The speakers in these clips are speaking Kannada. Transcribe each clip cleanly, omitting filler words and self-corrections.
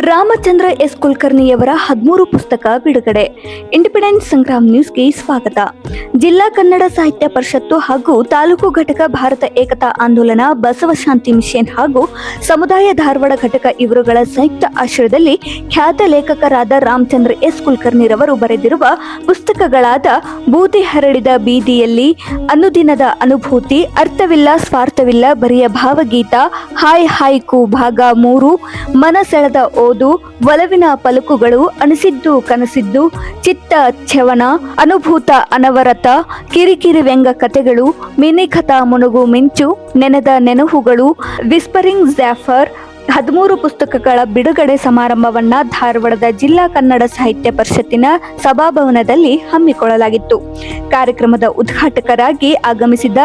ರಾಮಚಂದ್ರ ಎಸ್ ಕುಲಕರ್ಣಿಯವರ 13 ಪುಸ್ತಕ ಬಿಡುಗಡೆ. ಇಂಡಿಪೆಂಡೆನ್ಸ್ ಸಂಗ್ರಾಮ್ ನ್ಯೂಸ್ಗೆ ಸ್ವಾಗತ. ಜಿಲ್ಲಾ ಕನ್ನಡ ಸಾಹಿತ್ಯ ಪರಿಷತ್ತು ಹಾಗೂ ತಾಲೂಕು ಘಟಕ ಭಾರತ ಏಕತಾ ಆಂದೋಲನ, ಬಸವ ಶಾಂತಿ ಮಿಷನ್ ಹಾಗೂ ಸಮುದಾಯ ಧಾರವಾಡ ಘಟಕ ಇವರುಗಳ ಸಂಯುಕ್ತ ಆಶ್ರಯದಲ್ಲಿ ಖ್ಯಾತ ಲೇಖಕರಾದ ರಾಮಚಂದ್ರ ಎಸ್ ಕುಲಕರ್ಣಿರವರು ಬರೆದಿರುವ ಪುಸ್ತಕಗಳಾದ ಬೂದಿ ಹರಡಿದ ಬೀದಿಯಲ್ಲಿ, ಅನುದಿನದ ಅನುಭೂತಿ, ಅರ್ಥವಿಲ್ಲ ಸ್ವಾರ್ಥವಿಲ್ಲ ಬರೆಯ ಭಾವಗೀತ, ಹಾಯ್ ಹಾಯ್ಕು ಭಾಗ 3, ಮನಸೆಳೆದ ಓದು, ಒಲವಿನ ಪಲುಕುಗಳು, ಅನಿಸಿದ್ದು ಕನಸಿದ್ದು, ಚಿತ್ತ ಛವನ, ಅನುಭೂತ ಅನವರತ, ಕಿರಿಕಿರಿ ವ್ಯಂಗ ಕಥೆಗಳು, ಮಿನಿಕಥಾ ಮುನುಗು ಮಿಂಚು, ನೆನೆದ ನೆನಹುಗಳು, ವಿಸ್ಪರಿಂಗ್ ಜಾಫರ್ 13 ಪುಸ್ತಕಗಳ ಬಿಡುಗಡೆ ಸಮಾರಂಭವನ್ನ ಧಾರವಾಡದ ಜಿಲ್ಲಾ ಕನ್ನಡ ಸಾಹಿತ್ಯ ಪರಿಷತ್ತಿನ ಸಭಾಭವನದಲ್ಲಿ ಹಮ್ಮಿಕೊಳ್ಳಲಾಗಿತ್ತು. ಕಾರ್ಯಕ್ರಮದ ಉದ್ಘಾಟಕರಾಗಿ ಆಗಮಿಸಿದ್ದ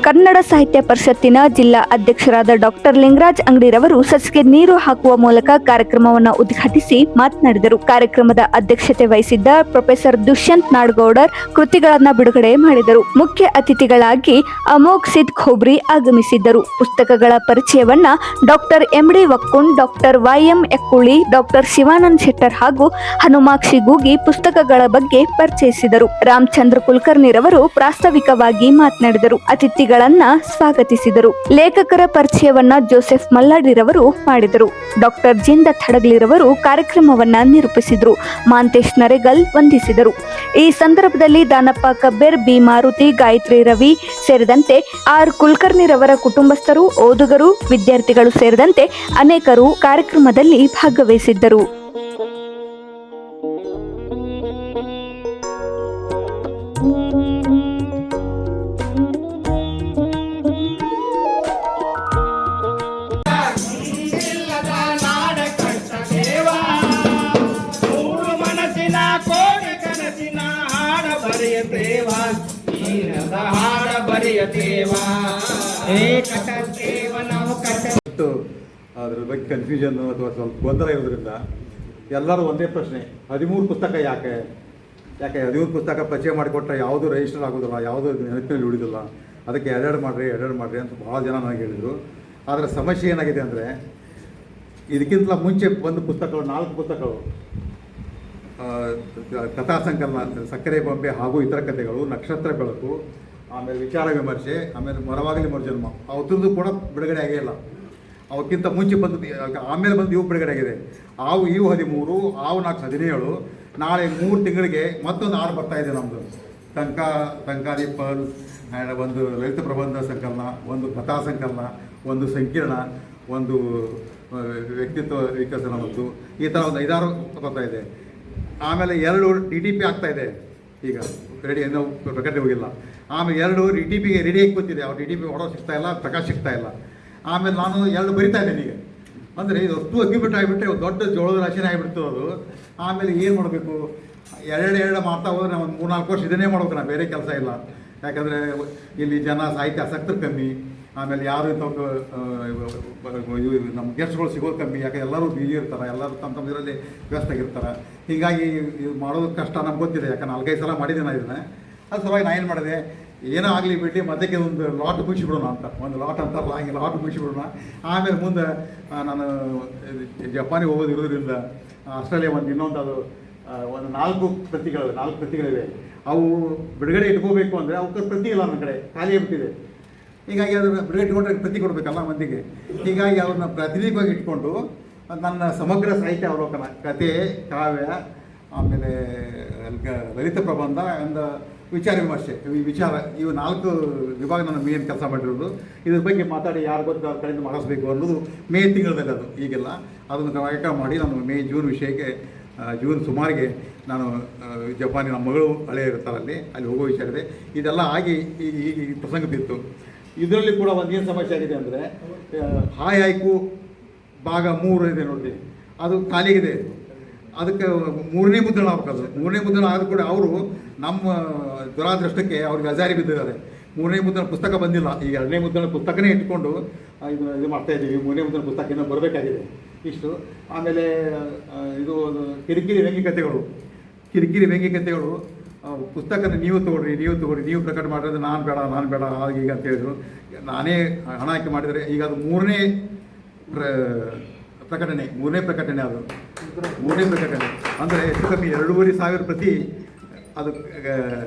ಕನ್ನಡ ಸಾಹಿತ್ಯ ಪರಿಷತ್ತಿನ ಜಿಲ್ಲಾ ಅಧ್ಯಕ್ಷರಾದ ಡಾಕ್ಟರ್ ಲಿಂಗರಾಜ್ ಅಂಗಡಿರವರು ಸಸಿಗೆ ನೀರು ಹಾಕುವ ಮೂಲಕ ಕಾರ್ಯಕ್ರಮವನ್ನು ಉದ್ಘಾಟಿಸಿ ಮಾತನಾಡಿದರು. ಕಾರ್ಯಕ್ರಮದ ಅಧ್ಯಕ್ಷತೆ ವಹಿಸಿದ್ದ ಪ್ರೊಫೆಸರ್ ದುಷ್ಯಂತ್ ನಾಡಗೌಡರ್ ಕೃತಿಗಳನ್ನು ಬಿಡುಗಡೆ ಮಾಡಿದರು. ಮುಖ್ಯ ಅತಿಥಿಗಳಾಗಿ ಅಮೋಘ್ ಸಿದ್ ಖೋಬ್ರಿ ಆಗಮಿಸಿದ್ದರು. ಪುಸ್ತಕಗಳ ಪರಿಚಯವನ್ನ doctor MD Vakkund, doctor YM Ekkuli, doctor Shivanand Shettar ಹಾಗೂ ಹನುಮಾಕ್ಷಿ ಗೂಗಿ ಪುಸ್ತಕಗಳ ಬಗ್ಗೆ ಪರಿಚಯಿಸಿದರು. ರಾಮಚಂದ್ರ ಕುಲಕರ್ಣಿರವರು ಪ್ರಾಸ್ತಾವಿಕವಾಗಿ ಮಾತನಾಡಿದರು. ಅತಿಥಿಗಳನ್ನ ಸ್ವಾಗತಿಸಿದರು. ಲೇಖಕರ ಪರಿಚಯವನ್ನ ಜೋಸೆಫ್ ಮಲ್ಲಾಡಿರವರು ಮಾಡಿದರು. ಡಾಕ್ಟರ್ ಜಿಂದತ್ ಹಡಗ್ಲಿರವರು ಕಾರ್ಯಕ್ರಮವನ್ನ ನಿರೂಪಿಸಿದರು. ಮಾಂತೇಶ್ ನರೇಗಲ್ ವಂದಿಸಿದರು. ಈ ಸಂದರ್ಭದಲ್ಲಿ ದಾನಪ್ಪ ಕಬ್ಬೇರ್, ಬಿ ಮಾರುತಿ, ಗಾಯತ್ರಿ ರವಿ ಸೇರಿದಂತೆ ಆರ್ ಕುಲಕರ್ಣಿರವರ ಕುಟುಂಬಸ್ಥರು, ಓದುಗರು, ವಿದ್ಯಾರ್ಥಿಗಳು ಸೇರಿದಂತೆ ಅನೇಕರು ಕಾರ್ಯಕ್ರಮದಲ್ಲಿ ಭಾಗವಹಿಸಿದ್ದರು. ಅದ್ರ ಬಗ್ಗೆ ಕನ್ಫ್ಯೂಷನ್ ಅಥವಾ ಸ್ವಲ್ಪ ಗೊಂದಲ ಇರೋದ್ರಿಂದ ಎಲ್ಲರೂ ಒಂದೇ ಪ್ರಶ್ನೆ, 13 ಪುಸ್ತಕ ಯಾಕೆ 13 ಪುಸ್ತಕ ಪರಿಚಯ ಮಾಡಿಕೊಟ್ರೆ ಯಾವುದು ರಿಜಿಸ್ಟರ್ ಆಗೋದಿಲ್ಲ, ಯಾವುದು ನೆನಪಿನಲ್ಲಿ ಉಳಿದಿಲ್ಲ, ಅದಕ್ಕೆ ಎರಡೆರಡು ಮಾಡಿರಿ ಅಂತ ಭಾಳ ಜನ ನನಗೆ ಹೇಳಿದರು. ಆದರೆ ಸಮಸ್ಯೆ ಏನಾಗಿದೆ ಅಂದರೆ, ಇದಕ್ಕಿಂತ ಮುಂಚೆ ಒಂದು ಪುಸ್ತಕಗಳು 4 ಪುಸ್ತಕಗಳು, ಕಥಾ ಸಂಕಲನ ಸಕ್ಕರೆ ಬೊಂಬೆ ಹಾಗೂ ಇತರ ಕಥೆಗಳು, ನಕ್ಷತ್ರ ಬೆಳಕು, ಆಮೇಲೆ ವಿಚಾರ ವಿಮರ್ಶೆ, ಆಮೇಲೆ ಮರವಾಗಲಿ ಮರುಜನ್ಮ, ಅವತ್ತರದ್ದು ಕೂಡ ಬಿಡುಗಡೆ ಆಗೇ ಇಲ್ಲ. ಅವಕ್ಕಿಂತ ಮುಂಚೆ ಬಂದದ್ದು ಆಮೇಲೆ ಬಂದು ಇವು ಬಿಡುಗಡೆ ಆಗಿದೆ. ಇವು 13, ಆವು 4 17. ನಾಳೆ 3 ತಿಂಗಳಿಗೆ ಮತ್ತೊಂದು 6 ಬರ್ತಾಯಿದೆ ನಮ್ಮದು. ಟಂಕಾದೀಪ, ಒಂದು ಲಲಿತ ಪ್ರಬಂಧ ಸಂಕಲನ, ಒಂದು ಕಥಾ ಸಂಕಲನ, ಒಂದು ಸಂಕೀರ್ಣ, ಒಂದು ವ್ಯಕ್ತಿತ್ವ ವಿಕಸನ, ಮತ್ತು ಈ ಥರ ಒಂದು 5-6 ಬರ್ತಾಯಿದೆ. ಆಮೇಲೆ 2 DTP ಆಗ್ತಾಯಿದೆ. ಈಗ ರೆಡಿ, ಇನ್ನೂ ಪ್ರಕಟಣೆ ಹೋಗಿಲ್ಲ. ಆಮೇಲೆ 2 DTPಗೆ ರೆಡಿ ಆಗಿ ಕೂತಿದೆ. ಅವ್ರು DTP ಹೊಡೋ ಸಿಗ್ತಾಯಿಲ್ಲ, ಪ್ರಕಾಶ ಸಿಗ್ತಾಯಿಲ್ಲ. ಆಮೇಲೆ ನಾನು 2 ಬರಿತಾ ಇದ್ದೇನೆ ಈಗ. ಅಂದರೆ ಇದು ಅಷ್ಟು ಅಗ್ಗಿಬಿಟ್ಟು ಆಗಿಬಿಟ್ರೆ ದೊಡ್ಡ ಜೋಳದ ರಾಶಿನೇ ಆಗಿಬಿಡ್ತು ಅದು. ಆಮೇಲೆ ಏನು ಮಾಡಬೇಕು, ಎರಡು ಮಾಡ್ತಾ ಹೋದ್ರೆ ನಾವು 3-4 ವರ್ಷ ಇದನ್ನೇ ಮಾಡ್ಬೇಕು, ನಾವು ಬೇರೆ ಕೆಲಸ ಇಲ್ಲ. ಯಾಕಂದರೆ ಇಲ್ಲಿ ಜನ ಸಾಹಿತ್ಯ ಆಸಕ್ತರು ಕಮ್ಮಿ, ಆಮೇಲೆ ಯಾರು ನಮ್ಮ ಗೆಸ್ಟ್ಗಳು ಸಿಗೋದು ಕಮ್ಮಿ. ಯಾಕೆ ಎಲ್ಲರೂ ಬಿಜಿ ಇರ್ತಾರೆ, ಎಲ್ಲರೂ ತಮ್ಮ ಇದರಲ್ಲಿ ವ್ಯಸ್ತ ಆಗಿರ್ತಾರೆ. ಹೀಗಾಗಿ ಇದು ಮಾಡೋದು ಕಷ್ಟ ನಮ್ಗೆ ಗೊತ್ತಿದೆ. ಯಾಕಂದ್ರೆ 4-5 ಸಲ ಮಾಡಿದ್ದೆ ನಾನು ಇದನ್ನು. ಅದು ಸಲುವಾಗಿ ನಾನು ಏನು ಮಾಡಿದೆ, ಏನೋ ಆಗಲಿ ಬಿಟ್ಟು ಮಧ್ಯಕ್ಕೆ ಒಂದು ಲಾಟ್ ಮುಗಿಸಿಬಿಡೋಣ ಅಂತ, ಒಂದು ಲಾಟ್ ಅಂತಾರಲ್ಲ ಹಾಗೆ ಲಾಟ್ ಮುಗಿಸಿಬಿಡೋಣ. ಆಮೇಲೆ ಮುಂದೆ ನಾನು ಜಪಾನಿಗೆ ಹೋಗೋದು ಇರೋದ್ರಿಂದ ಆಸ್ಟ್ರೇಲಿಯಾ ಇನ್ನೊಂದು ಅದು ಒಂದು 4 ಪ್ರತಿಗಳಿವೆ. ಅವು ಬಿಡುಗಡೆ ಇಟ್ಕೋಬೇಕು ಅಂದರೆ ಅವಕ್ಕೆ ಪ್ರತಿ ಇಲ್ಲ, ನನ್ನ ಕಡೆ ಖಾಲಿ ಆಗ್ಬಿಟ್ಟಿದೆ. ಹೀಗಾಗಿ ಅದನ್ನು ಬಿಡುಗಡೆ ಇಟ್ಕೊಂಡ್ರೆ ಪ್ರತಿ ಕೊಡಬೇಕಲ್ಲ ಮಂದಿಗೆ. ಹೀಗಾಗಿ ಅವ್ರನ್ನ ಪ್ರಾತಿನಿಧಿಕವಾಗಿ ಇಟ್ಕೊಂಡು ನನ್ನ ಸಮಗ್ರ ಸಾಹಿತ್ಯ ಅವಲೋಕನ, ಕತೆ, ಕಾವ್ಯ, ಆಮೇಲೆ ಲಲಿತ ಪ್ರಬಂಧ, ಒಂದು ವಿಚಾರ ವಿಮರ್ಶೆ, ಇವು 4 ವಿಭಾಗ ನಾನು ಮೇನ್ ಕೆಲಸ ಮಾಡಿರೋದು. ಇದ್ರ ಬಗ್ಗೆ ಮಾತಾಡಿ ಯಾರು ಗೊತ್ತು ಅವ್ರ ಕಡೆಯಿಂದ ಮಾಡಿಸ್ಬೇಕು ಅನ್ನೋದು ಮೇ ತಿಂಗಳಲ್ಲಿ ಅದು. ಈಗೆಲ್ಲ ಅದನ್ನು ಕಾರ್ಯಕ್ರಮ ಮಾಡಿ ನಾನು ಜೂನ್ ವಿಷಯಕ್ಕೆ, ಜೂನ್ ಸುಮಾರಿಗೆ ನಾನು ಜಪಾನಿನ ನಮ್ಮ ಮಗಳು ಹಳೆ ಇರ್ತಾರಲ್ಲಿ ಅಲ್ಲಿ ಹೋಗೋ ವಿಚಾರ ಇದೆ. ಇದೆಲ್ಲ ಆಗಿ ಈಗ ಪ್ರಸಂಗ ಬಿತ್ತು. ಇದರಲ್ಲಿ ಕೂಡ ಒಂದು ಏನು ಸಮಸ್ಯೆ ಆಗಿದೆ ಅಂದರೆ, ಹಾಯ್ ಹಾಯ್ಕು ಭಾಗ 3 ಇದೆ ನೋಡಿ, ಅದು ಖಾಲಿಗಿದೆ. ಅದಕ್ಕೆ 3ನೇ ಮುದ್ರಣ ಆಗ್ಬೇಕು. 3ನೇ ಮುದ್ರಣ ಆದರೂ ಕೂಡ ಅವರು ನಮ್ಮ ದುರಾದೃಷ್ಟಕ್ಕೆ ಅವ್ರಿಗೆ ಅಜಾರಿ ಬಿದ್ದಿದ್ದಾರೆ. 3ನೇ ಮುದ್ರಣ ಪುಸ್ತಕ ಬಂದಿಲ್ಲ. ಈಗ 2ನೇ ಮುದ್ರಣ ಪುಸ್ತಕನೇ ಇಟ್ಕೊಂಡು ಇದು ಮಾಡ್ತಾಯಿದ್ದೀವಿ. 3ನೇ ಮುದ್ರಣ ಪುಸ್ತಕ ಇನ್ನೂ ಬರಬೇಕಾಗಿದೆ ಇಷ್ಟು. ಆಮೇಲೆ ಇದು ಕಿರಿಕಿರಿ ವ್ಯಂಗ್ಯ ಕಥೆಗಳು ಪುಸ್ತಕನ ನೀವು ತೊಗೊಳ್ರಿ, ನೀವು ಪ್ರಕಟ ಮಾಡಿದ್ರೆ ನಾನು ಬೇಡ ಈಗ ಅಂತ ಹೇಳಿದ್ರು. ನಾನೇ ಹಣ ಹಾಕಿ ಮಾಡಿದರೆ ಈಗ ಅದು 3ನೇ ಪ್ರಕಟಣೆ, ಮೂರನೇ ಪ್ರಕಟಣೆ ಅದು. ಮೂರನೇ ಪ್ರಕಟಣೆ ಅಂದರೆ ಹೆಚ್ಚು ಕಮ್ಮಿ 2,500 ಪ್ರತಿ ಅದು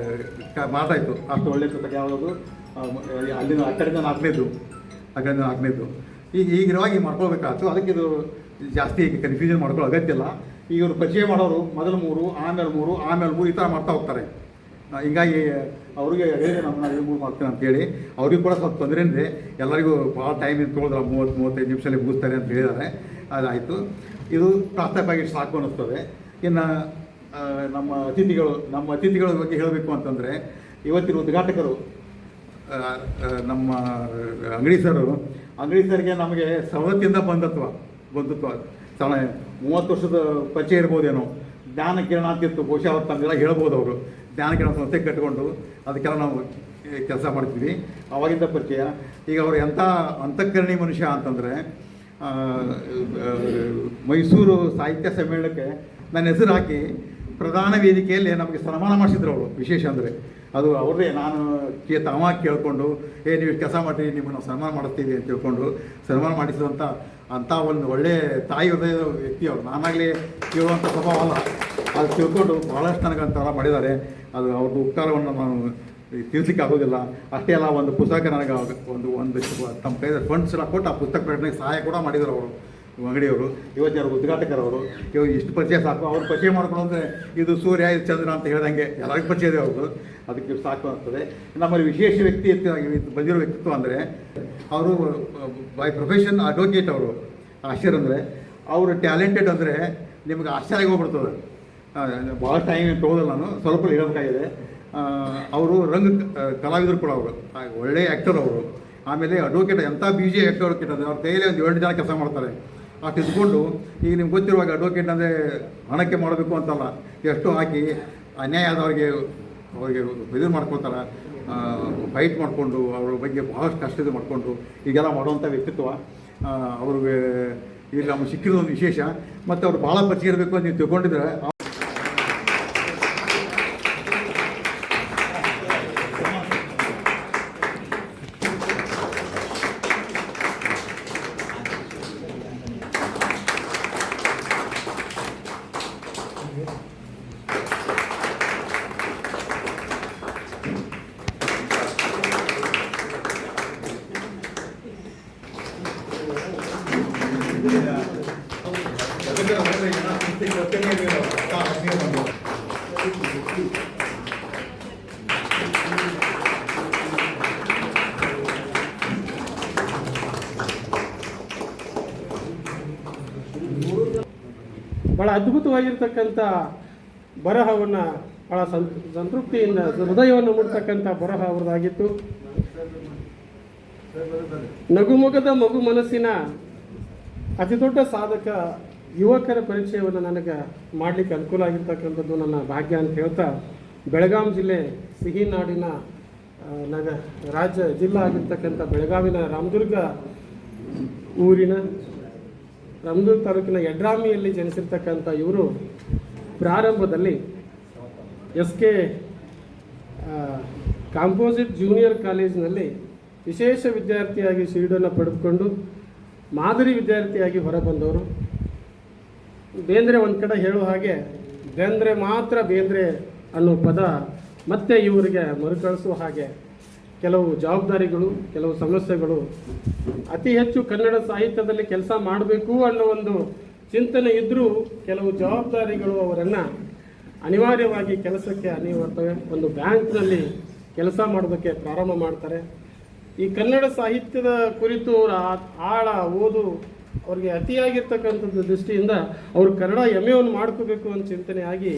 ಮಾತಾಯಿತು. ಅಷ್ಟು ಒಳ್ಳೆಯ ಪುಸ್ತಕ ಯಾವುದು ಅಲ್ಲಿಂದ ಆ ಕಡೆಯಿಂದ 4ನೇದು, ಆ ಕಡೆಯಿಂದ 4ನೇದು. ಈಗಿರುವಾಗಿ ಮಾಡ್ಕೊಳ್ಬೇಕಾಯ್ತು. ಅದಕ್ಕೆ ಇದು ಜಾಸ್ತಿ ಕನ್ಫ್ಯೂಷನ್ ಮಾಡ್ಕೊಳ್ಳೋ ಅಗತ್ಯ ಇಲ್ಲ. ಈಗ ಇವರು ಪರಿಚಯ ಮಾಡೋರು ಮೊದಲು 3, ಆಮೇಲೆ 3, ಆಮೇಲೆ 3 ಈ ಥರ ಮಾಡ್ತಾ ಹೋಗ್ತಾರೆ. ಹೀಗಾಗಿ ಅವ್ರಿಗೆ ಹೇಳಿದೆ ನಮ್ಮ 3 ಮಾಡ್ತೀನಿ ಅಂತೇಳಿ. ಅವ್ರಿಗೂ ಕೂಡ ಸ್ವಲ್ಪ ತೊಂದರೆ ಇದೆ. ಎಲ್ಲರಿಗೂ ಭಾಳ ಟೈಮ್ ತೊಗೊಳಿದ್ರೆ 30-35 ನಿಮಿಷದಲ್ಲಿ ಮುಗಿಸ್ತಾರೆ ಅಂತ ಹೇಳಿದ್ದಾರೆ. ಅದಾಯಿತು. ಇದು ಪ್ರಾಸ್ತಾವಿಕವಾಗಿ ಸಾಕು ಅನ್ನಿಸ್ತದೆ. ಇನ್ನು ನಮ್ಮ ಅತಿಥಿಗಳ ಬಗ್ಗೆ ಹೇಳಬೇಕು ಅಂತಂದರೆ, ಇವತ್ತಿನ ಉದ್ಘಾಟಕರು ನಮ್ಮ ಅಂಗಡಿ ಸರ್ಗೆ ನಮಗೆ ಸವಲತ್ತಿಂದ ಬಂಧುತ್ವ 30 ವರ್ಷದ ಪರಿಚಯ ಇರ್ಬೋದೇನೋ. ಜ್ಞಾನ ಕಿರಣ ಅಂತಿತ್ತು, ಬಹುಶಃ ಅವ್ರು ತಮ್ಮೆಲ್ಲ ಹೇಳ್ಬೋದು. ಅವರು ಜ್ಞಾನ ಕಿರಣ ಸಂಸ್ಥೆ ಕಟ್ಟಿಕೊಂಡು ಅದಕ್ಕೆಲ್ಲ ನಾವು ಕೆಲಸ ಮಾಡ್ತೀವಿ. ಆವಾಗಿಂದ ಪರಿಚಯ. ಈಗ ಅವರು ಎಂಥ ಅಂತಃಕರಣಿ ಮನುಷ್ಯ ಅಂತಂದರೆ, ಮೈಸೂರು ಸಾಹಿತ್ಯ ಸಮ್ಮೇಳನಕ್ಕೆ ನನ್ನ ಹೆಸರು ಹಾಕಿ ಪ್ರಧಾನ ವೇದಿಕೆಯಲ್ಲಿ ನಮಗೆ ಸನ್ಮಾನ ಮಾಡಿಸಿದ್ರು ಅವರು. ವಿಶೇಷ ಅಂದರೆ ಅದು ಅವ್ರದೇ. ನಾನು ತಾವ ಕೇಳಿಕೊಂಡು ನೀವು ಕೆಲಸ ಮಾಡಿ ನಿಮ್ಮನ್ನು ನಾವು ಸನ್ಮಾನ ಮಾಡಿಸ್ತೀವಿ ಅಂತ ತಿಳ್ಕೊಂಡು ಸನ್ಮಾನ ಮಾಡಿಸಿದಂಥ ಅಂಥ ಒಂದು ಒಳ್ಳೆಯ ತಾಯಿ ಹೃದಯದ ವ್ಯಕ್ತಿ ಅವರು. ನಾನಾಗಲಿ ಕೇಳುವಂಥ ಸ್ವಭಾವ ಅಲ್ಲ. ಅದು ತಿಳ್ಕೊಂಡು ಭಾಳಷ್ಟು ನನಗೆ ಅಂತೆಲ್ಲ ಮಾಡಿದ್ದಾರೆ. ಅದು ಅವ್ರದ್ದು ಉಪಕಾರವನ್ನು ನಾನು ತಿಳಿಸ್ಲಿಕ್ಕೆ ಆಗೋದಿಲ್ಲ. ಅಷ್ಟೇ ಅಲ್ಲ, ಒಂದು ಪುಸ್ತಕ ನನಗೆ ಒಂದು ತಮ್ಮ ಕೈದ ಫಂಡ್ಸ್ ಎಲ್ಲ ಕೊಟ್ಟು ಆ ಪುಸ್ತಕ ಪ್ರಕಟಣೆಗೆ ಸಹಾಯ ಕೂಡ ಮಾಡಿದರು ಅವರು, ಅಂಗಡಿಯವರು. ಇವತ್ತು ಯಾರು ಉದ್ಘಾಟಕರವರು. ಇವಾಗ ಇಷ್ಟು ಪರಿಚಯ ಸಾಕು. ಅವ್ರು ಪರಿಚಯ ಮಾಡ್ಕೊಂಡು ಅಂದರೆ ಇದು ಸೂರ್ಯ, ಇದು ಚಂದ್ರ ಅಂತ ಹೇಳ್ದಂಗೆ ಎಲ್ಲರಿಗೂ ಪರಿಚಯ ಇದೆ ಅವ್ರದ್ದು. ಅದಕ್ಕೆ ಸಾಕು ಆಗ್ತದೆ. ನಮ್ಮಲ್ಲಿ ವಿಶೇಷ ಬಂದಿರೋ ವ್ಯಕ್ತಿತ್ವ ಅಂದರೆ, ಅವರು ಬೈ ಪ್ರೊಫೆಷನ್ ಅಡ್ವೊಕೇಟ್. ಅವರು ಆಶ್ಚರ್ಯ ಅಂದರೆ, ಅವರು ಟ್ಯಾಲೆಂಟೆಡ್ ಅಂದರೆ ನಿಮಗೆ ಆಶ್ಚರ್ಯ ಹೋಗ್ಬಿಡ್ತದೆ. ಭಾಳ ಟೈಮ್ ತೊಗೊಳಲ್ಲ, ನಾನು ಸ್ವಲ್ಪ ಹೇಳಬೇಕಾಗಿದೆ. ಅವರು ಕಲಾವಿದರು ಕೂಡ. ಅವರು ಒಳ್ಳೆಯ ಆ್ಯಕ್ಟರ್ ಅವರು. ಆಮೇಲೆ ಅಡ್ವೊಕೇಟ್, ಎಂಥ BJ ಅಡ್ವೊಕೇಟ್ ಅಂದರೆ ಅವ್ರ ಕೈಯಲ್ಲಿ ಒಂದು 2 ಜನ ಕೆಲಸ ಮಾಡ್ತಾರೆ. ಅಷ್ಟು ಇದ್ಕೊಂಡು ಈಗ ನಿಮ್ಗೆ ಗೊತ್ತಿರುವಾಗ ಅಡ್ವೊಕೇಟ್ ಅಂದರೆ ಹಣಕ್ಕೆ ಮಾಡಬೇಕು ಅಂತಲ್ಲ, ಎಷ್ಟು ಹಾಕಿ ಅನ್ಯಾಯ ಆದವ್ರಿಗೆ ಇದು ಮಾಡ್ಕೊಳ್ತಾರೆ. ಫೈಟ್ ಮಾಡಿಕೊಂಡು ಅವ್ರ ಬಗ್ಗೆ ಭಾಳಷ್ಟು ಕಷ್ಟ ಇದು ಮಾಡಿಕೊಂಡು ಈಗೆಲ್ಲ ಮಾಡುವಂಥ ವ್ಯಕ್ತಿತ್ವ ಅವ್ರಿಗೆ ಈಗ ನಮ್ಗೆ ಸಿಕ್ಕಿರೋದೊಂದು ವಿಶೇಷ. ಮತ್ತು ಅವ್ರು ಭಾಳ ಪರಿಚಯ ಇರಬೇಕು ಅಂತ ನೀವು ತಿಳ್ಕೊಂಡಿದ್ರೆ ಭಾಳ ಅದ್ಭುತವಾಗಿರ್ತಕ್ಕಂಥ ಬರಹವನ್ನು, ಭಾಳ ಸಂತೃಪ್ತಿಯಿಂದ ಹೃದಯವನ್ನು ಮುಟ್ತಕ್ಕಂಥ ಬರಹ ಅವ್ರದ್ದಾಗಿತ್ತು. ನಗುಮೊಗದ ಮಗು ಮನಸ್ಸಿನ ಅತಿ ದೊಡ್ಡ ಸಾಧಕ ಯುವಕರ ಪರಿಚಯವನ್ನು ನನಗೆ ಮಾಡಲಿಕ್ಕೆ ಅನುಕೂಲ ಆಗಿರ್ತಕ್ಕಂಥದ್ದು ನನ್ನ ಭಾಗ್ಯ ಅಂತ ಹೇಳ್ತಾ, ಬೆಳಗಾಂ ಜಿಲ್ಲೆ ಸಿಹಿನಾಡಿನ ಜಿಲ್ಲಾ ಆಗಿರ್ತಕ್ಕಂಥ ಬೆಳಗಾವಿನ ರಾಮದುರ್ಗ ತಾಲೂಕಿನ ಯಡ್ರಾಮಿಯಲ್ಲಿ ಜನಿಸಿರ್ತಕ್ಕಂಥ ಇವರು ಪ್ರಾರಂಭದಲ್ಲಿ SK ಕಾಂಪೋಸಿಟ್ ಜೂನಿಯರ್ ಕಾಲೇಜಿನಲ್ಲಿ ವಿಶೇಷ ವಿದ್ಯಾರ್ಥಿಯಾಗಿ ಶೀಲ್ಡನ್ನು ಪಡೆದುಕೊಂಡು ಮಾದರಿ ವಿದ್ಯಾರ್ಥಿಯಾಗಿ ಹೊರಬಂದವರು. ಬೇಂದ್ರೆ ಒಂದು ಕಡೆ ಹೇಳೋ ಹಾಗೆ, ಬೇಂದ್ರೆ ಮಾತ್ರ ಬೇಂದ್ರೆ ಅನ್ನೋ ಪದ ಮತ್ತೆ ಇವರಿಗೆ ಮರುಕಳಿಸುವ ಹಾಗೆ ಕೆಲವು ಜವಾಬ್ದಾರಿಗಳು, ಕೆಲವು ಸಮಸ್ಯೆಗಳು, ಅತಿ ಹೆಚ್ಚು ಕನ್ನಡ ಸಾಹಿತ್ಯದಲ್ಲಿ ಕೆಲಸ ಮಾಡಬೇಕು ಅನ್ನೋ ಒಂದು ಚಿಂತನೆ ಇದ್ದರೂ ಕೆಲವು ಜವಾಬ್ದಾರಿಗಳು ಅವರನ್ನು ಅನಿವಾರ್ಯವಾಗಿ ಕೆಲಸಕ್ಕೆ ಅನಿವಾರ್ಯವೆ. ಒಂದು ಬ್ಯಾಂಕ್ನಲ್ಲಿ ಕೆಲಸ ಮಾಡೋದಕ್ಕೆ ಪ್ರಾರಂಭ ಮಾಡ್ತಾರೆ. ಈ ಕನ್ನಡ ಸಾಹಿತ್ಯದ ಕುರಿತು ಆಳ ಓದು ಅವ್ರಿಗೆ ಅತಿಯಾಗಿರ್ತಕ್ಕಂಥದ್ದು ದೃಷ್ಟಿಯಿಂದ ಅವರು ಕನ್ನಡ MA ಮಾಡ್ಕೋಬೇಕು ಅಂತ ಚಿಂತನೆ ಆಗಿ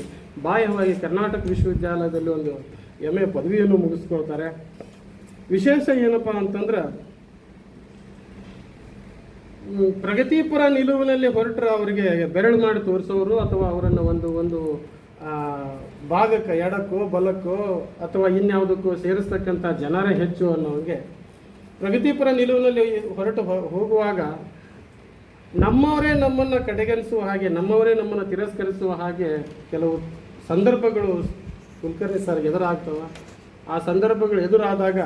ಬಾಹ್ಯವಾಗಿ ಕರ್ನಾಟಕ ವಿಶ್ವವಿದ್ಯಾಲಯದಲ್ಲಿ ಒಂದು MA ಪದವಿಯನ್ನು ಮುಗಿಸ್ಕೊಳ್ತಾರೆ. ವಿಶೇಷ ಏನಪ್ಪ ಅಂತಂದ್ರೆ, ಪ್ರಗತಿಪರ ನಿಲುವಿನಲ್ಲಿ ಹೊರಟ್ರೆ ಅವರಿಗೆ ಬೆರಳು ಮಾಡಿ ತೋರಿಸೋರು ಅಥವಾ ಅವರನ್ನು ಒಂದು ಭಾಗಕ್ಕೆ, ಎಡಕ್ಕೋ ಬಲಕ್ಕೋ ಅಥವಾ ಇನ್ಯಾವುದಕ್ಕೋ ಸೇರಿಸ್ತಕ್ಕಂಥ ಜನರೇ ಹೆಚ್ಚು ಅನ್ನೋಂಗೆ ಪ್ರಗತಿಪರ ನಿಲುವಿನಲ್ಲಿ ಹೊರಟು ಹೋಗುವಾಗ ನಮ್ಮವರೇ ನಮ್ಮನ್ನು ಕಡೆಗಣಿಸುವ ಹಾಗೆ, ನಮ್ಮವರೇ ನಮ್ಮನ್ನು ತಿರಸ್ಕರಿಸುವ ಹಾಗೆ ಕೆಲವು ಸಂದರ್ಭಗಳು ಕುಲಕರ್ಣಿ ಸರ್ ಎದುರಾಗ್ತವೆ. ಆ ಸಂದರ್ಭಗಳು ಎದುರಾದಾಗ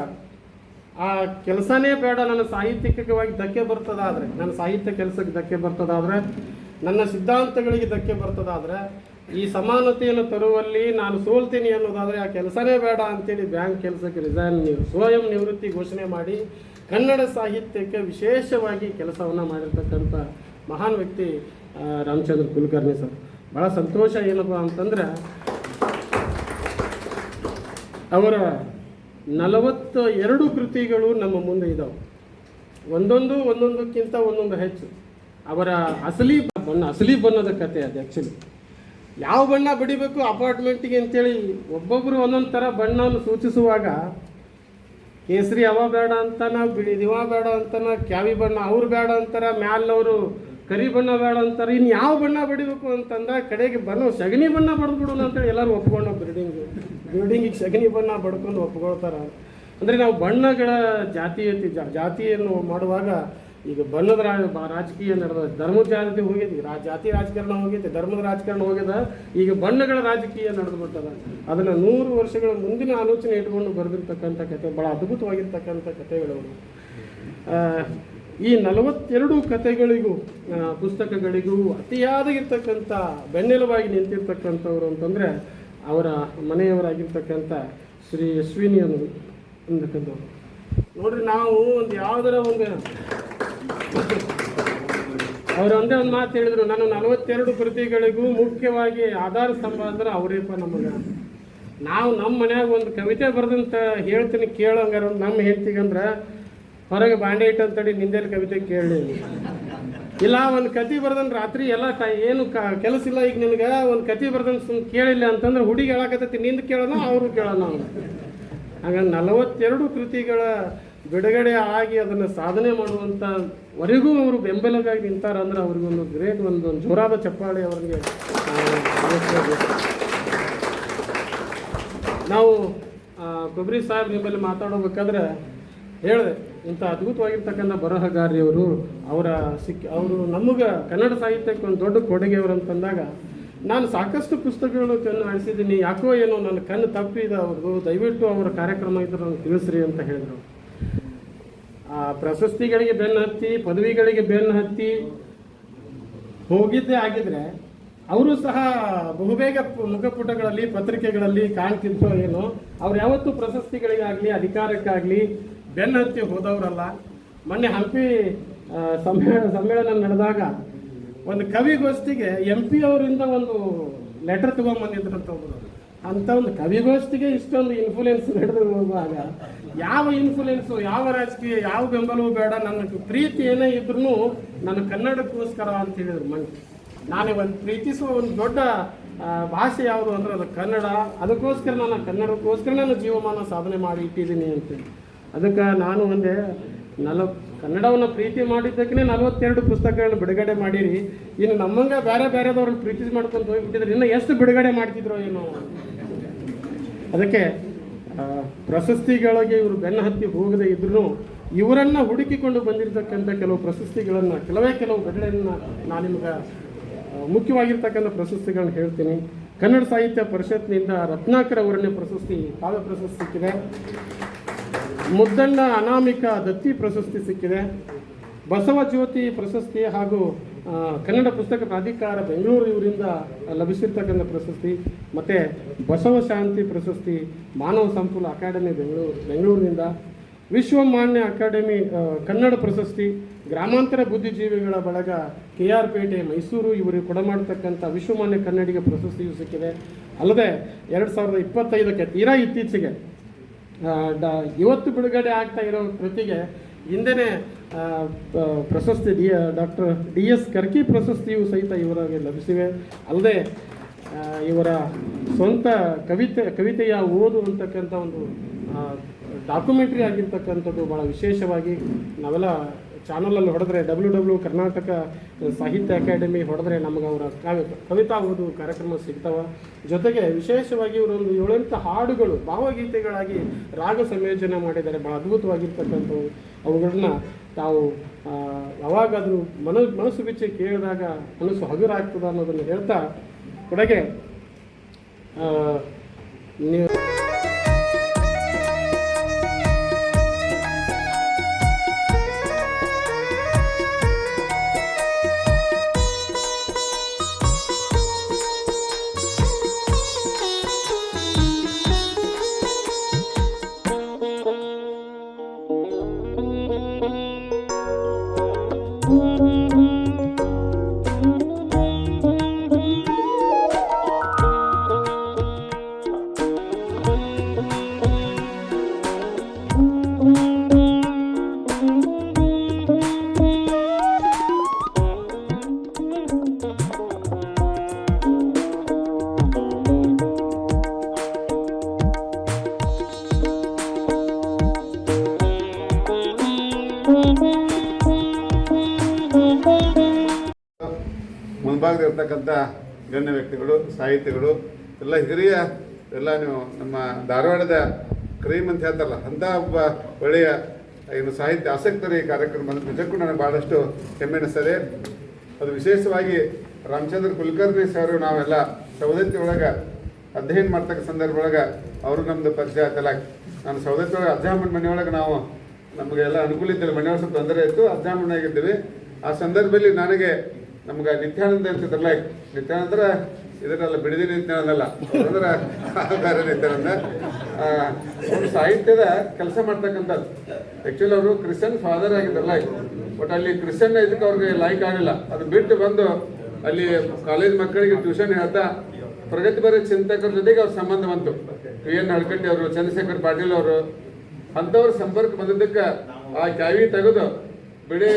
ಆ ಕೆಲಸನೇ ಬೇಡ, ನನ್ನ ಸಾಹಿತ್ಯಿಕವಾಗಿ ಧಕ್ಕೆ ಬರ್ತದಾದರೆ, ನನ್ನ ಸಾಹಿತ್ಯ ಕೆಲಸಕ್ಕೆ ಧಕ್ಕೆ ಬರ್ತದಾದರೆ, ನನ್ನ ಸಿದ್ಧಾಂತಗಳಿಗೆ ಧಕ್ಕೆ ಬರ್ತದಾದರೆ, ಈ ಸಮಾನತೆಯನ್ನು ತರುವಲ್ಲಿ ನಾನು ಸೋಲ್ತೀನಿ ಅನ್ನೋದಾದರೆ ಆ ಕೆಲಸನೇ ಬೇಡ ಅಂತೇಳಿ ಬ್ಯಾಂಕ್ ಕೆಲಸಕ್ಕೆ ಸ್ವಯಂ ನಿವೃತ್ತಿ ಘೋಷಣೆ ಮಾಡಿ ಕನ್ನಡ ಸಾಹಿತ್ಯಕ್ಕೆ ವಿಶೇಷವಾಗಿ ಕೆಲಸವನ್ನು ಮಾಡಿರ್ತಕ್ಕಂಥ ಮಹಾನ್ ವ್ಯಕ್ತಿ ರಾಮಚಂದ್ರ ಕುಲಕರ್ಣಿ ಸರ್. ಭಾಳ ಸಂತೋಷ ಏನಪ್ಪ ಅಂತಂದರೆ ಅವರ 42 ಕೃತಿಗಳು ನಮ್ಮ ಮುಂದೆ ಇದ್ದಾವೆ. ಒಂದೊಂದಕ್ಕಿಂತ ಒಂದೊಂದು ಹೆಚ್ಚು. ಅವರ ಅಸಲಿ ಬಣ್ಣದ ಕತೆ ಅದು. ಆ್ಯಕ್ಚುಲಿ ಯಾವ ಬಣ್ಣ ಬಡಿಬೇಕು ಅಪಾರ್ಟ್ಮೆಂಟಿಗೆ ಅಂತೇಳಿ ಒಬ್ಬೊಬ್ಬರು ಒಂದೊಂದು ಥರ ಬಣ್ಣವನ್ನು ಸೂಚಿಸುವಾಗ ಕೇಸರಿ ಅವ ಬೇಡ ಅಂತಾನ, ಬಿಳಿ ದಿವ ಬೇಡ ಅಂತಾನ, ಕ್ಯಾವಿ ಬಣ್ಣ ಅವ್ರು ಬೇಡ ಅಂತಾರೆ, ಮ್ಯಾಲವರು ಕರಿ ಬಣ್ಣ ಬೇಡ ಅಂತಾರೆ. ಇನ್ನು ಯಾವ ಬಣ್ಣ ಬಡಿಬೇಕು ಅಂತಂದ್ರೆ ಕಡೆಗೆ ಸಗಣಿ ಬಣ್ಣ ಬಡ್ದ್ಬಿಡೋಣ ಅಂತೇಳಿ ಎಲ್ಲರೂ ಒಪ್ಕೊಂಡು ಬಿಲ್ಡಿಂಗಿಗೆ ಸಗಣಿ ಬಣ್ಣ ಬಡ್ಕೊಂಡು ಒಪ್ಕೊಳ್ತಾರೆ. ಅಂದರೆ ನಾವು ಬಣ್ಣಗಳ ಜಾತಿಯನ್ನು ಮಾಡುವಾಗ ಈಗ ಬಣ್ಣದ ರಾಜಕೀಯ ನಡೆದ, ಧರ್ಮದ ಜಾತಿ ಹೋಗಿದೆ, ಜಾತಿ ರಾಜಕಾರಣ ಹೋಗಿದೆ, ಧರ್ಮದ ರಾಜಕಾರಣ ಹೋಗ್ಯದ, ಈಗ ಬಣ್ಣಗಳ ರಾಜಕೀಯ ನಡೆದುಬಿಟ್ಟದ. ಅದನ್ನು 100 ವರ್ಷಗಳ ಮುಂದಿನ ಆಲೋಚನೆ ಇಟ್ಕೊಂಡು ಬರೆದಿರ್ತಕ್ಕಂಥ ಕತೆ, ಭಾಳ ಅದ್ಭುತವಾಗಿರ್ತಕ್ಕಂಥ ಕಥೆಗಳವರು. ಈ 42 ಕಥೆಗಳಿಗೂ ಪುಸ್ತಕಗಳಿಗೂ ಅತಿಯಾದಾಗಿರ್ತಕ್ಕಂಥ ಬೆನ್ನೆಲುಬಾಗಿ ನಿಂತಿರ್ತಕ್ಕಂಥವ್ರು ಅಂತಂದರೆ ಅವರ ಮನೆಯವರಾಗಿರ್ತಕ್ಕಂಥ ಶ್ರೀ ಅಶ್ವಿನಿ ಅಂತಕ್ಕಂಥವ್ರು. ನೋಡ್ರಿ, ನಾವು ಒಂದು ಯಾವುದರ ಒಂದು ಅವರು ಒಂದೇ ಒಂದು ಮಾತು ಹೇಳಿದ್ರು, ನಾನು 42 ಕೃತಿಗಳಿಗೂ ಮುಖ್ಯವಾಗಿ ಆಧಾರ ಸ್ತಂಭ ಅಂದ್ರೆ ಅವರೇಪ ನಮಗೆ. ನಾವು ನಮ್ಮ ಮನ್ಯಾಗ ಒಂದು ಕವಿತೆ ಬರೆದಂತ ಹೇಳ್ತೀನಿ ಕೇಳಂಗಾರ ನಮ್ಮ ಹೇಳ್ತೀಗಂದ್ರೆ ಹೊರಗೆ ಬಾಂಡೆ ಇಟ್ಟಂತಡಿ ನಿಂದೇನು ಕವಿತೆ ಕೇಳಿ ಇಲ್ಲ, ಒಂದು ಕತೆ ಬರ್ದನ್ ರಾತ್ರಿ ಎಲ್ಲ ಏನು ಕೆಲಸ ಇಲ್ಲ, ಈಗ ನಿನಗೆ ಒಂದು ಕತೆ ಬರ್ದನ್ ಸುಮ್ಮನೆ ಕೇಳಿಲ್ಲ ಅಂತಂದ್ರೆ ಹುಡುಗಿ ಹೇಳಕತ್ತೈತಿ, ನಿಂದು ಕೇಳೋಣ ಅವರು ಕೇಳೋಣ. ಹಾಗಾಗಿ 42 ಕೃತಿಗಳ ಬಿಡುಗಡೆ ಆಗಿ ಅದನ್ನು ಸಾಧನೆ ಮಾಡುವಂಥವರೆಗೂ ಅವರು ಬೆಂಬಲವಾಗಿ ನಿಂತಾರೆ ಅಂದ್ರೆ ಅವ್ರಿಗೊಂದು ಗ್ರೇಟ್ ಒಂದು ಜೋರಾದ ಚಪ್ಪಾಳೆ ಅವರಿಗೆ. ನಾವು ಕೊಬ್ಬರಿ ಸಾಹೇಬ್ ನಿಮ್ಮಲ್ಲಿ ಮಾತಾಡೋಬೇಕಾದ್ರೆ ಹೇಳಿದೆ, ಇಂಥ ಅದ್ಭುತವಾಗಿರ್ತಕ್ಕಂಥ ಬರಹಗಾರಿಯವರು ಅವರು ನಮಗೆ ಕನ್ನಡ ಸಾಹಿತ್ಯಕ್ಕೆ ಒಂದು ದೊಡ್ಡ ಕೊಡುಗೆಯವರು ಅಂತಂದಾಗ ನಾನು ಸಾಕಷ್ಟು ಪುಸ್ತಕಗಳು ಕಣ್ಣು ಆಡಿಸಿದ್ದೀನಿ. ಯಾಕೋ ಏನೋ ನನ್ನ ಕಣ್ಣು ತಪ್ಪಿದೆ ಅವ್ರದ್ದು, ದಯವಿಟ್ಟು ಅವರ ಕಾರ್ಯಕ್ರಮ ಇದ್ರೆ ನನಗೆ ತಿಳಿಸ್ರಿ ಅಂತ ಹೇಳಿದರು. ಆ ಪ್ರಶಸ್ತಿಗಳಿಗೆ ಬೆನ್ನು ಹತ್ತಿ, ಪದವಿಗಳಿಗೆ ಬೆನ್ನು ಹತ್ತಿ ಹೋಗಿದ್ದೇ ಆಗಿದ್ರೆ ಅವರು ಸಹ ಬಹುಬೇಗ ಮುಖಪುಟಗಳಲ್ಲಿ ಪತ್ರಿಕೆಗಳಲ್ಲಿ ಕಾಣ್ತಿದ್ರು. ಏನೋ ಅವ್ರು ಯಾವತ್ತೂ ಪ್ರಶಸ್ತಿಗಳಿಗಾಗಲಿ ಅಧಿಕಾರಕ್ಕಾಗಲಿ ಬೆನ್ನು ಹತ್ತಿ ಹೋದವರಲ್ಲ. ಮೊನ್ನೆ ಹಂಪಿ ಸಮ್ಮೇಳನ ನಡೆದಾಗ ಒಂದು ಕವಿಗೋಷ್ಠಿಗೆ MP ಅವರಿಂದ ಒಂದು ಲೆಟರ್ ತೊಗೊಂಡ್ಬಂದಿದ್ರಂತ ಒಬ್ಬರು. ಅಂಥ ಒಂದು ಕವಿಗೋಷ್ಠಿಗೆ ಇಷ್ಟೊಂದು ಇನ್ಫ್ಲೂಯೆನ್ಸ್ ನಡೆದು ಹೋಗುವಾಗ ಯಾವ ಇನ್ಫ್ಲೂಯೆನ್ಸು, ಯಾವ ರಾಜಕೀಯ, ಯಾವ ಬೆಂಬಲವೂ ಬೇಡ, ನನ್ನ ಪ್ರೀತಿ ಏನೇ ಇದ್ರೂ ನನ್ನ ಕನ್ನಡಕ್ಕೋಸ್ಕರ ಅಂತ ಹೇಳಿದ್ರು. ನಾನು ಒಂದು ಪ್ರೀತಿಸುವ ಒಂದು ದೊಡ್ಡ ಭಾಷೆ ಯಾವುದು ಅಂದ್ರೆ ಅದು ಕನ್ನಡ. ಅದಕ್ಕೋಸ್ಕರ ಕನ್ನಡಕ್ಕೋಸ್ಕರ ನಾನು ಜೀವಮಾನ ಸಾಧನೆ ಮಾಡಿ ಇಟ್ಟಿದ್ದೀನಿ ಅಂತೇಳಿ. ಅದಕ್ಕೆ ನಾನು ಒಂದೇ ಕನ್ನಡವನ್ನು ಪ್ರೀತಿ ಮಾಡಿದ್ದಕ್ಕೆ 42 ಪುಸ್ತಕಗಳನ್ನು ಬಿಡುಗಡೆ ಮಾಡಿರಿ. ಇನ್ನು ನಮ್ಮಂಗೆ ಬೇರೆದವ್ರನ್ನ ಪ್ರೀತಿ ಮಾಡ್ಕೊಂಡು ಹೋಗಿಬಿಟ್ಟಿದ್ರೆ ಇನ್ನು ಎಷ್ಟು ಬಿಡುಗಡೆ ಮಾಡ್ತಿದ್ರು ಏನೋ. ಅದಕ್ಕೆ ಪ್ರಶಸ್ತಿಗಳಿಗೆ ಇವರು ಬೆನ್ನು ಹತ್ತಿ ಹೋಗದೇ ಇದ್ರೂ ಇವರನ್ನು ಹುಡುಕಿಕೊಂಡು ಬಂದಿರತಕ್ಕಂಥ ಕೆಲವು ಪ್ರಶಸ್ತಿಗಳನ್ನು, ಕೆಲವು ಘಟನೆಯನ್ನು ನಾನು ನಿಮ್ಗೆ ಮುಖ್ಯವಾಗಿರ್ತಕ್ಕಂಥ ಪ್ರಶಸ್ತಿಗಳನ್ನ ಹೇಳ್ತೀನಿ. ಕನ್ನಡ ಸಾಹಿತ್ಯ ಪರಿಷತ್ನಿಂದ ರತ್ನಾಕರ್ ಅವರನ್ನೇ ಪ್ರಶಸ್ತಿ, ಕಾವ್ಯ ಪ್ರಶಸ್ತಿ ಸಿಕ್ಕಿದೆ. ಮುದ್ದಣ್ಣ ಅನಾಮಿಕ ದತ್ತಿ ಪ್ರಶಸ್ತಿ ಸಿಕ್ಕಿದೆ. ಬಸವ ಜ್ಯೋತಿ ಪ್ರಶಸ್ತಿ ಹಾಗೂ ಕನ್ನಡ ಪುಸ್ತಕ ಪ್ರಾಧಿಕಾರ ಬೆಂಗಳೂರು ಇವರಿಂದ ಲಭಿಸಿರ್ತಕ್ಕಂಥ ಪ್ರಶಸ್ತಿ, ಮತ್ತು ಬಸವ ಶಾಂತಿ ಪ್ರಶಸ್ತಿ ಮಾನವ ಸಂಪುಲ ಅಕಾಡೆಮಿ ಬೆಂಗಳೂರಿನಿಂದ, ವಿಶ್ವಮಾನ್ಯ ಅಕಾಡೆಮಿ ಕನ್ನಡ ಪ್ರಶಸ್ತಿ, ಗ್ರಾಮಾಂತರ ಬುದ್ಧಿಜೀವಿಗಳ ಬಳಗ KR ಪೇಟೆ ಮೈಸೂರು ಇವರಿಗೆ ಕೊಡಮಾಡ್ತಕ್ಕಂಥ ವಿಶ್ವಮಾನ್ಯ ಕನ್ನಡಿಗ ಪ್ರಶಸ್ತಿಯೂ ಸಿಕ್ಕಿದೆ. ಅಲ್ಲದೆ 2025ಕ್ಕೆ ತೀರಾ ಇತ್ತೀಚೆಗೆ ಇವತ್ತು ಬಿಡುಗಡೆ ಆಗ್ತಾ ಇರೋ ಕೃತಿಗೆ ಹಿಂದೆನೇ ಪ್ರಶಸ್ತಿ ಡಾಕ್ಟರ್ DS ಕರ್ಕಿ ಪ್ರಶಸ್ತಿಯು ಸಹಿತ ಇವರಿಗೆ ಲಭಿಸಿವೆ. ಅಲ್ಲದೆ ಇವರ ಸ್ವಂತ ಕವಿತೆಯ ಓದು ಅಂತಕ್ಕಂಥ ಒಂದು ಡಾಕ್ಯುಮೆಂಟ್ರಿ ಆಗಿರ್ತಕ್ಕಂಥದ್ದು ಭಾಳ ವಿಶೇಷವಾಗಿ ನಾವೆಲ್ಲ ಚಾನಲಲ್ಲಿ ಹೊಡೆದ್ರೆ WW ಕರ್ನಾಟಕ ಸಾಹಿತ್ಯ ಅಕಾಡೆಮಿ ಹೊಡೆದ್ರೆ ನಮಗೆ ಅವರ ಕವಿತಾ ಓದು ಕಾರ್ಯಕ್ರಮ ಸಿಗ್ತಾವೆ. ಜೊತೆಗೆ ವಿಶೇಷವಾಗಿ ಇವರೊಂದು 7-8 ಹಾಡುಗಳು ಭಾವಗೀತೆಗಳಾಗಿ ರಾಗ ಸಂಯೋಜನೆ ಮಾಡಿದ್ದಾರೆ. ಭಾಳ ಅದ್ಭುತವಾಗಿರ್ತಕ್ಕಂಥವು. ಅವುಗಳನ್ನ ತಾವು ಯಾವಾಗಾದರೂ ಮನಸ್ಸು ಬಿಚ್ಚಿ ಕೇಳಿದಾಗ ಮನಸ್ಸು ಹಗುರಾಗ್ತದ ಅನ್ನೋದನ್ನು ಹೇಳ್ತಾ ಕೊನೆಗೆ ನೀವು ಮಾಡಿರ್ತಕ್ಕಂಥ ಗಣ್ಯ ವ್ಯಕ್ತಿಗಳು, ಸಾಹಿತಿಗಳು, ಎಲ್ಲ ಹಿರಿಯ ಎಲ್ಲ ನೀವು ನಮ್ಮ ಧಾರವಾಡದ ಕ್ರೀಮ್ ಅಂತ ಹೇಳ್ತಾರಲ್ಲ ಅಂಥ ಒಬ್ಬ ಒಳ್ಳೆಯ ಏನು ಸಾಹಿತ್ಯ ಆಸಕ್ತರು ಈ ಕಾರ್ಯಕ್ರಮ ನಿಜಕ್ಕೂ ನನಗೆ ಭಾಳಷ್ಟು ಹೆಮ್ಮೆ ಅನಿಸ್ತದೆ. ಅದು ವಿಶೇಷವಾಗಿ ರಾಮಚಂದ್ರ ಕುಲಕರ್ಣಿ ಸರ್ ನಾವೆಲ್ಲ ಸವದತ್ತಿ ಒಳಗೆ ಅಧ್ಯಯನ ಮಾಡ್ತಕ್ಕ ಸಂದರ್ಭ ಒಳಗೆ ಅವರು ನಮ್ಮದು ಪರಿಚಯ ಆಯ್ತಲ್ಲ. ನಾನು ಸವದತ್ತಿ ಒಳಗೆ ಅಜ್ಜಾಮನ ಮನೆಯೊಳಗೆ ನಾವು ನಮಗೆಲ್ಲ ಅನುಕೂಲ ಇದ್ದಿಲ್ಲ, ಮನೆಯೊಳಗೆ ಸ್ವಲ್ಪ ತೊಂದರೆ ಇತ್ತು, ಅಜ್ಜಾಮನಾಗಿದ್ದೀವಿ. ಆ ಸಂದರ್ಭದಲ್ಲಿ ನನಗೆ ನಮ್ಗೆ ನಿತ್ಯಾನಂದ ಅಂತಿದ್ರಲ್ಲ, ನಿತ್ಯಾನಂದ್ರ ಇದನ್ನೆಲ್ಲ ಬಿಡದಿ ನಿತ್ಯಾನಂದಲ್ಲ ಅಂದ್ರೆ ಬೇರೆ ನಿತ್ಯಾನಂದ ಒಂದು ಸಾಹಿತ್ಯದ ಕೆಲಸ ಮಾಡ್ತಕ್ಕಂಥದ್ದು. ಆ್ಯಕ್ಚುಲಿ ಅವರು ಕ್ರಿಶ್ಚಿಯನ್ ಫಾದರ್ ಆಗಿದ್ರಲ್ಲ, ಬಟ್ ಅಲ್ಲಿ ಕ್ರಿಶ್ಚಿಯನ್ ಇದಕ್ಕೆ ಅವ್ರಿಗೆ ಲೈಕ್ ಆಗಿಲ್ಲ. ಅದು ಬಿಟ್ಟು ಬಂದು ಅಲ್ಲಿ ಕಾಲೇಜ್ ಮಕ್ಕಳಿಗೆ ಟ್ಯೂಷನ್ ಹೇಳ್ತಾ ಪ್ರಗತಿಪರ ಚಿಂತಕರ ಜೊತೆಗೆ ಅವ್ರ ಸಂಬಂಧ ಬಂತು. ವಿ.ಎನ್. ಹಳ್ಕಟ್ಟಿ ಅವರು, ಚಂದ್ರಶೇಖರ್ ಪಾಟೀಲ್ ಅವರು ಅಂಥವ್ರ ಸಂಪರ್ಕ ಬಂದಿದ್ದಕ್ಕೆ ಆ ಕ್ಯಾವಿ ತೆಗೆದು ಬಿಳಿ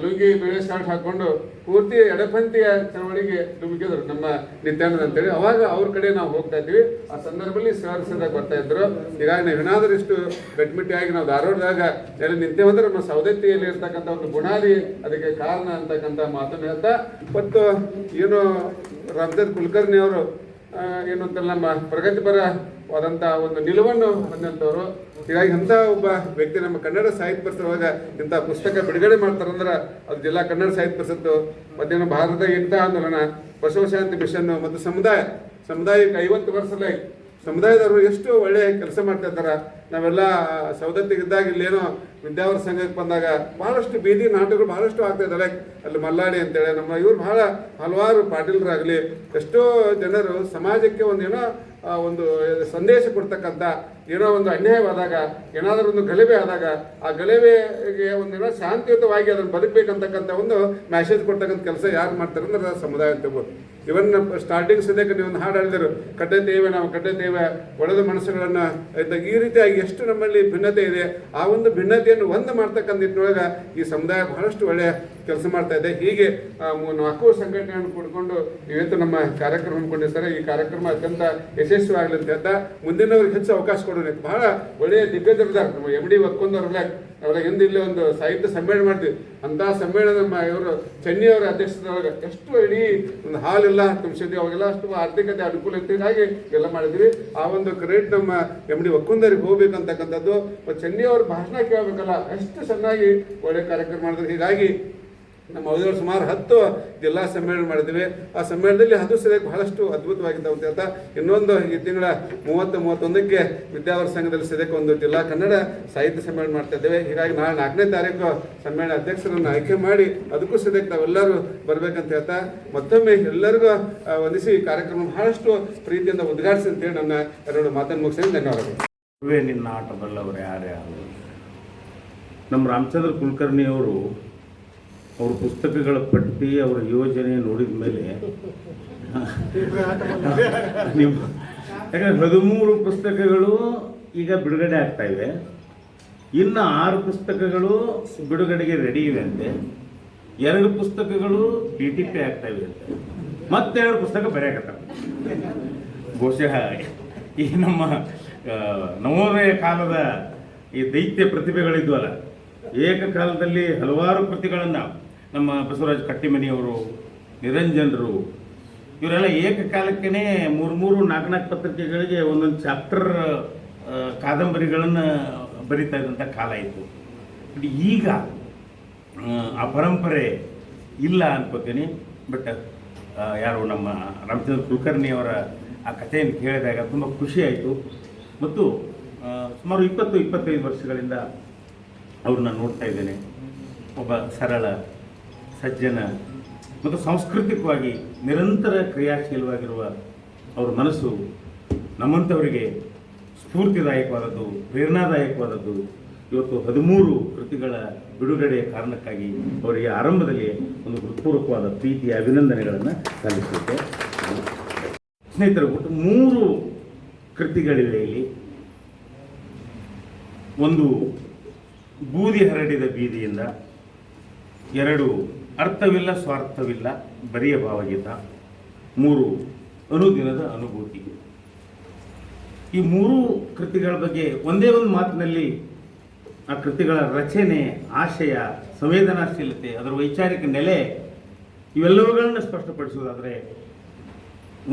ಲುಂಗಿ ಬಿಳಿ ಶರ್ಟ್ ಹಾಕೊಂಡು ಪೂರ್ತಿ ಎಡಪಂಥೀಯ ಚಳವಳಿಗೆ ಧುಮುಕಿದ್ರು ನಮ್ಮ ನಿತ್ಯಾನಂದ ಅಂತೇಳಿ. ಅವಾಗ ಅವ್ರ ಕಡೆ ನಾವು ಹೋಗ್ತಾ ಇದ್ವಿ. ಆ ಸಂದರ್ಭದಲ್ಲಿ ಸರ್ ಬರ್ತಾ ಇದ್ರು. ಹೀಗಾಗಿ ನಾವು ಏನಾದರೂ ಇಷ್ಟು ಗಟ್ಟಿಮುಟ್ಟಿಯಾಗಿ ನಾವು ಧಾರವಾಡದಾಗ ಎಲ್ಲಿ ನಿಂತೇವಂದ್ರೆ ನಮ್ಮ ಸವದತ್ತಿಯಲ್ಲಿ ಇರ್ತಕ್ಕಂಥ ಒಂದು ಬುನಾದಿ ಅದಕ್ಕೆ ಕಾರಣ ಅಂತಕ್ಕಂಥ ಮಾತನ್ನು ಹೇಳ್ತಾ, ಮತ್ತು ಏನು ರಾಮಚಂದ್ರ ಕುಲಕರ್ಣಿ ಅವರು ಏನು ಅಂತಲ್ಲ ನಮ್ಮ ಪ್ರಗತಿಪರವಾದಂಥ ಒಂದು ನಿಲುವನ್ನು ಹೊಂದಂಥವ್ರು. ಹೀಗಾಗಿ ಅಂಥ ಒಬ್ಬ ವ್ಯಕ್ತಿ ನಮ್ಮ ಕನ್ನಡ ಸಾಹಿತ್ಯ ಪರಿಷತ್ ಇಂಥ ಪುಸ್ತಕ ಬಿಡುಗಡೆ ಮಾಡ್ತಾರಂದ್ರೆ ಅದು ಜಿಲ್ಲಾ ಕನ್ನಡ ಸಾಹಿತ್ಯ ಪರಿಷತ್ತು, ಮತ್ತೇನು ಭಾರತ ಏಕತಾ ಆಂದೋಲನ, ಬಸವಶಾಂತಿ ಮಿಷನ್ ಮತ್ತು ಸಮುದಾಯಕ್ಕೆ 50 ವರ್ಷದಲ್ಲಿ ಸಮುದಾಯದವರು ಎಷ್ಟು ಒಳ್ಳೆಯ ಕೆಲಸ ಮಾಡ್ತಾ ಇದ್ದಾರೆ. ನಾವೆಲ್ಲ ಸವದತ್ತಿಗಿದ್ದಾಗ ಇಲ್ಲೇನೋ ವಿದ್ಯಾವರ ಸಂಘಕ್ಕೆ ಬಂದಾಗ ಭಾಳಷ್ಟು ಬೀದಿ ನಾಟಕಗಳು ಭಾಳಷ್ಟು ಆಗ್ತಾ ಇದ್ದಾರೆ. ಅಲ್ಲಿ ಮಲ್ಲಾಡಿ ಅಂತೇಳಿ ನಮ್ಮ ಇವ್ರು ಭಾಳ ಹಲವಾರು ಪಾಟೀಲರಾಗಲಿ ಎಷ್ಟೋ ಜನರು ಸಮಾಜಕ್ಕೆ ಒಂದು ಸಂದೇಶ ಕೊಡ್ತಕ್ಕಂಥ ಏನೋ ಒಂದು ಅನ್ಯಾಯವಾದಾಗ, ಏನಾದರೂ ಒಂದು ಗಲಭೆ ಆದಾಗ ಆ ಗಲಭೆಗೆ ಒಂದೇನೋ ಶಾಂತಿಯುತವಾಗಿ ಅದನ್ನು ಬದುಕಬೇಕಂತಕ್ಕಂಥ ಒಂದು ಮೆಸೇಜ್ ಕೊಡ್ತಕ್ಕಂಥ ಕೆಲಸ ಯಾರು ಮಾಡ್ತಾರೆ ಅಂದ್ರೆ ಸಮುದಾಯ ಅಂತ ಹೇಳ್ಬೋದು. ಇವನ್ ಸ್ಟಾರ್ಟಿಂಗ್ ಸದ್ಯಕ್ಕೆ ನೀವು ಒಂದು ಹಾಡು ಹೇಳಿದರು, ಕಟ್ಟತೇವೆ ನಾವು ಕಟ್ಟತೇವೆ ಒಡೆದ ಮನಸ್ಸುಗಳನ್ನು ಈ ರೀತಿಯಾಗಿ ಎಷ್ಟು ನಮ್ಮಲ್ಲಿ ಭಿನ್ನತೆ ಇದೆ. ಆ ಒಂದು ಭಿನ್ನತೆಯನ್ನು ಒಂದು ಮಾಡ್ತಕ್ಕಂಥ ನಿಟ್ಟಿನೊಳಗೆ ಈ ಸಮುದಾಯ ಬಹಳಷ್ಟು ಒಳ್ಳೆಯ ಕೆಲಸ ಮಾಡ್ತಾ ಇದೆ. ಹೀಗೆ 4 ಸಂಘಟನೆಯನ್ನು ಕೂಡಿಕೊಂಡು ಇವತ್ತು ನಮ್ಮ ಕಾರ್ಯಕ್ರಮ ಹಮ್ಮಿಕೊಂಡಿರ್ತಾರೆ. ಈ ಕಾರ್ಯಕ್ರಮ ಅತ್ಯಂತ ಯಶಸ್ವಿಯಾಗಲಿ ಅಂತ ಹೇಳ್ತಾ ಮುಂದಿನವ್ರಿಗೆ ಹೆಚ್ಚು ಅವಕಾಶ ಕೊಡೋಣ. ಬಹಳ ಒಳ್ಳೆಯ ದಿಗ್ಗಜರಿದ್ದಾರೆ ನಮ್ಮ MD ಒಕ್ಕೊಂಡವ್ರಲ್ಲ. ಅವರ ಹಿಂದೆ ಇಲ್ಲೇ ಒಂದು ಸಾಹಿತ್ಯ ಸಮ್ಮೇಳನ ಮಾಡ್ತೀವಿ. ಅಂಥ ಸಮ್ಮೇಳನ ನಮ್ಮ ಇವರು ಚೆನ್ನಿಯವರ ಅಧ್ಯಕ್ಷದೊಳಗೆ ಎಷ್ಟು ಇಡೀ ಒಂದು ಹಾಲಿಲ್ಲ ತುಂಬಿಸಿದ್ವಿ. ಅವಾಗೆಲ್ಲ ಅಷ್ಟು ಆರ್ಥಿಕತೆ ಅನುಕೂಲ ಇತ್ತು, ಹಾಗೆ ಎಲ್ಲ ಮಾಡಿದ್ವಿ. ಆ ಒಂದು ಕ್ರೆಡಿಟ್ ನಮ್ಮ MD ಒಕ್ಕೊಂದರಿಗೆ ಹೋಗ್ಬೇಕಂತಕ್ಕಂಥದ್ದು. ಚೆನ್ನಿಯವ್ರ ಭಾಷಣ ಕೇಳಬೇಕಲ್ಲ, ಅಷ್ಟು ಚೆನ್ನಾಗಿ ಒಳ್ಳೆ ಕಾರ್ಯಕ್ರಮ ಮಾಡಿದ್ರು. ಹೀಗಾಗಿ ನಮ್ಮ ಅವಧಿಗಳು ಸುಮಾರು 10 ಜಿಲ್ಲಾ ಸಮ್ಮೇಳನ ಮಾಡಿದ್ವಿ. ಆ ಸಮ್ಮೇಳನದಲ್ಲಿ ಅದು ಸರಿಯಾಗಿ ಬಹಳಷ್ಟು ಅದ್ಭುತವಾಗಿದ್ದಾವೆ ಅಂತ ಹೇಳ್ತಾ ಇನ್ನೊಂದು ಈ ತಿಂಗಳ 30-31ಕ್ಕೆ ವಿದ್ಯಾವರ ಸಂಘದಲ್ಲಿ ಸದ್ಯಕ್ಕೆ ಒಂದು ಜಿಲ್ಲಾ ಕನ್ನಡ ಸಾಹಿತ್ಯ ಸಮ್ಮೇಳನ ಮಾಡ್ತಾ ಇದ್ದೇವೆ. ಹೀಗಾಗಿ ನಾಳೆ 4ನೇ ತಾರೀಕು ಸಮ್ಮೇಳನ ಅಧ್ಯಕ್ಷರನ್ನು ಆಯ್ಕೆ ಮಾಡಿ ಅದಕ್ಕೂ ಸದ್ಯಕ್ಕೆ ನಾವೆಲ್ಲರೂ ಬರಬೇಕಂತ ಹೇಳ್ತಾ ಮತ್ತೊಮ್ಮೆ ಎಲ್ಲರಿಗೂ ವಂದಿಸಿ ಈ ಕಾರ್ಯಕ್ರಮ ಬಹಳಷ್ಟು ಪ್ರೀತಿಯಿಂದ ಉದ್ಘಾಟಿಸಿ ಅಂತೇಳಿ ನನ್ನ 2 ಮಾತನ್ನು ಮುಗಿಸಿ ಧನ್ಯವಾದಗಳು. ನಿನ್ನ ಆಟದಲ್ಲವರು ಯಾರೇ ನಮ್ಮ ರಾಮಚಂದ್ರ ಕುಲಕರ್ಣಿ ಅವರು ಅವ್ರ ಪುಸ್ತಕಗಳ ಪಟ್ಟಿ, ಅವರ ಯೋಜನೆ ನೋಡಿದ ಮೇಲೆ ನೀವು ಯಾಕಂದರೆ 13 ಪುಸ್ತಕಗಳು ಈಗ ಬಿಡುಗಡೆ ಆಗ್ತಾ ಇವೆ. ಇನ್ನು 6 ಪುಸ್ತಕಗಳು ಬಿಡುಗಡೆಗೆ ರೆಡಿ ಇವೆ ಅಂತೆ. 2 ಪುಸ್ತಕಗಳು DTP ಆಗ್ತಾ ಇವೆ ಅಂತೆ. ಮತ್ತೆ 2 ಪುಸ್ತಕ ಬರೆಯಕತ್ತಾರೆ. ಬಹುಶಃ ಈ ನಮ್ಮ ನವೋದಯ ಕಾಲದ ಈ ದೈತ್ಯ ಪ್ರತಿಭೆಗಳಿದ್ವಲ್ಲ, ಏಕಕಾಲದಲ್ಲಿ ಹಲವಾರು ಕೃತಿಗಳನ್ನು ನಮ್ಮ ಬಸವರಾಜ ಕಟ್ಟಿಮನಿಯವರು, ನಿರಂಜನರು ಇವರೆಲ್ಲ ಏಕಕಾಲಕ್ಕೇ 3-4 ಪತ್ರಿಕೆಗಳಿಗೆ ಒಂದೊಂದು ಚಾಪ್ಟರ್ ಕಾದಂಬರಿಗಳನ್ನು ಬರಿತಾ ಇದ್ದಂಥ ಕಾಲ ಇತ್ತು. ಬಟ್ ಈಗ ಆ ಪರಂಪರೆ ಇಲ್ಲ ಅನ್ಕೋತೀನಿ. ಬಟ್ ಯಾರು ನಮ್ಮ ರಾಮಚಂದ್ರ ಕುಲಕರ್ಣಿಯವರ ಆ ಕಥೆಯನ್ನು ಕೇಳಿದಾಗ ತುಂಬ ಖುಷಿಯಾಯಿತು. ಮತ್ತು ಸುಮಾರು 20-25 ವರ್ಷಗಳಿಂದ ಅವ್ರನ್ನ ನೋಡ್ತಾ ಇದ್ದೇನೆ. ಒಬ್ಬ ಸರಳ, ಸಜ್ಜನ ಮತ್ತು ಸಾಂಸ್ಕೃತಿಕವಾಗಿ ನಿರಂತರ ಕ್ರಿಯಾಶೀಲವಾಗಿರುವ ಅವ್ರ ಮನಸ್ಸು ನಮ್ಮಂಥವರಿಗೆ ಸ್ಫೂರ್ತಿದಾಯಕವಾದದ್ದು, ಪ್ರೇರಣಾದಾಯಕವಾದದ್ದು. ಇವತ್ತು 13 ಕೃತಿಗಳ ಬಿಡುಗಡೆಯ ಕಾರಣಕ್ಕಾಗಿ ಅವರಿಗೆ ಆರಂಭದಲ್ಲಿ ಒಂದು ಹೃತ್ಪೂರ್ವಕವಾದ ಪ್ರೀತಿಯ ಅಭಿನಂದನೆಗಳನ್ನು ಸಲ್ಲಿಸುತ್ತೆ. ಸ್ನೇಹಿತರು, ಒಟ್ಟು 3 ಕೃತಿಗಳಿವೆ ಇಲ್ಲಿ. ಒಂದು ಬೂದಿ ಹರಡಿದ ಬೀದಿಯಿಂದ, 2 ಅರ್ಥವಿಲ್ಲ ಸ್ವಾರ್ಥವಿಲ್ಲ ಬರಿಯ ಭಾವಗೀತ, 3 ಅನುದಿನದ ಅನುಭೂತಿ. ಈ 3 ಕೃತಿಗಳ ಬಗ್ಗೆ ಒಂದೇ ಒಂದು ಮಾತಿನಲ್ಲಿ ಆ ಕೃತಿಗಳ ರಚನೆ, ಆಶಯ, ಸಂವೇದನಾಶೀಲತೆ, ಅದರ ವೈಚಾರಿಕ ನೆಲೆ ಇವೆಲ್ಲವುಗಳನ್ನು ಸ್ಪಷ್ಟಪಡಿಸುವುದಾದರೆ,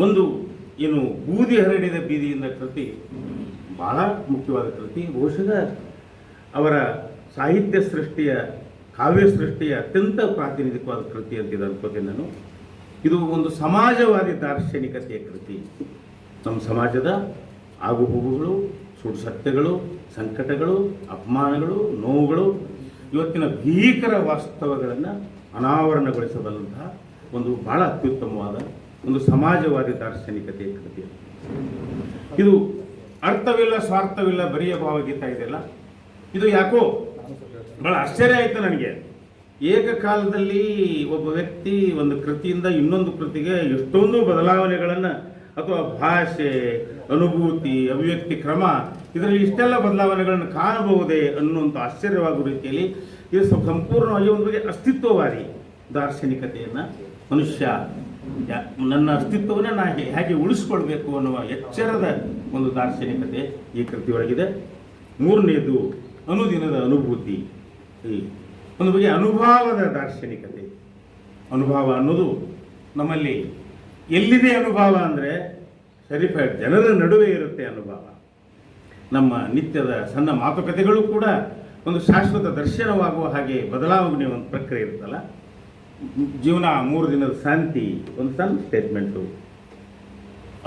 ಒಂದು ಏನು ಬೂದಿ ಹರಡಿದ ಬೀದಿಯಿಂದ ಕೃತಿ ಬಹಳ ಮುಖ್ಯವಾದ ಕೃತಿ. ಬಹುಶಃ ಅವರ ಸಾಹಿತ್ಯ ಸೃಷ್ಟಿಯ, ಕಾವ್ಯ ಸೃಷ್ಟಿಯ ಅತ್ಯಂತ ಪ್ರಾತಿನಿಧಿಕವಾದ ಕೃತಿ ಅಂತ ಅನ್ಕೋತೀನಿ ನಾನು. ಇದು ಒಂದು ಸಮಾಜವಾದಿ ದಾರ್ಶನಿಕತೆಯ ಕೃತಿ. ನಮ್ಮ ಸಮಾಜದ ಆಗುಹೋಗುಗಳು, ಸುಡು ಸತ್ಯಗಳು, ಸಂಕಟಗಳು, ಅಪಮಾನಗಳು, ನೋವುಗಳು, ಇವತ್ತಿನ ಭೀಕರ ವಾಸ್ತವಗಳನ್ನು ಅನಾವರಣಗೊಳಿಸಬಲ್ಲಂತಹ ಒಂದು ಬಹಳ ಅತ್ಯುತ್ತಮವಾದ ಒಂದು ಸಮಾಜವಾದಿ ದಾರ್ಶನಿಕತೆಯ ಕೃತಿ. ಇದು ಅರ್ಥವಿಲ್ಲ, ಸ್ವಾರ್ಥವಿಲ್ಲ, ಬರಿಯ ಭಾವಗೀತ ಇದೆಲ್ಲ. ಇದು ಯಾಕೋ ಬಹಳ ಆಶ್ಚರ್ಯ ಆಯಿತು ನನಗೆ. ಏಕಕಾಲದಲ್ಲಿ ಒಬ್ಬ ವ್ಯಕ್ತಿ ಒಂದು ಕೃತಿಯಿಂದ ಇನ್ನೊಂದು ಕೃತಿಗೆ ಎಷ್ಟೊಂದು ಬದಲಾವಣೆಗಳನ್ನು, ಅಥವಾ ಭಾಷೆ, ಅನುಭೂತಿ, ಅಭಿವ್ಯಕ್ತಿ ಕ್ರಮ, ಇದರಲ್ಲಿ ಇಷ್ಟೆಲ್ಲ ಬದಲಾವಣೆಗಳನ್ನು ಕಾಣಬಹುದೇ ಅನ್ನುವಂಥ ಆಶ್ಚರ್ಯವಾಗುವ ರೀತಿಯಲ್ಲಿ ಇದು ಸಂಪೂರ್ಣವಾಗಿ ಒಂದು ಬಗೆ ಅಸ್ತಿತ್ವವಾದಿ ದಾರ್ಶನಿಕತೆಯನ್ನು, ಮನುಷ್ಯ ನನ್ನ ಅಸ್ತಿತ್ವವನ್ನು ನಾ ಹೇಗೆ ಉಳಿಸ್ಕೊಳ್ಬೇಕು ಅನ್ನುವ ಎಚ್ಚರದ ಒಂದು ದಾರ್ಶನಿಕತೆ ಈ ಕೃತಿಯೊಳಗಿದೆ. ಮೂರನೇದು ಅನುದಿನದ ಅನುಭೂತಿ, ಈ ಒಂದು ಬಗೆಯ ಅನುಭವದ ದಾರ್ಶನಿಕತೆ. ಅನುಭವ ಅನ್ನೋದು ನಮ್ಮಲ್ಲಿ ಎಲ್ಲಿದೆ ಅನುಭವ ಅಂದರೆ ಸರಿಫೈಡ್ ಜನರ ನಡುವೆ ಇರುತ್ತೆ ಅನುಭವ. ನಮ್ಮ ನಿತ್ಯದ ಸಣ್ಣ ಮಾತುಕತೆಗಳು ಕೂಡ ಒಂದು ಶಾಶ್ವತ ದರ್ಶನವಾಗುವ ಹಾಗೆ ಬದಲಾವಣೆ ಒಂದು ಪ್ರಕ್ರಿಯೆ ಇರುತ್ತಲ್ಲ. ಜೀವನ 3 ದಿನದ ಶಾಂತಿ ಒಂದು ಸಣ್ಣ ಸ್ಟೇಟ್ಮೆಂಟು,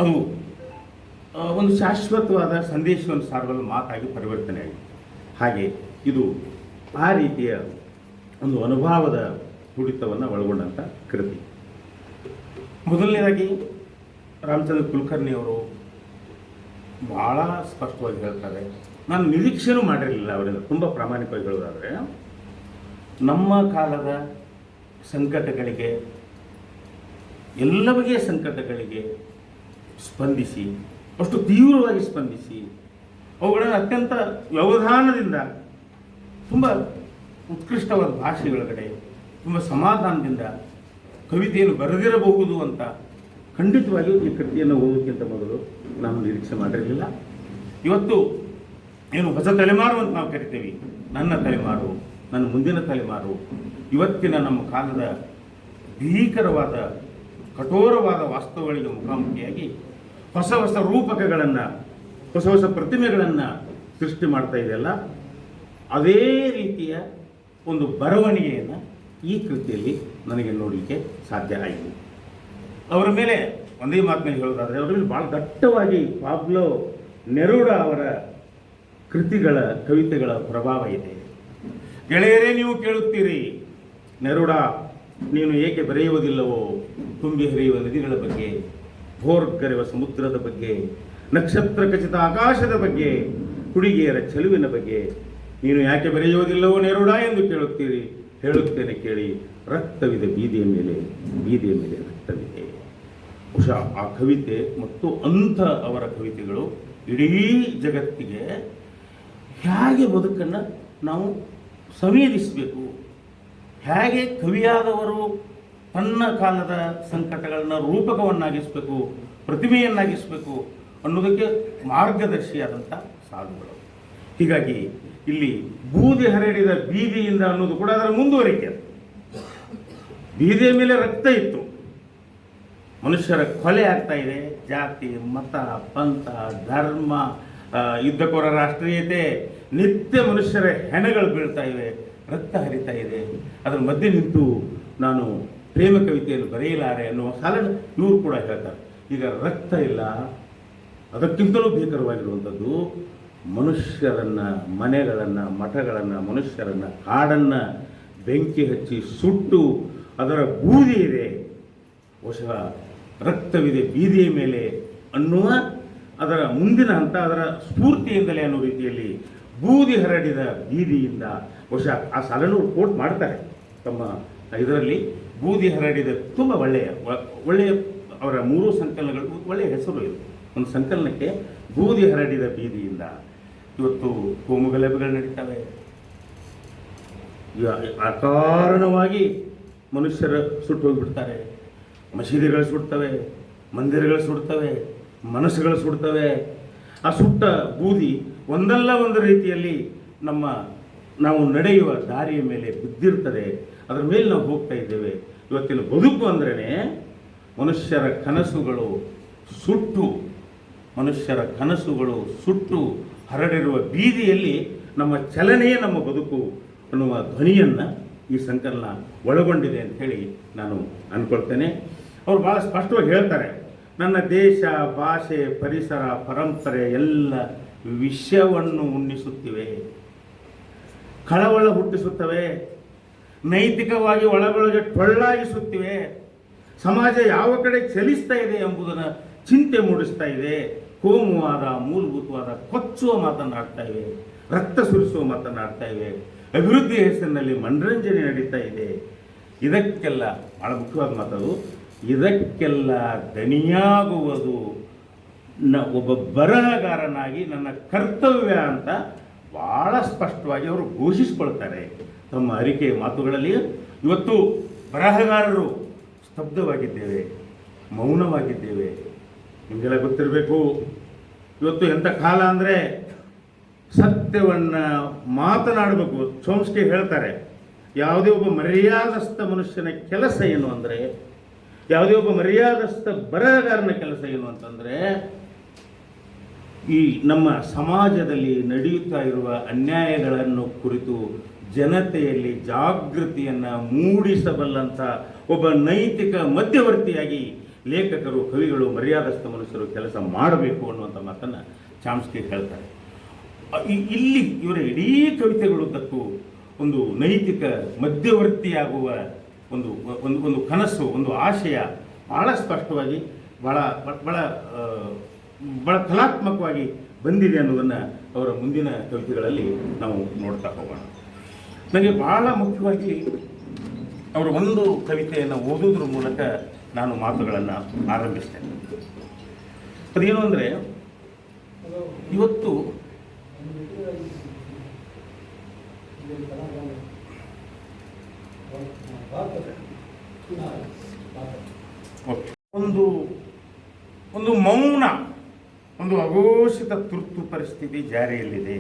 ಅದು ಒಂದು ಶಾಶ್ವತವಾದ ಸಂದೇಶವನ್ನು ಸಾರಬಲ್ಲ ಮಾತಾಗಿ ಪರಿವರ್ತನೆ ಆಗಿದೆ. ಹಾಗೆ ಇದು ಆ ರೀತಿಯ ಒಂದು ಅನುಭವದ ತುಡಿತವನ್ನು ಒಳಗೊಂಡಂಥ ಕೃತಿ. ಮೊದಲನೇದಾಗಿ ರಾಮಚಂದ್ರ ಕುಲಕರ್ಣಿ ಅವರು ಭಾಳ ಸ್ಪಷ್ಟವಾಗಿ ಹೇಳ್ತಾರೆ. ನಾನು ನಿರೀಕ್ಷೆನೂ ಮಾಡಿರಲಿಲ್ಲ ಅವರಿಂದ, ತುಂಬ ಪ್ರಾಮಾಣಿಕವಾಗಿ ಹೇಳೋದಾದರೆ, ನಮ್ಮ ಕಾಲದ ಸಂಕಟಗಳಿಗೆ, ಎಲ್ಲ ಬಗೆಯ ಸಂಕಟಗಳಿಗೆ ಸ್ಪಂದಿಸಿ, ಅಷ್ಟು ತೀವ್ರವಾಗಿ ಸ್ಪಂದಿಸಿ, ಅವುಗಳನ್ನು ಅತ್ಯಂತ ವ್ಯವಧಾನದಿಂದ, ತುಂಬ ಉತ್ಕೃಷ್ಟವಾದ ಭಾಷೆಯೊಳಗಡೆ, ತುಂಬ ಸಮಾಧಾನದಿಂದ ಕವಿತೆಯನ್ನು ಬರೆದಿರಬಹುದು ಅಂತ ಖಂಡಿತವಾಗಿಯೂ ಈ ಕೃತಿಯನ್ನು ಓದೋಕ್ಕಿಂತ ಮೊದಲು ನಾನು ನಿರೀಕ್ಷೆ ಮಾಡಿರಲಿಲ್ಲ. ಇವತ್ತು ಏನು ಹೊಸ ತಲೆಮಾರು ಅಂತ ನಾವು ಕರಿತೇವೆ, ನನ್ನ ತಲೆಮಾರು, ನನ್ನ ಮುಂದಿನ ತಲೆಮಾರು, ಇವತ್ತಿನ ನಮ್ಮ ಕಾಲದ ಭೀಕರವಾದ, ಕಠೋರವಾದ ವಾಸ್ತವಗಳಿಗೆ ಮುಖಾಮುಖಿಯಾಗಿ ಹೊಸ ಹೊಸ ರೂಪಕಗಳನ್ನು, ಹೊಸ ಹೊಸ ಪ್ರತಿಮೆಗಳನ್ನು ಸೃಷ್ಟಿ ಮಾಡ್ತಾ ಇದೆಯಲ್ಲ, ಅದೇ ರೀತಿಯ ಒಂದು ಬರವಣಿಗೆಯನ್ನು ಈ ಕೃತಿಯಲ್ಲಿ ನನಗೆ ನೋಡಲಿಕ್ಕೆ ಸಾಧ್ಯ ಆಯಿತು. ಅವರ ಮೇಲೆ ಒಂದೇ ಮಾತಿನಲ್ಲಿ ಹೇಳೋದಾದರೆ, ಅವರ ಮೇಲೆ ಭಾಳ ದಟ್ಟವಾಗಿ ಪಾಬ್ಲೋ ನೆರೂಡ ಅವರ ಕೃತಿಗಳ, ಕವಿತೆಗಳ ಪ್ರಭಾವ ಇದೆ. ಗೆಳೆಯರೇ, ನೀವು ಕೇಳುತ್ತೀರಿ, ನೆರೂಡ ನೀನು ಏಕೆ ಬರೆಯುವುದಿಲ್ಲವೋ ತುಂಬಿ ಹರಿಯುವ ನದಿಗಳ ಬಗ್ಗೆ, ಭೋರ್ಗರೆವ ಸಮುದ್ರದ ಬಗ್ಗೆ, ನಕ್ಷತ್ರ ಖಚಿತ ಆಕಾಶದ ಬಗ್ಗೆ, ಹುಡುಗಿಯರ ಚೆಲುವಿನ ಬಗ್ಗೆ ನೀನು ಯಾಕೆ ಬರೆಯುವುದಿಲ್ಲವೋ ನೆರೂಡ ಎಂದು ಕೇಳುತ್ತೀರಿ. ಹೇಳುತ್ತೇನೆ ಕೇಳಿ, ರಕ್ತವಿದೆ ಬೀದಿಯ ಮೇಲೆ, ಬೀದಿಯ ಮೇಲೆ ರಕ್ತವಿದೆ. ಬಹುಶಃ ಆ ಕವಿತೆ ಮತ್ತು ಅಂಥ ಅವರ ಕವಿತೆಗಳು ಇಡೀ ಜಗತ್ತಿಗೆ ಹೇಗೆ ಬದುಕನ್ನು ನಾವು ಸಂವೇದಿಸಬೇಕು, ಹೇಗೆ ಕವಿಯಾದವರು ತನ್ನ ಕಾಲದ ಸಂಕಟಗಳನ್ನು ರೂಪಕವನ್ನಾಗಿಸಬೇಕು, ಪ್ರತಿಮೆಯನ್ನಾಗಿಸಬೇಕು ಅನ್ನೋದಕ್ಕೆ ಮಾರ್ಗದರ್ಶಿಯಾದಂಥ ಸಾಲುಗಳು. ಹೀಗಾಗಿ ಇಲ್ಲಿ ಬೂದಿ ಹರಡಿದ ಬೀದಿಯಿಂದ ಅನ್ನೋದು ಕೂಡ ಅದರ ಮುಂದುವರಿಕೆ. ಬೀದಿಯ ಮೇಲೆ ರಕ್ತ ಇತ್ತು, ಮನುಷ್ಯರ ಕೊಲೆ ಆಗ್ತಾ ಇದೆ, ಜಾತಿ, ಮತ, ಪಂಥ, ಧರ್ಮ, ಯುದ್ಧಕೋರ ರಾಷ್ಟ್ರೀಯತೆ, ನಿತ್ಯ ಮನುಷ್ಯರ ಹೆಣಗಳು ಬೀಳ್ತಾ ಇವೆ, ರಕ್ತ ಹರಿತಾ ಇದೆ. ಅದರ ಮಧ್ಯೆ ನಿಂತು ನಾನು ಪ್ರೇಮ ಕವಿತೆಯನ್ನು ಬರೆಯಲಾರೆ ಅನ್ನುವ ಸಾಲನ್ನು ಇವರು ಕೂಡ ಹೇಳ್ತಾರೆ. ಈಗ ರಕ್ತ ಇಲ್ಲ, ಅದಕ್ಕಿಂತಲೂ ಭೀಕರವಾಗಿರುವಂಥದ್ದು ಮನುಷ್ಯರನ್ನು, ಮನೆಗಳನ್ನು, ಮಠಗಳನ್ನು, ಮನುಷ್ಯರನ್ನು, ಕಾಡನ್ನು ಬೆಂಕಿ ಹಚ್ಚಿ ಸುಟ್ಟು ಅದರ ಬೂದಿ ಇದೆ. ಬಹುಶಃ ರಕ್ತವಿದೆ ಬೀದಿಯ ಮೇಲೆ ಅನ್ನುವ ಅದರ ಮುಂದಿನ ಹಂತ, ಅದರ ಸ್ಫೂರ್ತಿಯಿಂದಲೇ ಅನ್ನೋ ರೀತಿಯಲ್ಲಿ ಬೂದಿ ಹರಡಿದ ಬೀದಿಯಿಂದ ಬಹುಶಃ ಆ ಸಾಲನ್ನು ಕೋಟ್ ಮಾಡ್ತಾರೆ ತಮ್ಮ ಇದರಲ್ಲಿ. ಬೂದಿ ಹರಡಿದ ತುಂಬ ಒಳ್ಳೆಯ ಅವರ 3 ಸಂಕಲನಗಳು ಒಳ್ಳೆಯ ಹೆಸರು ಇದೆ. ಒಂದು ಸಂಕಲನಕ್ಕೆ ಬೂದಿ ಹರಡಿದ ಬೀದಿಯಿಂದ. ಇವತ್ತು ಕೋಮುಗಲಭೆಗಳು ನಡೀತವೆ, ಅಕಾರಣವಾಗಿ ಮನುಷ್ಯರು ಸುಟ್ಟು ಹೋಗಿಬಿಡ್ತಾರೆ, ಮಸೀದಿಗಳು ಸುಡ್ತವೆ, ಮಂದಿರಗಳು ಸುಡ್ತವೆ, ಮನಸ್ಸುಗಳು ಸುಡ್ತವೆ. ಆ ಸುಟ್ಟ ಬೂದಿ ಒಂದಲ್ಲ ಒಂದು ರೀತಿಯಲ್ಲಿ ನಾವು ನಡೆಯುವ ದಾರಿಯ ಮೇಲೆ ಬಿದ್ದಿರ್ತದೆ, ಅದರ ಮೇಲೆ ನಾವು ಹೋಗ್ತಾ ಇದ್ದೇವೆ. ಇವತ್ತಿನ ಬದುಕು ಅಂದ್ರೇ ಮನುಷ್ಯರ ಕನಸುಗಳು ಸುಟ್ಟು ಹರಡಿರುವ ಬೀದಿಯಲ್ಲಿ ನಮ್ಮ ಚಲನೆಯೇ ನಮ್ಮ ಬದುಕು ಅನ್ನುವ ಧ್ವನಿಯನ್ನು ಈ ಸಂಕಲನ ಒಳಗೊಂಡಿದೆ ಅಂತ ಹೇಳಿ ನಾನು ಅಂದ್ಕೊಳ್ತೇನೆ. ಅವರು ಭಾಳ ಸ್ಪಷ್ಟವಾಗಿ ಹೇಳ್ತಾರೆ, ನನ್ನ ದೇಶ, ಭಾಷೆ, ಪರಿಸರ, ಪರಂಪರೆ ಎಲ್ಲ ವಿಷವನ್ನು ಉಣ್ಣಿಸುತ್ತಿವೆ, ಕಳವಳ ಹುಟ್ಟಿಸುತ್ತವೆ, ನೈತಿಕವಾಗಿ ಒಳಗೊಳಗೆ ಟೊಳ್ಳಾಗಿಸುತ್ತಿವೆ, ಸಮಾಜ ಯಾವ ಕಡೆ ಚಲಿಸ್ತಾ ಇದೆ ಎಂಬುದನ್ನು ಚಿಂತೆ ಮೂಡಿಸ್ತಾ ಇದೆ, ಕೋಮುವಾದ, ಮೂಲಭೂತವಾದ ಕೊಚ್ಚುವ ಮಾತನಾಡ್ತಾ ಇವೆ, ರಕ್ತ ಸುರಿಸುವ ಮಾತನಾಡ್ತಾ ಇವೆ, ಅಭಿವೃದ್ಧಿ ಹೆಸರಿನಲ್ಲಿ ಮನರಂಜನೆ ನಡೀತಾ ಇದೆ. ಇದಕ್ಕೆಲ್ಲ ಭಾಳ ಮುಖ್ಯವಾದ ಮಾತದು, ಇದಕ್ಕೆಲ್ಲ ದನಿಯಾಗುವುದು ಒಬ್ಬ ಬರಹಗಾರನಾಗಿ ನನ್ನ ಕರ್ತವ್ಯ ಅಂತ ಭಾಳ ಸ್ಪಷ್ಟವಾಗಿ ಅವರು ಘೋಷಿಸಿಕೊಳ್ತಾರೆ ತಮ್ಮ ಅರಿಕೆಯ ಮಾತುಗಳಲ್ಲಿ. ಇವತ್ತು ಬರಹಗಾರರು ಸ್ತಬ್ಧವಾಗಿದ್ದೇವೆ, ಮೌನವಾಗಿದ್ದೇವೆ. ನಿಮಗೆಲ್ಲ ಗೊತ್ತಿರಬೇಕು, ಇವತ್ತು ಎಂಥ ಕಾಲ ಅಂದರೆ ಸತ್ಯವನ್ನು ಮಾತನಾಡಬೇಕು. ಚೋಮ್ಸ್ಕಿ ಹೇಳ್ತಾರೆ, ಯಾವುದೇ ಒಬ್ಬ ಮರ್ಯಾದಸ್ಥ ಮನುಷ್ಯನ ಕೆಲಸ ಏನು ಅಂದರೆ, ಯಾವುದೇ ಒಬ್ಬ ಮರ್ಯಾದಸ್ಥ ಬರಹಗಾರನ ಕೆಲಸ ಏನು ಅಂತಂದರೆ, ಈ ನಮ್ಮ ಸಮಾಜದಲ್ಲಿ ನಡೆಯುತ್ತಾ ಇರುವ ಅನ್ಯಾಯಗಳನ್ನು ಕುರಿತು ಜನತೆಯಲ್ಲಿ ಜಾಗೃತಿಯನ್ನು ಮೂಡಿಸಬಲ್ಲಂಥ ಒಬ್ಬ ನೈತಿಕ ಮಧ್ಯವರ್ತಿಯಾಗಿ ಲೇಖಕರು, ಕವಿಗಳು, ಮರ್ಯಾದಸ್ಥ ಮನುಷ್ಯರು ಕೆಲಸ ಮಾಡಬೇಕು ಅನ್ನುವಂಥ ಮಾತನ್ನು ಚಾಮ್ಸ್ಕಿ ಹೇಳ್ತಾರೆ. ಇಲ್ಲಿ ಇವರ ಇಡೀ ಕವಿತೆಗಳುದ್ದಕ್ಕೂ ಒಂದು ನೈತಿಕ ಮಧ್ಯವರ್ತಿಯಾಗುವ ಒಂದು ಒಂದು ಒಂದು ಕನಸು, ಒಂದು ಆಶಯ ಭಾಳ ಸ್ಪಷ್ಟವಾಗಿ ಭಾಳ ಭಾಳ ಭಾಳ ಕಲಾತ್ಮಕವಾಗಿ ಬಂದಿದೆ ಅನ್ನೋದನ್ನು ಅವರ ಮುಂದಿನ ಕವಿತೆಗಳಲ್ಲಿ ನಾವು ನೋಡ್ತಾ ಹೋಗೋಣ. ನನಗೆ ಭಾಳ ಮುಖ್ಯವಾಗಿ ಅವರ ಒಂದು ಕವಿತೆಯನ್ನು ಓದೋದ್ರ ಮೂಲಕ ನಾನು ಮಾತುಗಳನ್ನು ಆರಂಭಿಸ್ತೇನೆ. ಅದೇನು ಅಂದರೆ, ಇವತ್ತು ಒಂದು ಮೌನ, ಒಂದು ಅಘೋಷಿತ ತುರ್ತು ಪರಿಸ್ಥಿತಿ ಜಾರಿಯಲ್ಲಿದೆ.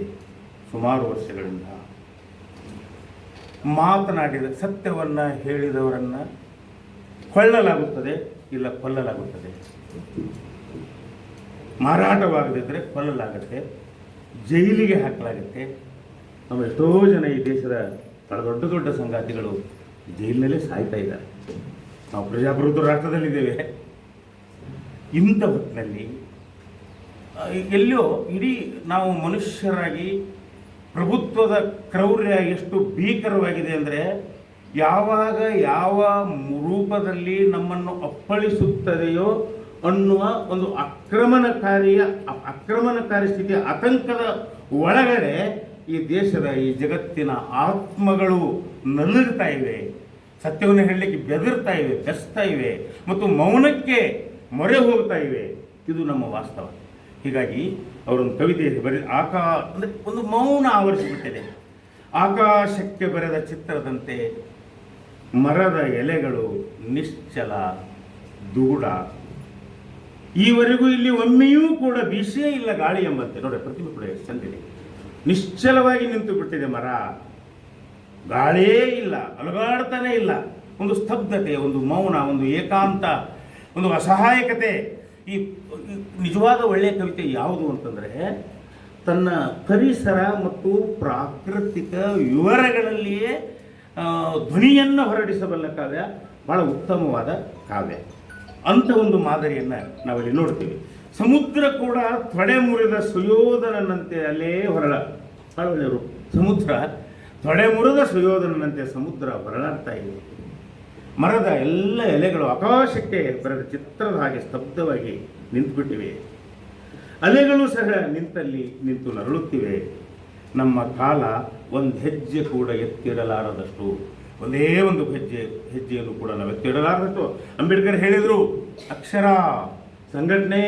ಸುಮಾರು ವರ್ಷಗಳಿಂದ ಮಾತನಾಡಿದ ಸತ್ಯವನ್ನು ಹೇಳಿದವರನ್ನು ಕೊಳ್ಳಲಾಗುತ್ತದೆ, ಇಲ್ಲ ಕೊಲ್ಲಲಾಗುತ್ತದೆ. ಮಾರಾಟವಾಗದಿದ್ದರೆ ಕೊಲ್ಲಲಾಗುತ್ತೆ, ಜೈಲಿಗೆ ಹಾಕಲಾಗುತ್ತೆ. ನಮ್ಮ ಎಷ್ಟೋ ಜನ ಈ ದೇಶದ ಬಹಳ ದೊಡ್ಡ ದೊಡ್ಡ ಸಂಗಾತಿಗಳು ಜೈಲಿನಲ್ಲೇ ಸಾಯ್ತಾ ಇದ್ದಾರೆ. ನಾವು ಪ್ರಜಾಪ್ರಭುತ್ವ ರಾಷ್ಟ್ರದಲ್ಲಿದ್ದೇವೆ. ಇಂಥ ಹೊತ್ತಿನಲ್ಲಿ ಎಲ್ಲೋ ಇಡೀ ನಾವು ಮನುಷ್ಯರಾಗಿ ಪ್ರಭುತ್ವದ ಕ್ರೌರ್ಯ ಎಷ್ಟು ಭೀಕರವಾಗಿದೆ ಅಂದರೆ, ಯಾವಾಗ ಯಾವ ರೂಪದಲ್ಲಿ ನಮ್ಮನ್ನು ಅಪ್ಪಳಿಸುತ್ತದೆಯೋ ಅನ್ನುವ ಒಂದು ಆಕ್ರಮಣಕಾರಿ ಸ್ಥಿತಿಯ ಆತಂಕದ ಒಳಗಡೆ ಈ ದೇಶದ, ಈ ಜಗತ್ತಿನ ಆತ್ಮಗಳು ನಲುಗ್ತಾ ಇವೆ, ಸತ್ಯವನ್ನು ಹೇಳಲಿಕ್ಕೆ ಬೆದರ್ತಾ ಇವೆ, ಬೆಸ್ತಾ ಇವೆ ಮತ್ತು ಮೌನಕ್ಕೆ ಮೊರೆ ಹೋಗ್ತಾ ಇವೆ. ಇದು ನಮ್ಮ ವಾಸ್ತವ. ಹೀಗಾಗಿ ಅವರೊಂದು ಕವಿತೆ ಅಂದರೆ ಒಂದು ಮೌನ ಆವರಿಸಿಬಿಟ್ಟಿದೆ. ಆಕಾಶಕ್ಕೆ ಬರೆದ ಚಿತ್ರದಂತೆ ಮರದ ಎಲೆಗಳು ನಿಶ್ಚಲ, ದುಗುಡ. ಈವರೆಗೂ ಇಲ್ಲಿ ಒಮ್ಮೆಯೂ ಕೂಡ ಬೀಸೇ ಇಲ್ಲ ಗಾಳಿ ಎಂಬಂತೆ. ನೋಡಿ, ಪ್ರತಿಮೆ ಕೂಡ ಎಷ್ಟು ಚಂದಿದೆ. ನಿಶ್ಚಲವಾಗಿ ನಿಂತು ಬಿಟ್ಟಿದೆ ಮರ, ಗಾಳಿಯೇ ಇಲ್ಲ, ಅಲುಗಾಡ್ತಾನೇ ಇಲ್ಲ. ಒಂದು ಸ್ತಬ್ಧತೆ, ಒಂದು ಮೌನ, ಒಂದು ಏಕಾಂತ, ಒಂದು ಅಸಹಾಯಕತೆ. ಈ ನಿಜವಾದ ಒಳ್ಳೆಯ ಕವಿತೆ ಯಾವುದು ಅಂತಂದರೆ, ತನ್ನ ಪರಿಸರ ಮತ್ತು ಪ್ರಾಕೃತಿಕ ವಿವರಗಳಲ್ಲಿಯೇ ಧ್ವನಿಯನ್ನು ಹೊರಡಿಸಬಲ್ಲ ಕಾವ್ಯ ಬಹಳ ಉತ್ತಮವಾದ ಕಾವ್ಯ. ಅಂಥ ಒಂದು ಮಾದರಿಯನ್ನು ನಾವಲ್ಲಿ ನೋಡ್ತೀವಿ. ಸಮುದ್ರ ಕೂಡ ತೊಡೆ ಮುರಿದ ಸುಯೋಧನನಂತೆ ಅಲ್ಲೇ ಹೊರಳರು. ಸಮುದ್ರ ತೊಡೆ ಮುರಿದ ಸುಯೋಧನನಂತೆ ಸಮುದ್ರ ಹೊರಳಾಡ್ತಾ ಇದೆ. ಮರದ ಎಲ್ಲ ಎಲೆಗಳು ಆಕಾಶಕ್ಕೆ ಬರೆದ ಚಿತ್ರದ ಹಾಗೆ ಸ್ತಬ್ಧವಾಗಿ ನಿಂತುಬಿಟ್ಟಿವೆ. ಅಲೆಗಳು ಸಹ ನಿಂತಲ್ಲಿ ನಿಂತು ನರಳುತ್ತಿವೆ. ನಮ್ಮ ಕಾಲ ಒಂದು ಹೆಜ್ಜೆ ಕೂಡ ಎತ್ತಿಡಲಾರದಷ್ಟು, ಒಂದೇ ಒಂದು ಹೆಜ್ಜೆಯನ್ನು ಕೂಡ ನಾವು ಎತ್ತಿಡಲಾರದಷ್ಟು. ಅಂಬೇಡ್ಕರ್ ಹೇಳಿದರು, ಅಕ್ಷರ, ಸಂಘಟನೆ,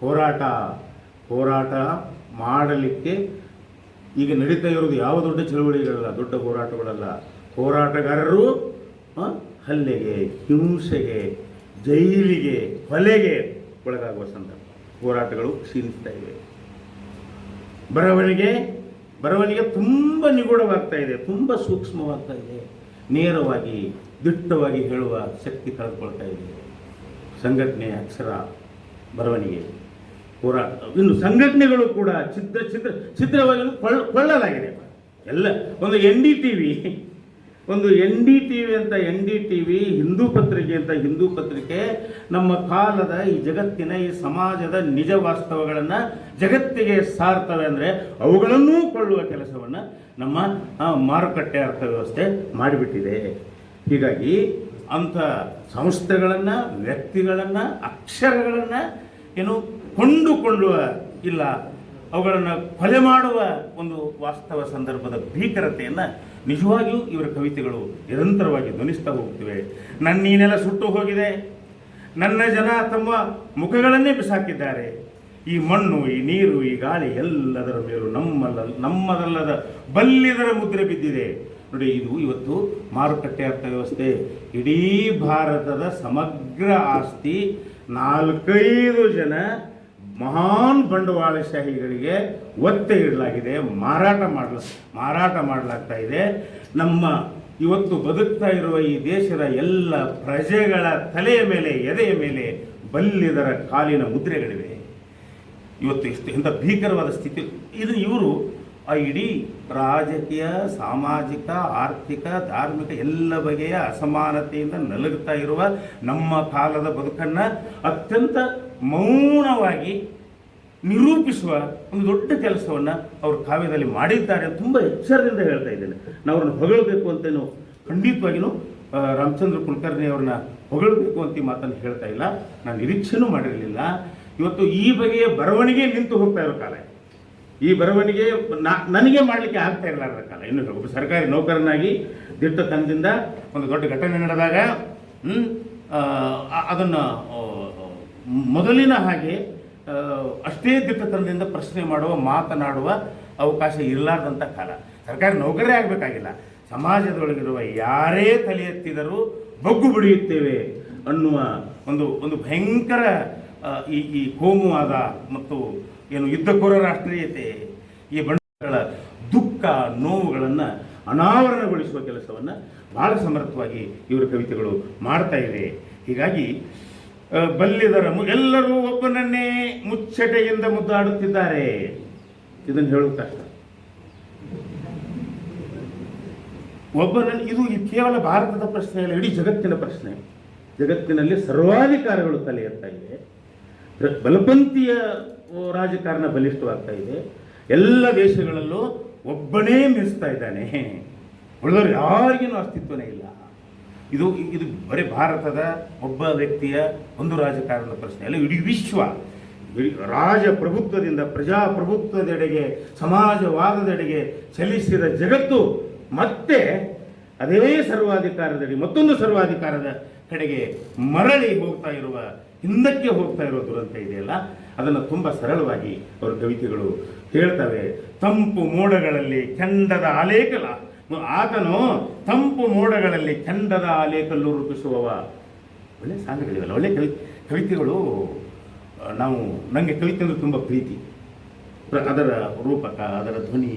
ಹೋರಾಟ ಮಾಡಲಿಕ್ಕೆ ಈಗ ನಡೀತಾ ಇರೋದು ಯಾವ ದೊಡ್ಡ ಚಳವಳಿಗಳಲ್ಲ, ದೊಡ್ಡ ಹೋರಾಟಗಳಲ್ಲ. ಹೋರಾಟಗಾರರು ಹಲ್ಲೆಗೆ, ಹಿಂಸೆಗೆ, ಜೈಲಿಗೆ, ಕೊಲೆಗೆ ಒಳಗಾಗುವ ಸಂದರ್ಭ. ಹೋರಾಟಗಳು ಕ್ಷೀಣಿಸ್ತಾ ಇವೆ. ಬರವಣಿಗೆ ತುಂಬ ನಿಗೂಢವಾಗ್ತಾ ಇದೆ, ತುಂಬ ಸೂಕ್ಷ್ಮವಾಗ್ತಾ ಇದೆ. ನೇರವಾಗಿ ದಿಟ್ಟವಾಗಿ ಹೇಳುವ ಶಕ್ತಿ ಕಳೆದುಕೊಳ್ತಾ ಇದೆ. ಸಂಘಟನೆ ಅಕ್ಷರ ಬರವಣಿಗೆ ಹೋರಾಟ, ಇನ್ನು ಸಂಘಟನೆಗಳು ಕೂಡ ಛಿದ್ರವಾಗಿ ಕೊಳ್ಳಲಾಗಿದೆ. ಎಲ್ಲ ಒಂದು NDTV ಅಂತ NDTV, ಹಿಂದೂ ಪತ್ರಿಕೆ ಅಂತ ಹಿಂದೂ ಪತ್ರಿಕೆ ನಮ್ಮ ಕಾಲದ ಈ ಜಗತ್ತಿನ ಈ ಸಮಾಜದ ನಿಜ ವಾಸ್ತವಗಳನ್ನು ಜಗತ್ತಿಗೆ ಸಾರ್ತವೆ. ಅಂದರೆ ಅವುಗಳನ್ನೂ ಕೊಳ್ಳುವ ಕೆಲಸವನ್ನು ನಮ್ಮ ಮಾರುಕಟ್ಟೆ ಅರ್ಥವ್ಯವಸ್ಥೆ ಮಾಡಿಬಿಟ್ಟಿದೆ. ಹೀಗಾಗಿ ಅಂಥ ಸಂಸ್ಥೆಗಳನ್ನು, ವ್ಯಕ್ತಿಗಳನ್ನು, ಅಕ್ಷರಗಳನ್ನು ಏನು ಕೊಂಡುಕೊಳ್ಳುವ ಇಲ್ಲ, ಅವುಗಳನ್ನು ಕೊಲೆ ಮಾಡುವ ಒಂದು ವಾಸ್ತವ ಸಂದರ್ಭದ ಭೀಕರತೆಯನ್ನು ನಿಜವಾಗಿಯೂ ಇವರ ಕವಿತೆಗಳು ನಿರಂತರವಾಗಿ ಧ್ವನಿಸ್ತಾ ಹೋಗ್ತಿವೆ. ನನ್ನ ಈ ನೆಲ ಸುಟ್ಟು ಹೋಗಿದೆ, ನನ್ನ ಜನ ತಮ್ಮ ಮುಖಗಳನ್ನೇ ಬಿಸಾಕಿದ್ದಾರೆ, ಈ ಮಣ್ಣು, ಈ ನೀರು, ಈ ಗಾಳಿ ಎಲ್ಲದರ ಮೇಲೂ ನಮ್ಮದಲ್ಲದ ಬಲ್ಲಿದರ ಮುದ್ರೆ ಬಿದ್ದಿದೆ. ನೋಡಿ, ಇದು ಇವತ್ತು ಮಾರುಕಟ್ಟೆ ಅರ್ಥವ್ಯವಸ್ಥೆ. ಇಡೀ ಭಾರತದ ಸಮಗ್ರ ಆಸ್ತಿ 4-5 ಜನ ಮಹಾನ್ ಬಂಡವಾಳಶಾಹಿಗಳಿಗೆ ಒತ್ತೆ ಇಡಲಾಗಿದೆ, ಮಾರಾಟ ಮಾಡಲಾಗ್ತಾ ಇದೆ. ನಮ್ಮ ಇವತ್ತು ಬದುಕ್ತಾ ಇರುವ ಈ ದೇಶದ ಎಲ್ಲ ಪ್ರಜೆಗಳ ತಲೆಯ ಮೇಲೆ, ಎದೆಯ ಮೇಲೆ ಬಲ್ಲಿದರ ಕಾಲಿನ ಮುದ್ರೆಗಳಿವೆ. ಇವತ್ತು ಇಂಥ ಭೀಕರವಾದ ಸ್ಥಿತಿ. ಇದನ್ನು ಇವರು ಆ ಇಡೀ ರಾಜಕೀಯ, ಸಾಮಾಜಿಕ, ಆರ್ಥಿಕ, ಧಾರ್ಮಿಕ ಎಲ್ಲ ಬಗೆಯ ಅಸಮಾನತೆಯಿಂದ ನಲುಗುತ್ತಾ ಇರುವ ನಮ್ಮ ಕಾಲದ ಬದುಕನ್ನು ಅತ್ಯಂತ ಮೌನವಾಗಿ ನಿರೂಪಿಸುವ ಒಂದು ದೊಡ್ಡ ಕೆಲಸವನ್ನು ಅವರು ಕಾವ್ಯದಲ್ಲಿ ಮಾಡಿದ್ದಾರೆ ಅಂತ ತುಂಬ ಎಚ್ಚರದಿಂದ ಹೇಳ್ತಾ ಇದ್ದೇನೆ. ನಾವು ಅವ್ರನ್ನ ಹೊಗಳಬೇಕು ಅಂತೇನು ಖಂಡಿತವಾಗಿಯೂ ರಾಮಚಂದ್ರ ಕುಲಕರ್ಣಿ ಅವ್ರನ್ನ ಹೊಗಳಬೇಕು ಅಂತ ಈ ಮಾತನ್ನು ಹೇಳ್ತಾ ಇಲ್ಲ, ನಾನು ನಿರೀಕ್ಷೆನೂ ಮಾಡಿರಲಿಲ್ಲ. ಇವತ್ತು ಈ ಬಗೆಯ ಬರವಣಿಗೆ ನಿಂತು ಹೋಗ್ತಾ ಇರೋ ಕಾಲ, ಈ ಬರವಣಿಗೆ ನನಗೆ ಮಾಡಲಿಕ್ಕೆ ಆಗ್ತಾ ಇರಲಾರದ ಕಾಲ. ಇನ್ನು ಒಬ್ಬ ಸರ್ಕಾರಿ ನೌಕರನಾಗಿ ದಿಟ್ಟತನದಿಂದ ಒಂದು ದೊಡ್ಡ ಘಟನೆ ನಡೆದಾಗ ಅದನ್ನು ಮೊದಲಿನ ಹಾಗೆ ಅಷ್ಟೇ ದಿಟ್ಟತನದಿಂದ ಪ್ರಶ್ನೆ ಮಾಡುವ, ಮಾತನಾಡುವ ಅವಕಾಶ ಇರಲಾರ್ದಂಥ ಕಾಲ. ಸರ್ಕಾರಿ ನೌಕರೇ ಆಗಬೇಕಾಗಿಲ್ಲ, ಸಮಾಜದೊಳಗಿರುವ ಯಾರೇ ತಲೆ ಎತ್ತಿದರೂ ಬಗ್ಗು ಬಿಡಿಯುತ್ತೇವೆ ಅನ್ನುವ ಒಂದು ಭಯಂಕರ ಈ ಕೋಮುವಾದ ಮತ್ತು ಏನು ಯುದ್ಧಕೋರ ರಾಷ್ಟ್ರೀಯತೆ, ಈ ಬಂಡಗಳ ದುಃಖ ನೋವುಗಳನ್ನು ಅನಾವರಣಗೊಳಿಸುವ ಕೆಲಸವನ್ನು ಬಹಳ ಸಮರ್ಥವಾಗಿ ಇವರ ಕವಿತೆಗಳು ಮಾಡ್ತಾ ಇವೆ. ಹೀಗಾಗಿ ಬಲ್ಲಿದರ ಎಲ್ಲರೂ ಒಬ್ಬನನ್ನೇ ಮುಚ್ಚಟೆಯಿಂದ ಮುದ್ದಾಡುತ್ತಿದ್ದಾರೆ. ಇದನ್ನು ಹೇಳೋದು ಕಷ್ಟ. ಇದು ಕೇವಲ ಭಾರತದ ಪ್ರಶ್ನೆ ಅಲ್ಲ, ಇಡೀ ಜಗತ್ತಿನ ಪ್ರಶ್ನೆ. ಜಗತ್ತಿನಲ್ಲಿ ಸರ್ವಾಧಿಕಾರಗಳು ತಲೆ ಎತ್ತಾ ಇದೆ, ಬಲಪಂಥೀಯ ರಾಜಕಾರಣ ಬಲಿಷ್ಠವಾಗ್ತಾ ಇದೆ. ಎಲ್ಲ ದೇಶಗಳಲ್ಲೂ ಒಬ್ಬನೇ ಮೆರೆಸ್ತಾ ಇದ್ದಾನೆ, ಉಳಿದವರು ಯಾರಿಗೇನೂ ಅಸ್ತಿತ್ವನೇ ಇಲ್ಲ. ಇದು ಬರೀ ಭಾರತದ ಒಬ್ಬ ವ್ಯಕ್ತಿಯ ಒಂದು ರಾಜಕಾರಣದ ಪ್ರಶ್ನೆ ಅಲ್ಲ, ಇಡೀ ವಿಶ್ವ ರಾಜಪ್ರಭುತ್ವದಿಂದ ಪ್ರಜಾಪ್ರಭುತ್ವದೆಡೆಗೆ, ಸಮಾಜವಾದದೆಡೆಗೆ ಚಲಿಸಿದ ಜಗತ್ತು ಮತ್ತೆ ಅದೇ ಸರ್ವಾಧಿಕಾರದಡಿ ಮತ್ತೊಂದು ಸರ್ವಾಧಿಕಾರದ ಕಡೆಗೆ ಮರಳಿ ಹೋಗ್ತಾ ಇರುವ, ಹಿಂದಕ್ಕೆ ಹೋಗ್ತಾ ಇರೋ ದುರಂತ ಇದೆಯಲ್ಲ, ಅದನ್ನು ತುಂಬ ಸರಳವಾಗಿ ಅವರ ಕವಿತೆಗಳು ಹೇಳ್ತವೆ. ತಂಪು ಮೋಡಗಳಲ್ಲಿ ಕೆಂಡದ ಆಲೇಕಲ, ಆತನು ತಂಪು ಮೋಡಗಳಲ್ಲಿ ಕೆಂಡದ ಆಲೇಕಲ್ಲು ರೂಪಿಸುವವ. ಒಳ್ಳೆ ಸಾಂಗ್ಗಳಿವಲ್ಲ, ಒಳ್ಳೆ ಕವಿತೆಗಳು. ನನಗೆ ಕವಿತೆ ಅಂದರೆ ತುಂಬ ಪ್ರೀತಿ. ಅದರ ರೂಪಕ, ಅದರ ಧ್ವನಿ,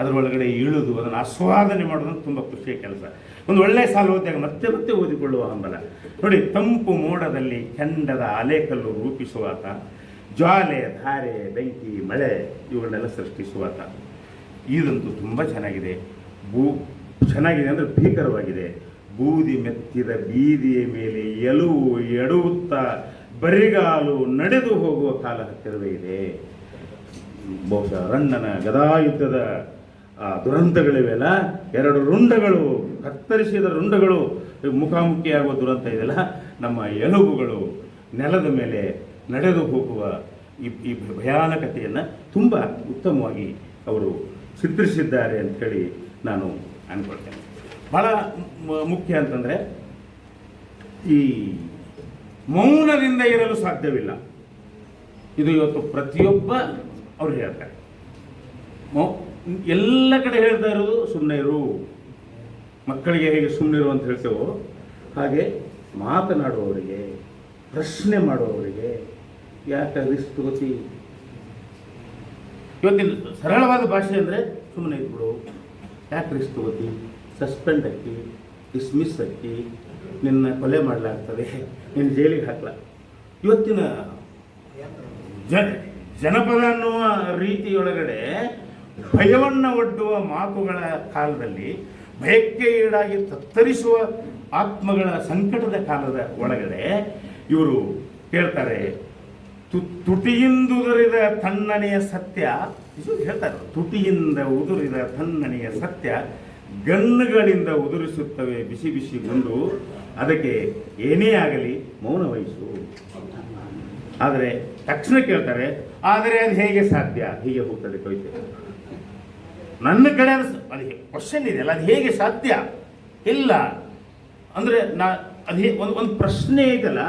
ಅದರೊಳಗಡೆ ಇಳಿದು ಅದನ್ನು ಆಸ್ವಾದನೆ ಮಾಡೋದು ತುಂಬ ಖುಷಿಯ ಕೆಲಸ. ಒಂದು ಒಳ್ಳೆಯ ಸಾಲು ಓದಿದಾಗ ಮತ್ತೆ ಮತ್ತೆ ಓದಿಕೊಳ್ಳುವ ಹಂಬಲ. ನೋಡಿ, ತಂಪು ಮೋಡದಲ್ಲಿ ಕೆಂಡದ ಅಲೆಕಲ್ಲು ರೂಪಿಸುವಾತ, ಜ್ವಾಲೆ, ಧಾರೆ, ಬೆಂಕಿ, ಮಳೆ ಇವುಗಳನ್ನೆಲ್ಲ ಸೃಷ್ಟಿಸುವಾತ. ಇದಂತೂ ತುಂಬ ಚೆನ್ನಾಗಿದೆ. ಚೆನ್ನಾಗಿದೆ ಅಂದರೆ ಭೀಕರವಾಗಿದೆ. ಬೂದಿ ಮೆತ್ತಿದ ಬೀದಿಯ ಮೇಲೆ ಎಲುವು ಎಡುತ್ತಾ ಬರಿಗಾಲು ನಡೆದು ಹೋಗುವ ಕಾಲ ಹತ್ತಿರವೇ ಇದೆ. ಬಹುಶಃ ರಣ್ಣನ ಗದಾಯುದ್ಧದ ದುರಂತಗಳಿವೆಲ್ಲ, 2 ರುಂಡಗಳು, ಕತ್ತರಿಸಿದ ರುಂಡಗಳು ಮುಖಾಮುಖಿಯಾಗುವ ದುರಂತ ಇದೆಯಲ್ಲ, ನಮ್ಮ ಎಲುಬುಗಳು ನೆಲದ ಮೇಲೆ ನಡೆದು ಹೋಗುವ ಈ ಭಯಾನಕತೆಯನ್ನು ತುಂಬ ಉತ್ತಮವಾಗಿ ಅವರು ಚಿತ್ರಿಸಿದ್ದಾರೆ ಅಂಥೇಳಿ ನಾನು ಅಂದ್ಕೊಳ್ತೇನೆ. ಭಾಳ ಮುಖ್ಯ ಅಂತಂದರೆ, ಈ ಮೌನದಿಂದ ಇರಲು ಸಾಧ್ಯವಿಲ್ಲ. ಇದು ಇವತ್ತು ಪ್ರತಿಯೊಬ್ಬ ಅವ್ರು ಹೇಳ್ತಾರೆ. ಎಲ್ಲ ಕಡೆ ಹೇಳ್ತಾ ಇರೋದು ಸುಮ್ಮನೆ ಇರು, ಮಕ್ಕಳಿಗೆ ಹೇಗೆ ಸುಮ್ಮನಿರು ಅಂತ ಹೇಳ್ತೇವೋ ಹಾಗೆ ಮಾತನಾಡುವವರಿಗೆ, ಪ್ರಶ್ನೆ ಮಾಡುವವರಿಗೆ ಯಾಕೆ ರಿಸ್ಕ್ ತಗೋತಿ? ಇವತ್ತಿನ ಸರಳವಾದ ಭಾಷೆ ಅಂದರೆ ಸುಮ್ಮನೆ ಇದ್ಬಿಡು, ಯಾಕೆ ರಿಸ್ಕ್ ತಗೋತಿ, ಸಸ್ಪೆಂಡ್ ಹಾಕಿ, ಡಿಸ್ಮಿಸ್ ಹಾಕಿ ನಿನ್ನ ಕೊಲೆ ಮಾಡಲಾಗ್ತದೆ, ನಿನ್ನ ಜೈಲಿಗೆ ಹಾಕಲ. ಇವತ್ತಿನ ಜನಪದ ಅನ್ನುವ ರೀತಿಯೊಳಗಡೆ ಭಯವನ್ನು ಒಡ್ಡುವ ಮಾತುಗಳ ಕಾಲದಲ್ಲಿ, ಭಯಕ್ಕೆ ಈಡಾಗಿ ತತ್ತರಿಸುವ ಆತ್ಮಗಳ ಸಂಕಟದ ಕಾಲದ ಒಳಗಡೆ ಇವರು ಹೇಳ್ತಾರೆ, ತುಟಿಯಿಂದ ಉದುರಿದ ತಣ್ಣನೆಯ ಸತ್ಯ. ಹೇಳ್ತಾರೆ, ತುಟಿಯಿಂದ ಉದುರಿದ ತಣ್ಣನೆಯ ಸತ್ಯ ಗಣ್ಣುಗಳಿಂದ ಉದುರಿಸುತ್ತವೆ ಬಿಸಿ ಬಿಸಿ ಗುಂಡು, ಅದಕ್ಕೆ ಏನೇ ಆಗಲಿ ಮೌನ ವಹಿಸು. ಆದರೆ ತಕ್ಷಣ ಕೇಳ್ತಾರೆ, ಆದರೆ ಅದು ಹೇಗೆ ಸಾಧ್ಯ? ಹೀಗೆ ಹೋಗ್ತದೆ ಕವಿತೆ. ನನ್ನ ಕಡೆ ಅದು ಕ್ವಶನ್ ಇದೆಯಲ್ಲ, ಅದು ಹೇಗೆ ಸಾಧ್ಯ? ಇಲ್ಲ ಅಂದರೆ ಅದೇ ಒಂದು ಪ್ರಶ್ನೆ ಇದೆಯಲ್ಲ,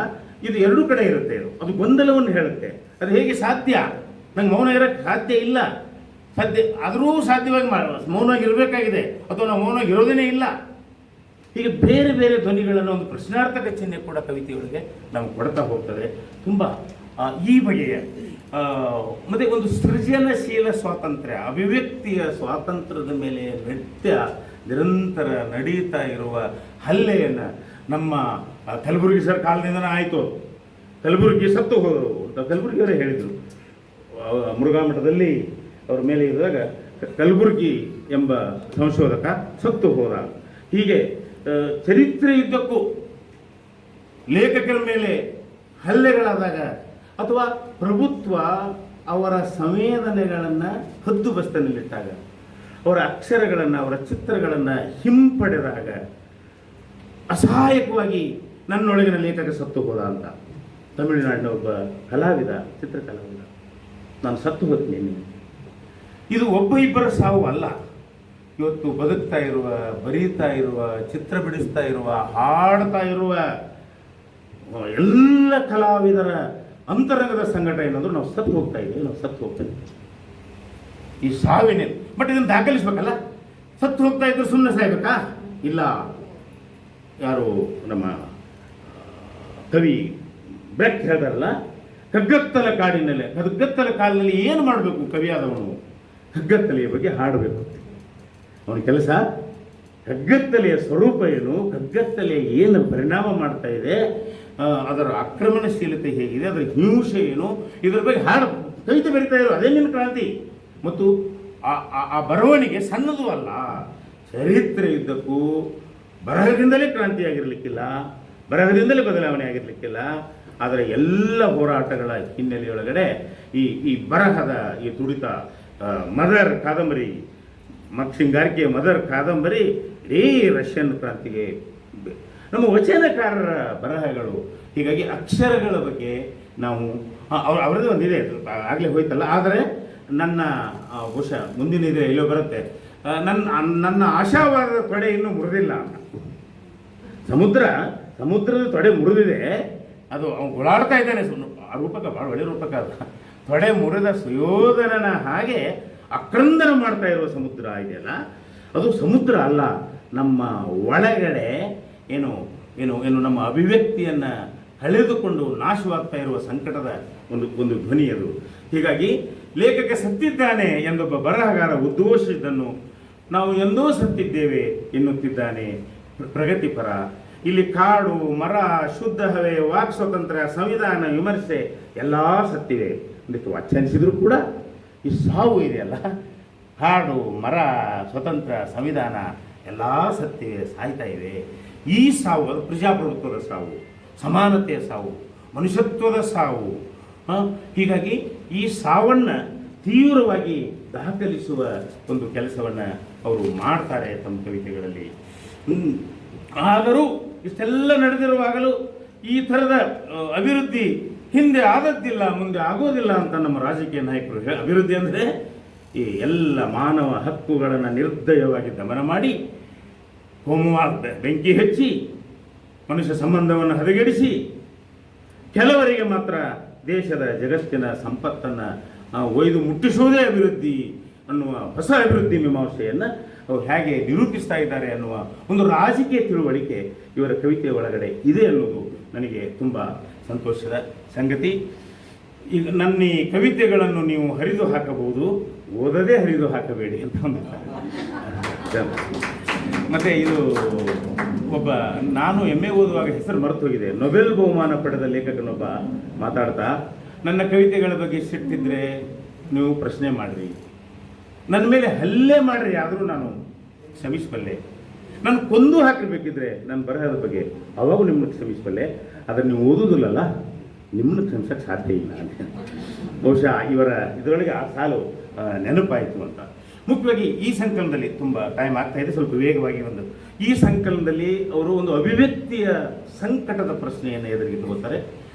ಇದು ಎರಡೂ ಕಡೆ ಇರುತ್ತೆ. ಅದು ಗೊಂದಲವನ್ನು ಹೇಳುತ್ತೆ. ಅದು ಹೇಗೆ ಸಾಧ್ಯ? ನಂಗೆ ಮೌನ ಇರೋಕ್ಕೆ ಸಾಧ್ಯ ಇಲ್ಲ, ಸಾಧ್ಯ ಆದರೂ ಸಾಧ್ಯವಾಗಿ ಮೌನವಾಗಿ ಇರಬೇಕಾಗಿದೆ, ಅಥವಾ ನಾವು ಮೌನವಾಗಿ ಇರೋದೇ ಇಲ್ಲ. ಹೀಗೆ ಬೇರೆ ಬೇರೆ ಧ್ವನಿಗಳನ್ನು ಒಂದು ಪ್ರಶ್ನಾರ್ಥಕ ಚಿಹ್ನೆ ಕೂಡ ಕವಿತೆಯೊಳಗೆ ನಮಗೆ ಕೊಡ್ತಾ ಹೋಗ್ತದೆ. ತುಂಬ ಈ ಬಗೆಯ ಮತ್ತು ಒಂದು ಸೃಜನಶೀಲ ಸ್ವಾತಂತ್ರ್ಯ, ಅಭಿವ್ಯಕ್ತಿಯ ಸ್ವಾತಂತ್ರ್ಯದ ಮೇಲೆ ನಿರಂತರ ನಡೀತಾ ಇರುವ ಹಲ್ಲೆಯನ್ನು ನಮ್ಮ ಕಲಬುರಗಿ ಸರ್ ಕಾಲದಿಂದನೇ ಆಯಿತು. ಕಲಬುರಗಿ ಸತ್ತು ಹೋದರು ಅಂತ ಕಲಬುರಗಿಯವರೇ ಹೇಳಿದರು. ಮುರುಘಾ ಮಠದಲ್ಲಿ ಅವ್ರ ಮೇಲೆ ಇದ್ದಾಗ ಕಲಬುರಗಿ ಎಂಬ ಸಂಶೋಧಕ ಸತ್ತು ಹೋದ. ಹೀಗೆ ಚರಿತ್ರೆಯುದ್ದಕ್ಕೂ ಲೇಖಕರ ಮೇಲೆ ಹಲ್ಲೆಗಳಾದಾಗ, ಅಥವಾ ಪ್ರಭುತ್ವ ಅವರ ಸಂವೇದನೆಗಳನ್ನು ಹದ್ದುಬಸ್ತಿನಲ್ಲಿಟ್ಟಾಗ, ಅವರ ಅಕ್ಷರಗಳನ್ನು, ಅವರ ಚಿತ್ರಗಳನ್ನು ಹಿಂಪಡೆದಾಗ, ಅಸಹಾಯಕವಾಗಿ ನನ್ನೊಳಗಿನ ಲೇಖಕ ಸತ್ತು ಹೋದ ಅಂತ ತಮಿಳುನಾಡಿನ ಒಬ್ಬ ಕಲಾವಿದ, ಚಿತ್ರಕಲಾವಿದ, ನಾನು ಸತ್ತು ಹೋಗ್ತೀನಿ. ಇದು ಒಬ್ಬ ಇಬ್ಬರ ಸಾವು ಅಲ್ಲ. ಇವತ್ತು ಬದುಕ್ತಾ ಇರುವ, ಬರೀತಾ ಇರುವ, ಚಿತ್ರ ಬಿಡಿಸ್ತಾ ಇರುವ, ಹಾಡ್ತಾ ಇರುವ ಎಲ್ಲ ಕಲಾವಿದರ ಅಂತರಂಗದ ಸಂಘಟ ಏನಂದ್ರೆ ನಾವು ಸತ್ತು ಹೋಗ್ತಾ ಇದ್ದೀವಿ, ನಾವು ಸತ್ತು ಹೋಗ್ತಾ ಇದ್ದೀವಿ. ಈ ಸಾವಿನ ಬಟ್ ಇದನ್ನು ದಾಖಲಿಸ್ಬೇಕಲ್ಲ. ಸತ್ತು ಹೋಗ್ತಾ ಇದ್ರು ಸುಮ್ಮನೆ ಸಾಯ್ಬೇಕಾ? ಇಲ್ಲ. ಯಾರು ನಮ್ಮ ಕವಿ ಬ್ರೆಕ್ಟ್ ಹೇಳ್ತಾರಲ್ಲ, ಕಗ್ಗತ್ತಲ ಕಾಡಿನಲ್ಲಿ, ಕಗ್ಗತ್ತಲ ಕಾಲಿನಲ್ಲಿ ಏನು ಮಾಡಬೇಕು ಕವಿಯಾದವನು? ಕಗ್ಗತ್ತಲೆಯ ಬಗ್ಗೆ ಹಾಡಬೇಕು. ಅವನ ಕೆಲಸ ಕಗ್ಗತ್ತಲೆಯ ಸ್ವರೂಪ ಏನು, ಕಗ್ಗತ್ತಲೆ ಏನು ಪರಿಣಾಮ ಮಾಡ್ತಾ ಇದೆ, ಅದರ ಆಕ್ರಮಣಶೀಲತೆ ಹೇಗಿದೆ, ಅದರ ಹಿಂಸೆ ಏನು, ಇದರ ಬಗ್ಗೆ ಹಾಡು ಕವಿತೆ ಬರಿತಾ ಇರೋ ಅದೇ ನಿನ್ನ ಕ್ರಾಂತಿ. ಮತ್ತು ಆ ಬರವಣಿಗೆ ಸಣ್ಣದು ಅಲ್ಲ. ಚರಿತ್ರೆ ಇದ್ದಕ್ಕೂ ಬರಹದಿಂದಲೇ ಕ್ರಾಂತಿಯಾಗಿರಲಿಕ್ಕಿಲ್ಲ, ಬರಹದಿಂದಲೇ ಬದಲಾವಣೆ ಆಗಿರಲಿಕ್ಕಿಲ್ಲ. ಆದರೆ ಎಲ್ಲ ಹೋರಾಟಗಳ ಹಿನ್ನೆಲೆಯೊಳಗಡೆ ಈ ಬರಹದ ಈ ತುಡಿತ, ಮದರ್ ಕಾದಂಬರಿ, ಮಕ್ಷಿಂಗಾರಿಕೆಯ ಮದರ್ ಕಾದಂಬರಿ ಇಡೀ ರಷ್ಯನ್ ಕ್ರಾಂತಿಗೆ ನಮ್ಮ ವಚನಕಾರರ ಬರಹಗಳು. ಹೀಗಾಗಿ ಅಕ್ಷರಗಳ ಬಗ್ಗೆ ನಾವು ಅವರದೇ ಒಂದಿದೆ, ಆಗಲೇ ಹೋಯ್ತಲ್ಲ. ಆದರೆ ನನ್ನ ಬಹುಶಃ ಮುಂದಿನ ಇದೆ ಎಲ್ಲೋ ಬರುತ್ತೆ, ನನ್ನ ಆಶಾವಾದದ ತೊಡೆ ಇನ್ನೂ ಮುರಿದಿಲ್ಲ ಅಂತ. ಸಮುದ್ರದ ತೊಡೆ ಮುರಿದಿದೆ, ಅದು ಅವನು ಓಡಾಡ್ತಾ ಇದ್ದಾನೆ. ಆ ರೂಪಕ ಭಾಳ ಒಳ್ಳೆ ರೂಪಕ ಅಲ್ಲ. ತೊಡೆ ಮುರಿದ ಸುಯೋಧನನ ಹಾಗೆ ಆಕ್ರಂದನ ಮಾಡ್ತಾ ಇರುವ ಸಮುದ್ರ ಇದೆಯಲ್ಲ, ಅದು ಸಮುದ್ರ ಅಲ್ಲ, ನಮ್ಮ ಒಳಗಡೆ ಏನು ಏನು ಏನು ನಮ್ಮ ಅಭಿವ್ಯಕ್ತಿಯನ್ನು ಕಳೆದುಕೊಂಡು ನಾಶವಾಗ್ತಾ ಇರುವ ಸಂಕಟದ ಒಂದು ಧ್ವನಿ ಅದು. ಹೀಗಾಗಿ ಲೇಖಕ ಸತ್ತಿದ್ದಾನೆ ಎಂದೊಬ್ಬ ಬರಹಗಾರ ಉದ್ಘೋಷಿಸಿದ್ದನ್ನು ನಾವು ಎಂದೋ ಸತ್ತಿದ್ದೇವೆ ಎನ್ನುತ್ತಿದ್ದಾನೆ ಪ್ರಗತಿಪರ. ಇಲ್ಲಿ ಕಾಡು, ಮರ, ಶುದ್ಧ ಹವೆ, ವಾಕ್ ಸ್ವಾತಂತ್ರ್ಯ, ಸಂವಿಧಾನ, ವಿಮರ್ಶೆ ಎಲ್ಲ ಸತ್ತಿವೆ ಅದಕ್ಕೆ ವಾಚ್ಯನಿಸಿದ್ರು ಕೂಡ ಈ ಸಾವು ಇದೆಯಲ್ಲ, ಕಾಡು, ಮರ, ಸ್ವತಂತ್ರ, ಸಂವಿಧಾನ ಎಲ್ಲ ಸತ್ತಿವೆ, ಸಾಯ್ತಾ ಇವೆ. ಈ ಸಾವು ಅದು ಪ್ರಜಾಪ್ರಭುತ್ವದ ಸಾವು, ಸಮಾನತೆಯ ಸಾವು, ಮನುಷ್ಯತ್ವದ ಸಾವು. ಹೀಗಾಗಿ ಈ ಸಾವನ್ನು ತೀವ್ರವಾಗಿ ದಾಖಲಿಸುವ ಒಂದು ಕೆಲಸವನ್ನು ಅವರು ಮಾಡ್ತಾರೆ ತಮ್ಮ ಕವಿತೆಗಳಲ್ಲಿ. ಆದರೂ ಇಷ್ಟೆಲ್ಲ ನಡೆದಿರುವಾಗಲೂ ಈ ಥರದ ಅಭಿವೃದ್ಧಿ ಹಿಂದೆ ಆದದ್ದಿಲ್ಲ, ಮುಂದೆ ಆಗೋದಿಲ್ಲ ಅಂತ ನಮ್ಮ ರಾಜಕೀಯ ನಾಯಕರು ಅಭಿವೃದ್ಧಿ ಅಂದರೆ ಈ ಎಲ್ಲ ಮಾನವ ಹಕ್ಕುಗಳನ್ನು ನಿರ್ದಯವಾಗಿ ದಮನ ಮಾಡಿ, ಹೋಮವಾದ ಬೆಂಕಿ ಹಚ್ಚಿ, ಮನುಷ್ಯ ಸಂಬಂಧವನ್ನು ಹದಗೆಡಿಸಿ, ಕೆಲವರಿಗೆ ಮಾತ್ರ ದೇಶದ ಜಗತ್ತಿನ ಸಂಪತ್ತನ್ನು ಒಯ್ದು ಮುಟ್ಟಿಸುವುದೇ ಅಭಿವೃದ್ಧಿ ಅನ್ನುವ ಹೊಸ ಅಭಿವೃದ್ಧಿ ಮೀಮಾಂಸೆಯನ್ನು ಅವರು ಹೇಗೆ ನಿರೂಪಿಸ್ತಾ ಇದ್ದಾರೆ ಅನ್ನುವ ಒಂದು ರಾಜಕೀಯ ತಿಳುವಳಿಕೆ ಇವರ ಕವಿತೆಯ ಒಳಗಡೆ ಇದೆ ಅನ್ನೋದು ನನಗೆ ತುಂಬ ಸಂತೋಷದ ಸಂಗತಿ. ಈಗ ನನ್ನ ಈ ಕವಿತೆಗಳನ್ನು ನೀವು ಹರಿದು ಹಾಕಬಹುದು, ಓದದೇ ಹರಿದು ಹಾಕಬೇಡಿ ಅಂತ ಒಂದು ಮತ್ತು ಇದು ಒಬ್ಬ ನಾನು MA ಓದುವಾಗ ಹೆಸರು ಮರೆತು ಹೋಗಿದೆ, ನೊಬೆಲ್ ಬಹುಮಾನ ಪಡೆದ ಲೇಖಕನೊಬ್ಬ ಮಾತಾಡ್ತಾ, ನನ್ನ ಕವಿತೆಗಳ ಬಗ್ಗೆ ಸಿಟ್ಟಿದ್ರೆ ನೀವು ಪ್ರಶ್ನೆ ಮಾಡಿರಿ, ನನ್ನ ಮೇಲೆ ಹಲ್ಲೆ ಮಾಡಿರಿ, ಆದರೂ ನಾನು ಕ್ಷಮಿಸಬಲ್ಲೆ, ನಾನು ಕೊಂದು ಹಾಕಿರ್ಬೇಕಿದ್ರೆ ನನ್ನ ಬರಹದ ಬಗ್ಗೆ ಅವಾಗ ನಿಮ್ಮನ್ನು ಕ್ಷಮಿಸಬಲ್ಲೆ, ಅದನ್ನು ನೀವು ಓದೋದಿಲ್ಲಲ್ಲ, ನಿಮ್ಮನ್ನು ಕ್ಷಮಿಸಕ್ಕೆ ಸಾಧ್ಯ ಇಲ್ಲ ಅಂತ. ಬಹುಶಃ ಇದರೊಳಗೆ ಆ ಸಾಲು ನೆನಪಾಯಿತು ಅಂತ. ಮುಖ್ಯವಾಗಿ ಈ ಸಂಕಲನದಲ್ಲಿ ತುಂಬ ಟೈಮ್ ಆಗ್ತಾ ಇದೆ, ಸ್ವಲ್ಪ ವೇಗವಾಗಿ ಈ ಸಂಕಲನದಲ್ಲಿ ಅವರು ಒಂದು ಅಭಿವ್ಯಕ್ತಿಯ ಸಂಕಟದ ಪ್ರಶ್ನೆಯನ್ನು ಎದುರಿಗಿಟ್ಟುಕೊಳ್ತಾರೆ.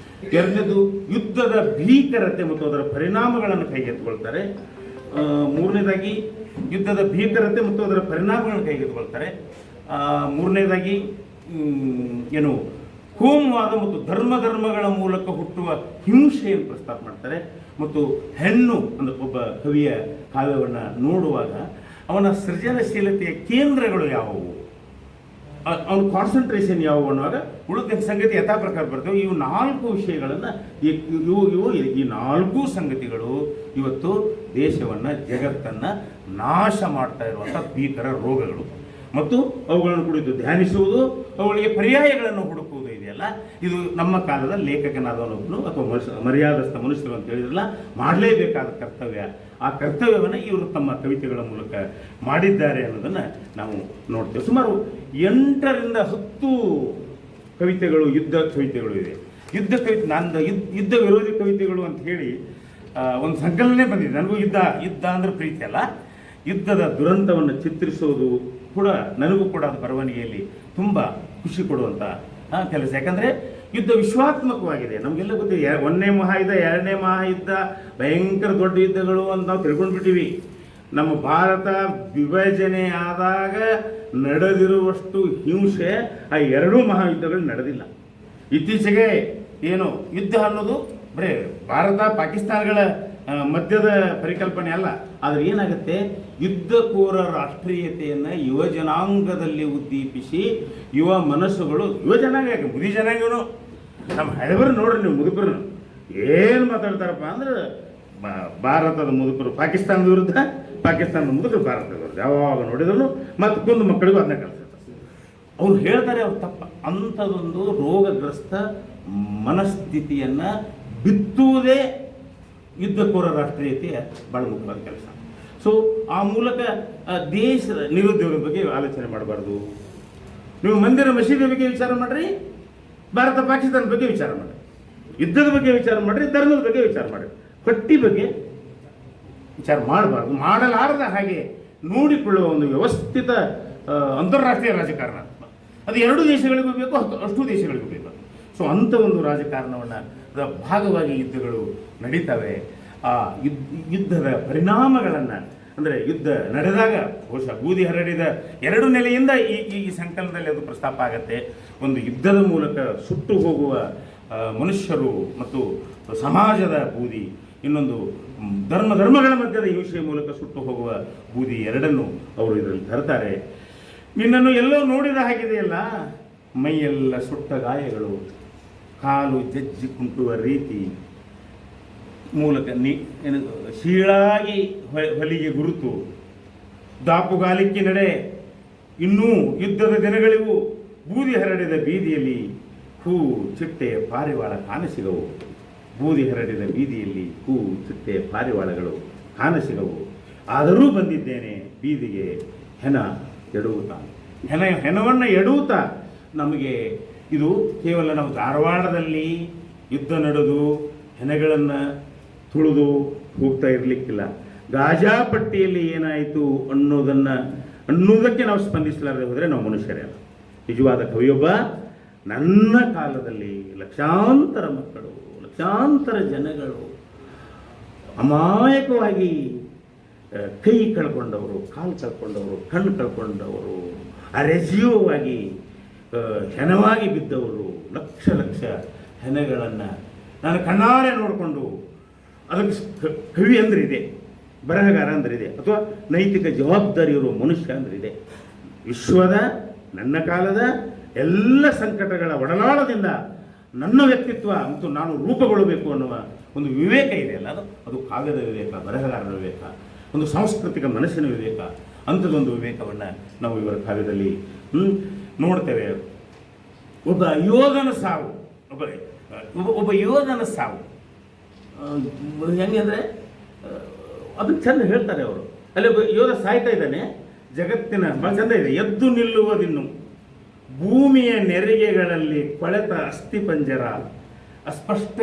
ಎರಡನೇದು ಯುದ್ಧದ ಭೀಕರತೆ ಮತ್ತು ಅದರ ಪರಿಣಾಮಗಳನ್ನು ಕೈಗೆತ್ತಿಕೊಳ್ತಾರೆ. ಮೂರನೇದಾಗಿ ಯುದ್ಧದ ಭೀಕರತೆ ಮತ್ತು ಅದರ ಪರಿಣಾಮಗಳನ್ನು ಕೈಗೆತ್ತಿಕೊಳ್ತಾರೆ. ಮೂರನೇದಾಗಿ ಕೋಮುವಾದ ಮತ್ತು ಧರ್ಮಗಳ ಮೂಲಕ ಹುಟ್ಟುವ ಹಿಂಸೆಯನ್ನು ಪ್ರಸ್ತಾಪ ಮಾಡ್ತಾರೆ. ಮತ್ತು ಹೆಣ್ಣು ಅಂದರೆ ಒಬ್ಬ ಕವಿಯ ಕಾವ್ಯವನ್ನು ನೋಡುವಾಗ ಅವನ ಸೃಜನಶೀಲತೆಯ ಕೇಂದ್ರಗಳು ಯಾವುವು, ಅವನ ಕಾನ್ಸಂಟ್ರೇಷನ್ ಯಾವುವು ಅನ್ನುವಾಗ ಉಳಿದ ಸಂಗತಿ ಯಥಾ ಪ್ರಕಾರ ಬರ್ತವೆ. ಇವು 4 ವಿಷಯಗಳನ್ನು ಈ 4 ಸಂಗತಿಗಳು ಇವತ್ತು ದೇಶವನ್ನು, ಜಗತ್ತನ್ನು ನಾಶ ಮಾಡ್ತಾ ಇರುವಂಥ ಭೀಕರ ರೋಗಗಳು. ಮತ್ತು ಅವುಗಳನ್ನು ಕುರಿತು ಧ್ಯಾನಿಸುವುದು, ಅವುಗಳಿಗೆ ಪರ್ಯಾಯಗಳನ್ನು ಹುಡುಕುವುದು ಇದೆಯಲ್ಲ, ಇದು ನಮ್ಮ ಕಾಲದ ಲೇಖಕನಾದವನೊಬ್ಬನು ಅಥವಾ ಮರ್ಯಾದಸ್ಥ ಮನುಷ್ಯರು ಅಂತ ಹೇಳಿದ್ರಲ್ಲ, ಮಾಡಲೇಬೇಕಾದ ಕರ್ತವ್ಯ. ಆ ಕರ್ತವ್ಯವನ್ನು ಇವರು ತಮ್ಮ ಕವಿತೆಗಳ ಮೂಲಕ ಮಾಡಿದ್ದಾರೆ ಅನ್ನೋದನ್ನು ನಾವು ನೋಡ್ತೇವೆ. ಸುಮಾರು 8ರಿಂದ 10 ಕವಿತೆಗಳು, ಯುದ್ಧ ಕವಿತೆಗಳು ಇದೆ. ಯುದ್ಧ ವಿರೋಧಿ ಕವಿತೆಗಳು ಅಂತ ಹೇಳಿ ಒಂದು ಸಂಕಲನೆ ಬಂದಿದೆ. ನನಗೂ ಯುದ್ಧ ಅಂದ್ರೆ ಪ್ರೀತಿ ಅಲ್ಲ, ಯುದ್ಧದ ದುರಂತವನ್ನು ಚಿತ್ರಿಸೋದು ಕೂಡ ನನಗೂ ಕೂಡ ಅದು ಬರವಣಿಗೆಯಲ್ಲಿ ತುಂಬ ಖುಷಿ ಕೊಡುವಂಥ ಕೆಲಸ. ಯಾಕಂದರೆ ಯುದ್ಧ ವಿಶ್ವಾತ್ಮಕವಾಗಿದೆ. ನಮಗೆಲ್ಲ ಗೊತ್ತಿದೆ, 1ನೇ ಮಹಾಯುದ್ಧ, 2ನೇ ಮಹಾಯುದ್ಧ, ಭಯಂಕರ ದೊಡ್ಡ ಯುದ್ಧಗಳು ಅಂತ ನಾವು ತಿಳ್ಕೊಂಡ್ಬಿಟ್ಟಿವಿ. ನಮ್ಮ ಭಾರತ ವಿಭಜನೆ ಆದಾಗ ನಡೆದಿರುವಷ್ಟು ಹಿಂಸೆ ಆ 2 ಮಹಾಯುದ್ಧಗಳು ನಡೆದಿಲ್ಲ. ಇತ್ತೀಚೆಗೆ ಯುದ್ಧ ಅನ್ನೋದು ಬರೀ ಭಾರತ ಪಾಕಿಸ್ತಾನಗಳ ಮಧ್ಯದ ಪರಿಕಲ್ಪನೆ ಅಲ್ಲ. ಆದರೆ ಏನಾಗುತ್ತೆ, ಯುದ್ಧಕೋರ ರಾಷ್ಟ್ರೀಯತೆಯನ್ನು ಯುವ ಜನಾಂಗದಲ್ಲಿ ಉದ್ದೀಪಿಸಿ ಯುವ ಮನಸ್ಸುಗಳು, ಯುವ ಜನಾಂಗ ಯಾಕೆ ಮುದಿ ಜನಾಂಗನು, ನಮ್ಮ ಹಳೆಬರು ನೋಡ್ರಿ ನೀವು, ಮುದುಕರು ಏನು ಮಾತಾಡ್ತಾರಪ್ಪ ಅಂದ್ರೆ ಭಾರತದ ಮುದುಕರು ಪಾಕಿಸ್ತಾನದ ವಿರುದ್ಧ, ಪಾಕಿಸ್ತಾನದ ಮುದುಕರು ಭಾರತದ ವಿರುದ್ಧ, ಯಾವಾಗ ನೋಡಿದ್ರು ಮತ್ತು ಕೊಂದು ಮಕ್ಕಳಿಗೂ ಅದನ್ನ ಕಲಿಸ್ತಾರೆ. ಅವ್ರು ಹೇಳ್ತಾರೆ ಅವ್ರು ತಪ್ಪ. ಅಂಥದೊಂದು ರೋಗಗ್ರಸ್ತ ಮನಸ್ಥಿತಿಯನ್ನು ಬಿತ್ತುವುದೇ ಯುದ್ಧಕೋರ ರಾಷ್ಟ್ರೀಯತೆಯ ಬಹಳ ಮುಖ್ಯವಾದ ಕೆಲಸ. ಸೊ ಆ ಮೂಲಕ ದೇಶದ ನಿರುದ್ಯೋಗದ ಬಗ್ಗೆ ಆಲೋಚನೆ ಮಾಡಬಾರ್ದು. ನೀವು ಮಂದಿರ ಮಸೀದಿ ಬಗ್ಗೆ ವಿಚಾರ ಮಾಡಿರಿ, ಭಾರತ ಪಾಕಿಸ್ತಾನದ ಬಗ್ಗೆ ವಿಚಾರ ಮಾಡಿರಿ, ಯುದ್ಧದ ಬಗ್ಗೆ ವಿಚಾರ ಮಾಡಿರಿ, ಧರ್ಮದ ಬಗ್ಗೆ ವಿಚಾರ ಮಾಡಿರಿ, ಪಟ್ಟಿ ಬಗ್ಗೆ ವಿಚಾರ ಮಾಡಬಾರ್ದು. ಮಾಡಲಾರದ ಹಾಗೆ ನೋಡಿಕೊಳ್ಳುವ ಒಂದು ವ್ಯವಸ್ಥಿತ ಅಂತಾರಾಷ್ಟ್ರೀಯ ರಾಜಕಾರಣ ಅದು 2 ದೇಶಗಳಿಗೂ ಬೇಕು, ಅಷ್ಟು ದೇಶಗಳಿಗೂ ಬೇಕು. ಸೊ ಅಂಥ ಒಂದು ರಾಜಕಾರಣವನ್ನು ಭಾಗವಾಗಿ ಯುದ್ಧಗಳು ನಡೀತವೆ. ಆ ಯುದ್ಧದ ಪರಿಣಾಮಗಳನ್ನು, ಅಂದರೆ ಯುದ್ಧ ನಡೆದಾಗ ಬಹುಶಃ ಬೂದಿ ಹರಡಿದ 2 ನೆಲೆಯಿಂದ ಈ ಸಂಕಲನದಲ್ಲಿ ಅದು ಪ್ರಸ್ತಾಪ ಆಗುತ್ತೆ. ಒಂದು ಯುದ್ಧದ ಮೂಲಕ ಸುಟ್ಟು ಹೋಗುವ ಮನುಷ್ಯರು ಮತ್ತು ಸಮಾಜದ ಬೂದಿ, ಇನ್ನೊಂದು ಧರ್ಮಗಳ ಮಧ್ಯದ ಹಿಂಸೆಯ ಮೂಲಕ ಸುಟ್ಟು ಹೋಗುವ ಬೂದಿ, 2ನ್ನು ಅವರು ಇದರಲ್ಲಿ ತರ್ತಾರೆ. ನಿನ್ನನ್ನು ಎಲ್ಲೋ ನೋಡಿದ ಹಾಗಿದೆಯಲ್ಲ, ಮೈಯೆಲ್ಲ ಸುಟ್ಟ ಗಾಯಗಳು, ಕಾಲು ಜಜ್ಜಿ ಕುಂಟುವ ರೀತಿ ಮೂಲಕ ಶೀಳಾಗಿ ಹೊಲಿಗೆ ಗುರುತು, ದಾಪುಗಾಲಿಕ್ಕಿ ನಡೆ, ಇನ್ನೂ ಯುದ್ಧದ ದಿನಗಳಿಗೂ ಬೂದಿ ಹರಡಿದ ಬೀದಿಯಲ್ಲಿ ಹೂ ಚಿಟ್ಟೆ ಪಾರಿವಾಳ ಕಾಣಸಿಗವು. ಬೂದಿ ಹರಡಿದ ಬೀದಿಯಲ್ಲಿ ಹೂ ಚಿಟ್ಟೆ ಪಾರಿವಾಳಗಳು ಕಾಣಸಿಗವು. ಆದರೂ ಬಂದಿದ್ದೇನೆ ಬೀದಿಗೆ ಹೆಣ ಎಡುವುತ್ತಾ. ಹೆಣವನ್ನು ಎಡುವುತ್ತಾ ನಮಗೆ ಇದು ಕೇವಲ ನಾವು ಧಾರವಾಡದಲ್ಲಿ ಯುದ್ಧ ನಡೆದು ಹೆಣಗಳನ್ನು ತುಳಿದು ಹೋಗ್ತಾ ಇರಲಿಕ್ಕಿಲ್ಲ. ಗಾಜಾಪಟ್ಟಿಯಲ್ಲಿ ಏನಾಯಿತು ಅನ್ನೋದಕ್ಕೆ ನಾವು ಸ್ಪಂದಿಸಲಾರದೆ ಹೋದರೆ ನಾವು ಮನುಷ್ಯರೇ ಅಲ್ಲ. ನಿಜವಾದ ಕವಿಯೊಬ್ಬ ನನ್ನ ಕಾಲದಲ್ಲಿ ಲಕ್ಷಾಂತರ ಮಕ್ಕಳು, ಲಕ್ಷಾಂತರ ಜನಗಳು ಅಮಾಯಕವಾಗಿ ಕೈ ಕಳ್ಕೊಂಡವರು, ಕಾಲು ಕಳ್ಕೊಂಡವರು, ಕಣ್ಣು ಕಳ್ಕೊಂಡವರು, ಅರೆಜೀವವಾಗಿ ಹೆಣವಾಗಿ ಬಿದ್ದವರು, ಲಕ್ಷ ಹೆಣಗಳನ್ನು ನಾನು ಕಣ್ಣಾರೆ ನೋಡಿಕೊಂಡು, ಅದಕ್ಕೆ ಕವಿ ಅಂದ್ರೆ ಇದೆ, ಬರಹಗಾರ ಅಂದ್ರೆ ಇದೆ, ಅಥವಾ ನೈತಿಕ ಜವಾಬ್ದಾರಿ ಇರುವ ಮನುಷ್ಯ ಅಂದ್ರೆ ಇದೆ. ವಿಶ್ವದ, ನನ್ನ ಕಾಲದ ಎಲ್ಲ ಸಂಕಟಗಳ ಒಡನಾಳದಿಂದ ನನ್ನ ವ್ಯಕ್ತಿತ್ವ ಮತ್ತು ನಾನು ರೂಪುಗೊಳ್ಳಬೇಕು ಅನ್ನುವ ಒಂದು ವಿವೇಕ ಇದೆಯಲ್ಲ, ಅದು ಕಾವ್ಯದ ವಿವೇಕ, ಬರಹಗಾರನ ವಿವೇಕ, ಒಂದು ಸಾಂಸ್ಕೃತಿಕ ಮನಸ್ಸಿನ ವಿವೇಕ. ಅಂಥದ್ದೊಂದು ವಿವೇಕವನ್ನು ನಾವು ಇವರ ಕಾವ್ಯದಲ್ಲಿ ನೋಡ್ತೇವೆ. ಒಬ್ಬ ಯೋಧನ ಸಾವು, ಒಬ್ಬ ಯೋಧನ ಸಾವು ಹೆಂಗೆ ಅಂದರೆ ಅದನ್ನು ಚಂದ ಹೇಳ್ತಾರೆ ಅವರು. ಅಲ್ಲಿ ಒಬ್ಬ ಯೋಧ ಸಾಯ್ತಾ ಇದ್ದಾನೆ, ಜಗತ್ತಿನ ಭಾಳ ಚಂದ ಇದೆ. ಎದ್ದು ನಿಲ್ಲುವುದಿನ್ನು ಭೂಮಿಯ ನೆರಿಗೆಗಳಲ್ಲಿ ಕೊಳೆತ ಅಸ್ಥಿಪಂಜರ ಅಸ್ಪಷ್ಟ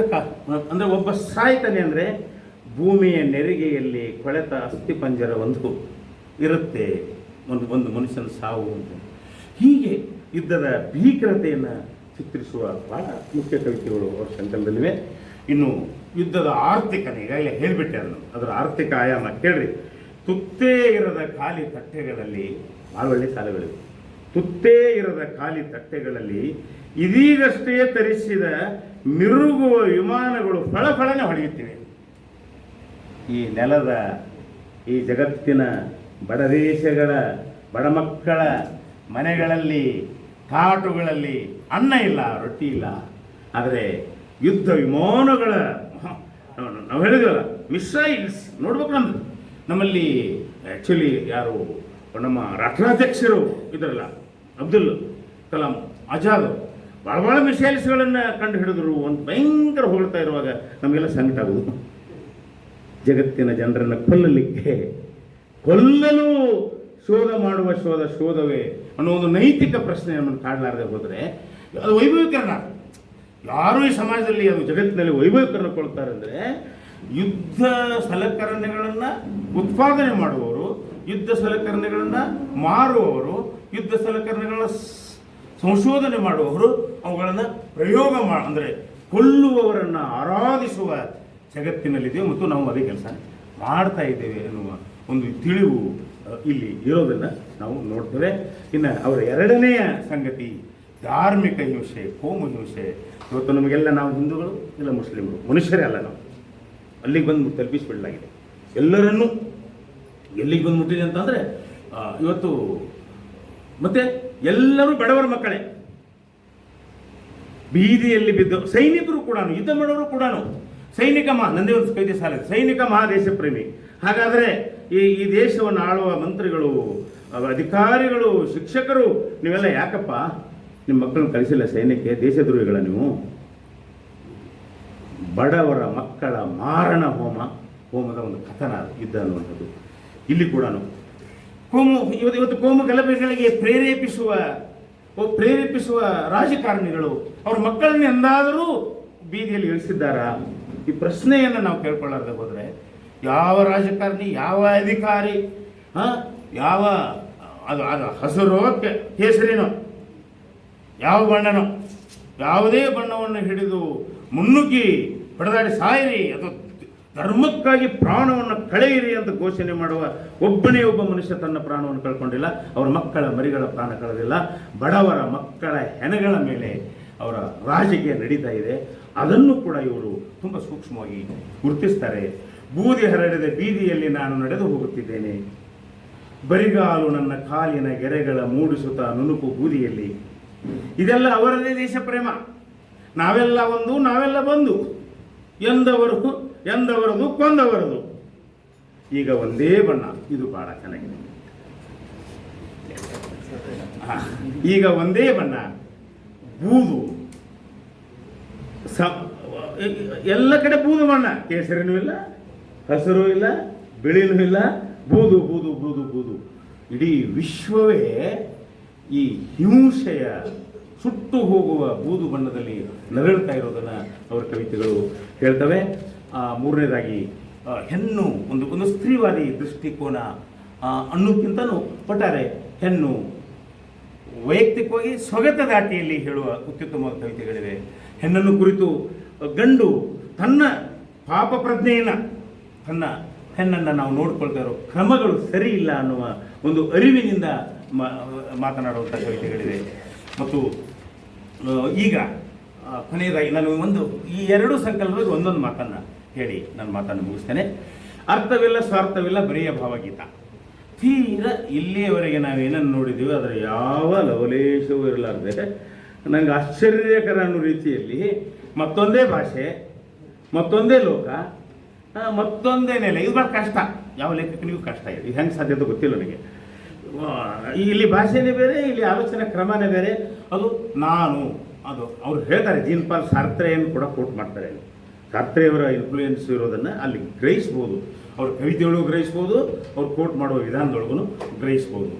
ಅಂದರೆ ಒಬ್ಬ ಸಾಯ್ತಾನೆ ಅಂದರೆ ಭೂಮಿಯ ನೆರಿಗೆಯಲ್ಲಿ ಕೊಳೆತ ಅಸ್ಥಿಪಂಜರ ಒಂದು ಇರುತ್ತೆ, ಒಂದು ಮನುಷ್ಯನ ಸಾವು ಅಂತ. ಹೀಗೆ ಯುದ್ಧದ ಭೀಕರತೆಯನ್ನು ಚಿತ್ರಿಸುವ ಭಾಳ ಮುಖ್ಯ ಕವಿತೆಗಳು ಅವರ ಸಂಕಲನದಲ್ಲಿವೆ. ಇನ್ನು ಯುದ್ಧದ ಆರ್ಥಿಕತೆ ಈಗಾಗಲೇ ಹೇಳಿಬಿಟ್ಟೆ, ಅದರ ಆರ್ಥಿಕ ಆಯಾಮ ಕೇಳ್ರಿ. ತುತ್ತೇ ಇರದ ಖಾಲಿ ತಟ್ಟೆಗಳಲ್ಲಿ ಭಾಳ ಒಳ್ಳೆ ಸಾಲುಗಳಿವೆ. ತುತ್ತೇ ಇರದ ಖಾಲಿ ತಟ್ಟೆಗಳಲ್ಲಿ ಇದೀಗಷ್ಟೇ ತರಿಸಿದ ಮಿರುಗುವ ವಿಮಾನಗಳು ಫಳಫಳನೆ ಹೊಳೆಯುತ್ತಿವೆ. ಈ ನೆಲದ, ಈ ಜಗತ್ತಿನ ಬಡ ದೇಶಗಳ ಬಡ ಮಕ್ಕಳ ಮನೆಗಳಲ್ಲಿ, ಕಾಟುಗಳಲ್ಲಿ ಅನ್ನ ಇಲ್ಲ, ರೊಟ್ಟಿ ಇಲ್ಲ. ಆದರೆ ಯುದ್ಧ ವಿಮಾನಗಳ ನಾವು ಹೇಳಿದ್ವಲ್ಲ, ಮಿಸೈಲ್ಸ್ ನೋಡ್ಬೇಕು. ನಮ್ಮಲ್ಲಿ ಆ್ಯಕ್ಚುಲಿ ಯಾರು ನಮ್ಮ ರಾಷ್ಟ್ರಾಧ್ಯಕ್ಷರು ಇದ್ರಲ್ಲ, ಅಬ್ದುಲ್ ಕಲಾಂ ಆಜಾದ್, ಭಾಳ ಮಿಸೈಲ್ಸ್ಗಳನ್ನು ಕಂಡು ಹಿಡಿದ್ರು. ಒಂದು ಭಯಂಕರ ಹೊಗಳ್ತಾ ಇರುವಾಗ ನಮಗೆಲ್ಲ ಸಂಕಟ ಆಗೋದು. ಜಗತ್ತಿನ ಜನರನ್ನು ಕೊಲ್ಲಲು ಶೋಧವೇ ಅನ್ನೋ ಒಂದು ನೈತಿಕ ಪ್ರಶ್ನೆ ನಮ್ಮನ್ನು ಕಾಡಲಾರದೆ ಹೋದರೆ ಅದು ವೈಭವೀಕರಣ. ಯಾರು ಈ ಸಮಾಜದಲ್ಲಿ ಅದು ಜಗತ್ತಿನಲ್ಲಿ ವೈಭವೀಕರಣಗೊಳ್ತಾರೆ ಅಂದರೆ ಯುದ್ಧ ಸಲಕರಣೆಗಳನ್ನು ಉತ್ಪಾದನೆ ಮಾಡುವವರು, ಯುದ್ಧ ಸಲಕರಣೆಗಳನ್ನು ಮಾರುವವರು, ಯುದ್ಧ ಸಲಕರಣೆಗಳ ಸಂಶೋಧನೆ ಮಾಡುವವರು, ಅವುಗಳನ್ನು ಪ್ರಯೋಗ ಅಂದರೆ ಕೊಲ್ಲುವವರನ್ನು ಆರಾಧಿಸುವ ಜಗತ್ತಿನಲ್ಲಿದ್ದೇವೆ ಮತ್ತು ನಾವು ಅದೇ ಕೆಲಸ ಮಾಡ್ತಾ ಇದ್ದೇವೆ ಎನ್ನುವ ಒಂದು ತಿಳಿವು ಇಲ್ಲಿ ಇರೋದನ್ನು ನಾವು ನೋಡ್ತೇವೆ. ಇನ್ನು ಅವರ ಎರಡನೆಯ ಸಂಗತಿ ಧಾರ್ಮಿಕ ಹಿಂಸೆ, ಕೋಮು ಹಿಂಸೆ. ಇವತ್ತು ನಮಗೆಲ್ಲ ನಾವು ಹಿಂದೂಗಳು ಇಲ್ಲ ಮುಸ್ಲಿಮರು, ಮನುಷ್ಯರೇ ಅಲ್ಲ. ನಾವು ಅಲ್ಲಿಗೆ ಬಂದು ತಲುಪಿಸಿಬಿಡಲಾಗಿದೆ ಎಲ್ಲರನ್ನೂ. ಎಲ್ಲಿಗೆ ಬಂದು ಮುಟ್ಟಿದೆ ಅಂತಂದರೆ ಇವತ್ತು ಮತ್ತೆ ಎಲ್ಲರೂ ಬಡವರ ಮಕ್ಕಳೇ. ಬೀದಿಯಲ್ಲಿ ಬಿದ್ದು ಸೈನಿಕರು ಕೂಡ, ಯುದ್ಧ ಮಾಡೋರು ಕೂಡ ಸೈನಿಕ ನಂದೇ ಒಂದು ಕವಿತೆ ಸಾಲ, ಸೈನಿಕ ಮಹಾದೇಶ ಪ್ರೇಮಿ. ಹಾಗಾದರೆ ಈ ದೇಶವನ್ನು ಆಳುವ ಮಂತ್ರಿಗಳು, ಅಧಿಕಾರಿಗಳು, ಶಿಕ್ಷಕರು ನೀವೆಲ್ಲ ಯಾಕಪ್ಪ ನಿಮ್ಮ ಮಕ್ಕಳನ್ನು ಕಳಿಸಿಲ್ಲ ಸೈನ್ಯಕ್ಕೆ? ದೇಶದ್ರೋಹಿಗಳ ನೀವು. ಬಡವರ ಮಕ್ಕಳ ಮಾರಣ ಹೋಮದ ಒಂದು ಕಥನ ಯುದ್ಧ ಅನ್ನುವಂಥದ್ದು. ಇಲ್ಲಿ ಕೂಡ ಇವತ್ತು ಕೋಮು ಗಲಭೆಗಳಿಗೆ ಪ್ರೇರೇಪಿಸುವ ರಾಜಕಾರಣಿಗಳು ಅವ್ರ ಮಕ್ಕಳನ್ನ ಎಂದಾದರೂ ಬೀದಿಯಲ್ಲಿ ಇಳಿಸಿದ್ದಾರಾ? ಈ ಪ್ರಶ್ನೆಯನ್ನು ನಾವು ಕೇಳ್ಕೊಳ್ಳಾರ್ದೆ ಹೋದರೆ ಯಾವ ರಾಜಕಾರಣಿ, ಯಾವ ಅಧಿಕಾರಿ, ಯಾವ ಅದು ಹಸಿರೋ ಕೇಸರಿನೋ ಯಾವ ಬಣ್ಣನೋ ಯಾವುದೇ ಬಣ್ಣವನ್ನು ಹಿಡಿದು ಮುನ್ನುಗ್ಗಿ ಹೊಡೆದಾಡಿ ಸಾಯಿರಿ ಅಥವಾ ಧರ್ಮಕ್ಕಾಗಿ ಪ್ರಾಣವನ್ನು ಕಳೆಯಿರಿ ಅಂತ ಘೋಷಣೆ ಮಾಡುವ ಒಬ್ಬನೇ ಒಬ್ಬ ಮನುಷ್ಯ ತನ್ನ ಪ್ರಾಣವನ್ನು ಕಳ್ಕೊಂಡಿಲ್ಲ. ಅವರ ಮಕ್ಕಳ ಮರಿಗಳ ಪ್ರಾಣ ಕಳೆದಿಲ್ಲ. ಬಡವರ ಮಕ್ಕಳ ಹೆಣಗಳ ಮೇಲೆ ಅವರ ರಾಜಕೀಯ ನಡೀತಾ ಇದೆ. ಅದನ್ನು ಕೂಡ ಇವರು ತುಂಬ ಸೂಕ್ಷ್ಮವಾಗಿ ಗುರುತಿಸ್ತಾರೆ. ಬೂದಿ ಹರಡಿದ ಬೀದಿಯಲ್ಲಿ ನಾನು ನಡೆದು ಹೋಗುತ್ತಿದ್ದೇನೆ, ಬರಿಗಾಲು ನನ್ನ ಕಾಲಿನ ಗೆರೆಗಳ ಮೂಡಿಸುತ್ತಾ ನುಣುಕು ಬೂದಿಯಲ್ಲಿ. ಇದೆಲ್ಲ ಅವರದೇ ದೇಶ ಪ್ರೇಮ. ನಾವೆಲ್ಲ ಒಂದು, ನಾವೆಲ್ಲ ಬಂದು, ಎಂದವರದು ಕೊಂದವರದು. ಈಗ ಒಂದೇ ಬಣ್ಣ. ಇದು ಬಹಳ ಚೆನ್ನಾಗಿದೆ. ಈಗ ಒಂದೇ ಬಣ್ಣ, ಬೂದು. ಎಲ್ಲ ಕಡೆ ಬೂದು ಬಣ್ಣ. ಕೇಸರಿನೂ ಇಲ್ಲ, ಹಸಿರು ಇಲ್ಲ, ಬಿಳಿನೂ ಇಲ್ಲ, ಬೂದು ಬೂದು ಬೂದು ಬೂದು. ಇಡೀ ವಿಶ್ವವೇ ಈ ಹಿಂಸೆಯ ಸುಟ್ಟು ಹೋಗುವ ಬೂದು ಬಣ್ಣದಲ್ಲಿ ನರಳುತ್ತಾ ಇರೋದನ್ನು ಅವರ ಕವಿತೆಗಳು ಹೇಳ್ತವೆ. ಮೂರನೇದಾಗಿ ಹೆಣ್ಣು ಒಂದು ಸ್ತ್ರೀವಾದಿ ದೃಷ್ಟಿಕೋನ ಅನ್ನೋಕ್ಕಿಂತನೂ ಒಟ್ಟಾರೆ ಹೆಣ್ಣು ವೈಯಕ್ತಿಕವಾಗಿ ಸ್ವಗತ ದಾಟಿಯಲ್ಲಿ ಹೇಳುವ ಅತ್ಯುತ್ತಮವಾದ ಕವಿತೆಗಳಿವೆ. ಹೆಣ್ಣನ್ನು ಕುರಿತು ಗಂಡು ತನ್ನ ಪಾಪ ಪ್ರಜ್ಞೆಯನ್ನು, ತನ್ನ ಹೆಣ್ಣನ್ನು ನಾವು ನೋಡ್ಕೊಳ್ತಾ ಇರೋ ಕ್ರಮಗಳು ಸರಿ ಇಲ್ಲ ಅನ್ನುವ ಒಂದು ಅರಿವಿನಿಂದ ಮಾತನಾಡುವಂಥ ಕವಿತೆಗಳಿವೆ. ಮತ್ತು ಈಗ ಕೊನೆಯದಾಗಿ ನಾನು ಈ ಎರಡು ಸಂಕಲನದಲ್ಲಿ ಒಂದೊಂದು ಮಾತನ್ನು ಹೇಳಿ ನನ್ನ ಮಾತನ್ನು ಮುಗಿಸ್ತೇನೆ. ಅರ್ಥವಿಲ್ಲ, ಸ್ವಾರ್ಥವಿಲ್ಲ, ಬರೆಯ ಭಾವಗೀತ. ತೀರ ಇಲ್ಲಿಯವರೆಗೆ ನಾವೇನನ್ನು ನೋಡಿದ್ದೀವಿ ಅದರ ಯಾವ ಲವಲೇಶವೂ ಇರಲಾರ್ದೆ ನನಗೆ ಆಶ್ಚರ್ಯಕರ ಅನ್ನೋ ರೀತಿಯಲ್ಲಿ ಮತ್ತೊಂದೇ ಭಾಷೆ, ಮತ್ತೊಂದೇ ಲೋಕ, ಮತ್ತೊಂದೇ ನೆಲೆ. ಇದು ಭಾಳ ಕಷ್ಟ. ಯಾವ ಲೇಖಕನಿಗೂ ಕಷ್ಟ ಇದೆ. ಇದು ಹೆಂಗೆ ಸಾಧ್ಯತೆ ಗೊತ್ತಿಲ್ಲ ನನಗೆ. ಇಲ್ಲಿ ಭಾಷೆನೇ ಬೇರೆ, ಇಲ್ಲಿ ಆಲೋಚನಾ ಕ್ರಮನೇ ಬೇರೆ. ಅದು ನಾನು ಅದು ಅವ್ರು ಹೇಳ್ತಾರೆ, ಜೀನ್ ಪಾಲ್ ಸಾರ್ತ್ರೆಯನ್ನು ಕೂಡ ಕೋಟ್ ಮಾಡ್ತಾರೆ. ಸಾರ್ತ್ರೆಯವರ ಇನ್ಫ್ಲೂಯೆನ್ಸ್ ಇರೋದನ್ನು ಅಲ್ಲಿ ಗ್ರಹಿಸ್ಬೋದು. ಅವ್ರ ಕವಿತೆಯೊಳಗೂ ಗ್ರಹಿಸ್ಬೋದು, ಅವ್ರು ಕೋಟ್ ಮಾಡುವ ವಿಧಾನದೊಳಗೂ ಗ್ರಹಿಸ್ಬೋದು.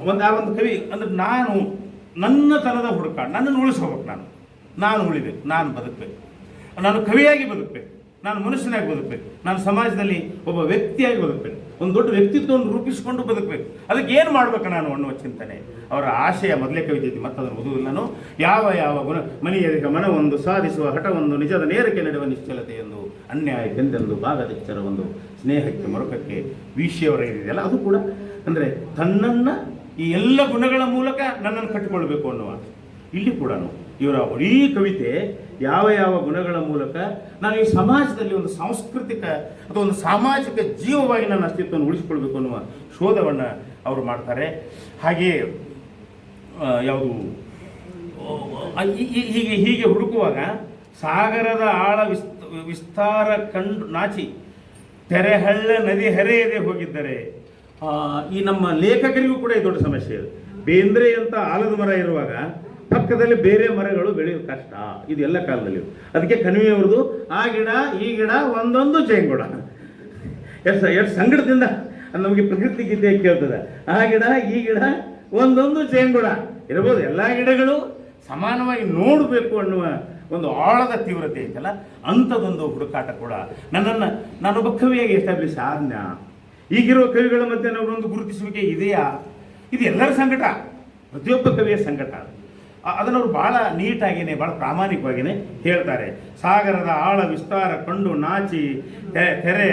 ಒಂದು ಕವಿ ಅಂದರೆ ನಾನು ನನ್ನ ತನದ ಹುಡುಕಾಟ, ನನ್ನನ್ನು ಉಳಿಸ್ಕೋಬೇಕು, ನಾನು ಉಳಿಬೇಕು, ನಾನು ಬದುಕಬೇಕು, ನಾನು ಕವಿಯಾಗಿ ಬದುಕಬೇಕು, ನಾನು ಮನುಷ್ಯನಾಗಿ ಬದುಕಬೇಕು, ನಾನು ಸಮಾಜದಲ್ಲಿ ಒಬ್ಬ ವ್ಯಕ್ತಿಯಾಗಿ ಬದುಕಬೇಕು, ಒಂದು ದೊಡ್ಡ ವ್ಯಕ್ತಿತ್ವವನ್ನು ರೂಪಿಸಿಕೊಂಡು ಬದುಕಬೇಕು. ಅದಕ್ಕೆ ಏನು ಮಾಡ್ಬೇಕು ನಾನು ಅನ್ನುವ ಚಿಂತನೆ ಅವರ ಆಶಯ. ಮೊದಲೇ ಕವಿತೆ ಮತ್ತು ಅದನ್ನು ಓದುವುದಿಲ್ಲನು. ಯಾವ ಗುಣ ಮನೆಯರಿಗ ಮನವೊಂದು ಸಾಧಿಸುವ ಹಠವೊಂದು ನಿಜದ ನೇರಕ್ಕೆ ನಡೆಯುವ ನಿಶ್ಚಲತೆಯೊಂದು ಅನ್ಯಾಯಕ್ಕೆಂದೆಂದು ಭಾಗದೆಚ್ಚರವೊಂದು ಸ್ನೇಹಕ್ಕೆ ಮರುಕಕ್ಕೆ ವೀಶಿಯವರ ಇದೆಯಲ್ಲ, ಅದು ಕೂಡ ಅಂದರೆ ತನ್ನನ್ನು ಈ ಎಲ್ಲ ಗುಣಗಳ ಮೂಲಕ ನನ್ನನ್ನು ಕಟ್ಟಿಕೊಳ್ಬೇಕು ಅನ್ನುವ. ಇಲ್ಲಿ ಕೂಡ ಇವರ ಇಡೀ ಕವಿತೆ ಯಾವ ಗುಣಗಳ ಮೂಲಕ ನಾನು ಈ ಸಮಾಜದಲ್ಲಿ ಒಂದು ಸಾಂಸ್ಕೃತಿಕ ಅಥವಾ ಒಂದು ಸಾಮಾಜಿಕ ಜೀವವಾಗಿ ನನ್ನ ಅಸ್ತಿತ್ವವನ್ನು ಉಳಿಸಿಕೊಳ್ಬೇಕು ಅನ್ನುವ ಶೋಧವನ್ನು ಅವರು ಮಾಡ್ತಾರೆ. ಹಾಗೆಯೇ ಯಾವುದು ಹೀಗೆ ಹುಡುಕುವಾಗ ಸಾಗರದ ಆಳ ವಿಸ್ತಾರ ಕಂಡು ನಾಚಿ ತೆರೆಹಳ್ಳ ನದಿ ಹರಿಯದೆ ಹೋಗಿದ್ದರೆ, ಈ ನಮ್ಮ ಲೇಖಕರಿಗೂ ಕೂಡ ಈ ದೊಡ್ಡ ಸಮಸ್ಯೆ ಇದೆ. ಬೇಂದ್ರೆ ಅಂತ ಆಲದ ಮರ ಇರುವಾಗ ಪಕ್ಕದಲ್ಲಿ ಬೇರೆ ಮರಗಳು ಬೆಳೆಯೋದು ಕಷ್ಟ, ಇದು ಎಲ್ಲ ಕಾಲದಲ್ಲಿ. ಅದಕ್ಕೆ ಕಣಿವೆಯವ್ರದ್ದು ಆ ಗಿಡ ಈ ಗಿಡ ಒಂದೊಂದು ಜೇಂಗುಡ, ಎಷ್ಟು ಸಂಗಡದಿಂದ ನಮಗೆ ಪ್ರಕೃತಿ ಗೀತೆ ಕೇಳ್ತದೆ. ಆ ಗಿಡ ಈ ಗಿಡ ಒಂದೊಂದು ಜೇಂಗುಡ ಇರಬಹುದು. ಎಲ್ಲ ಗಿಡಗಳು ಸಮಾನವಾಗಿ ನೋಡಬೇಕು ಅನ್ನುವ ಒಂದು ಆಳದ ತೀವ್ರತೆ ಐತಲ್ಲ, ಅಂಥದ್ದೊಂದು ಹುಡುಕಾಟ ಕೂಡ ನಾನೊಬ್ಬ ಕವಿಯಾಗಿ ಎಸ್ಟಾಬ್ಲಿಷ್ ಆದ್ನ. ಈಗಿರುವ ಕವಿಗಳ ಮಧ್ಯೆ ನಾವೊಂದು ಗುರುತಿಸುವಿಕೆ ಇದೆಯಾ? ಇದು ಎಲ್ಲರ ಸಂಕಟ, ಪ್ರತಿಯೊಬ್ಬ ಕವಿಯ ಸಂಕಟ. ಅದನ್ನು ಅವರು ಭಾಳ ನೀಟಾಗಿಯೇ ಭಾಳ ಪ್ರಾಮಾಣಿಕವಾಗಿಯೇ ಹೇಳ್ತಾರೆ. ಸಾಗರದ ಆಳ ವಿಸ್ತಾರ ಕಂಡು ನಾಚಿ ತೆರೆ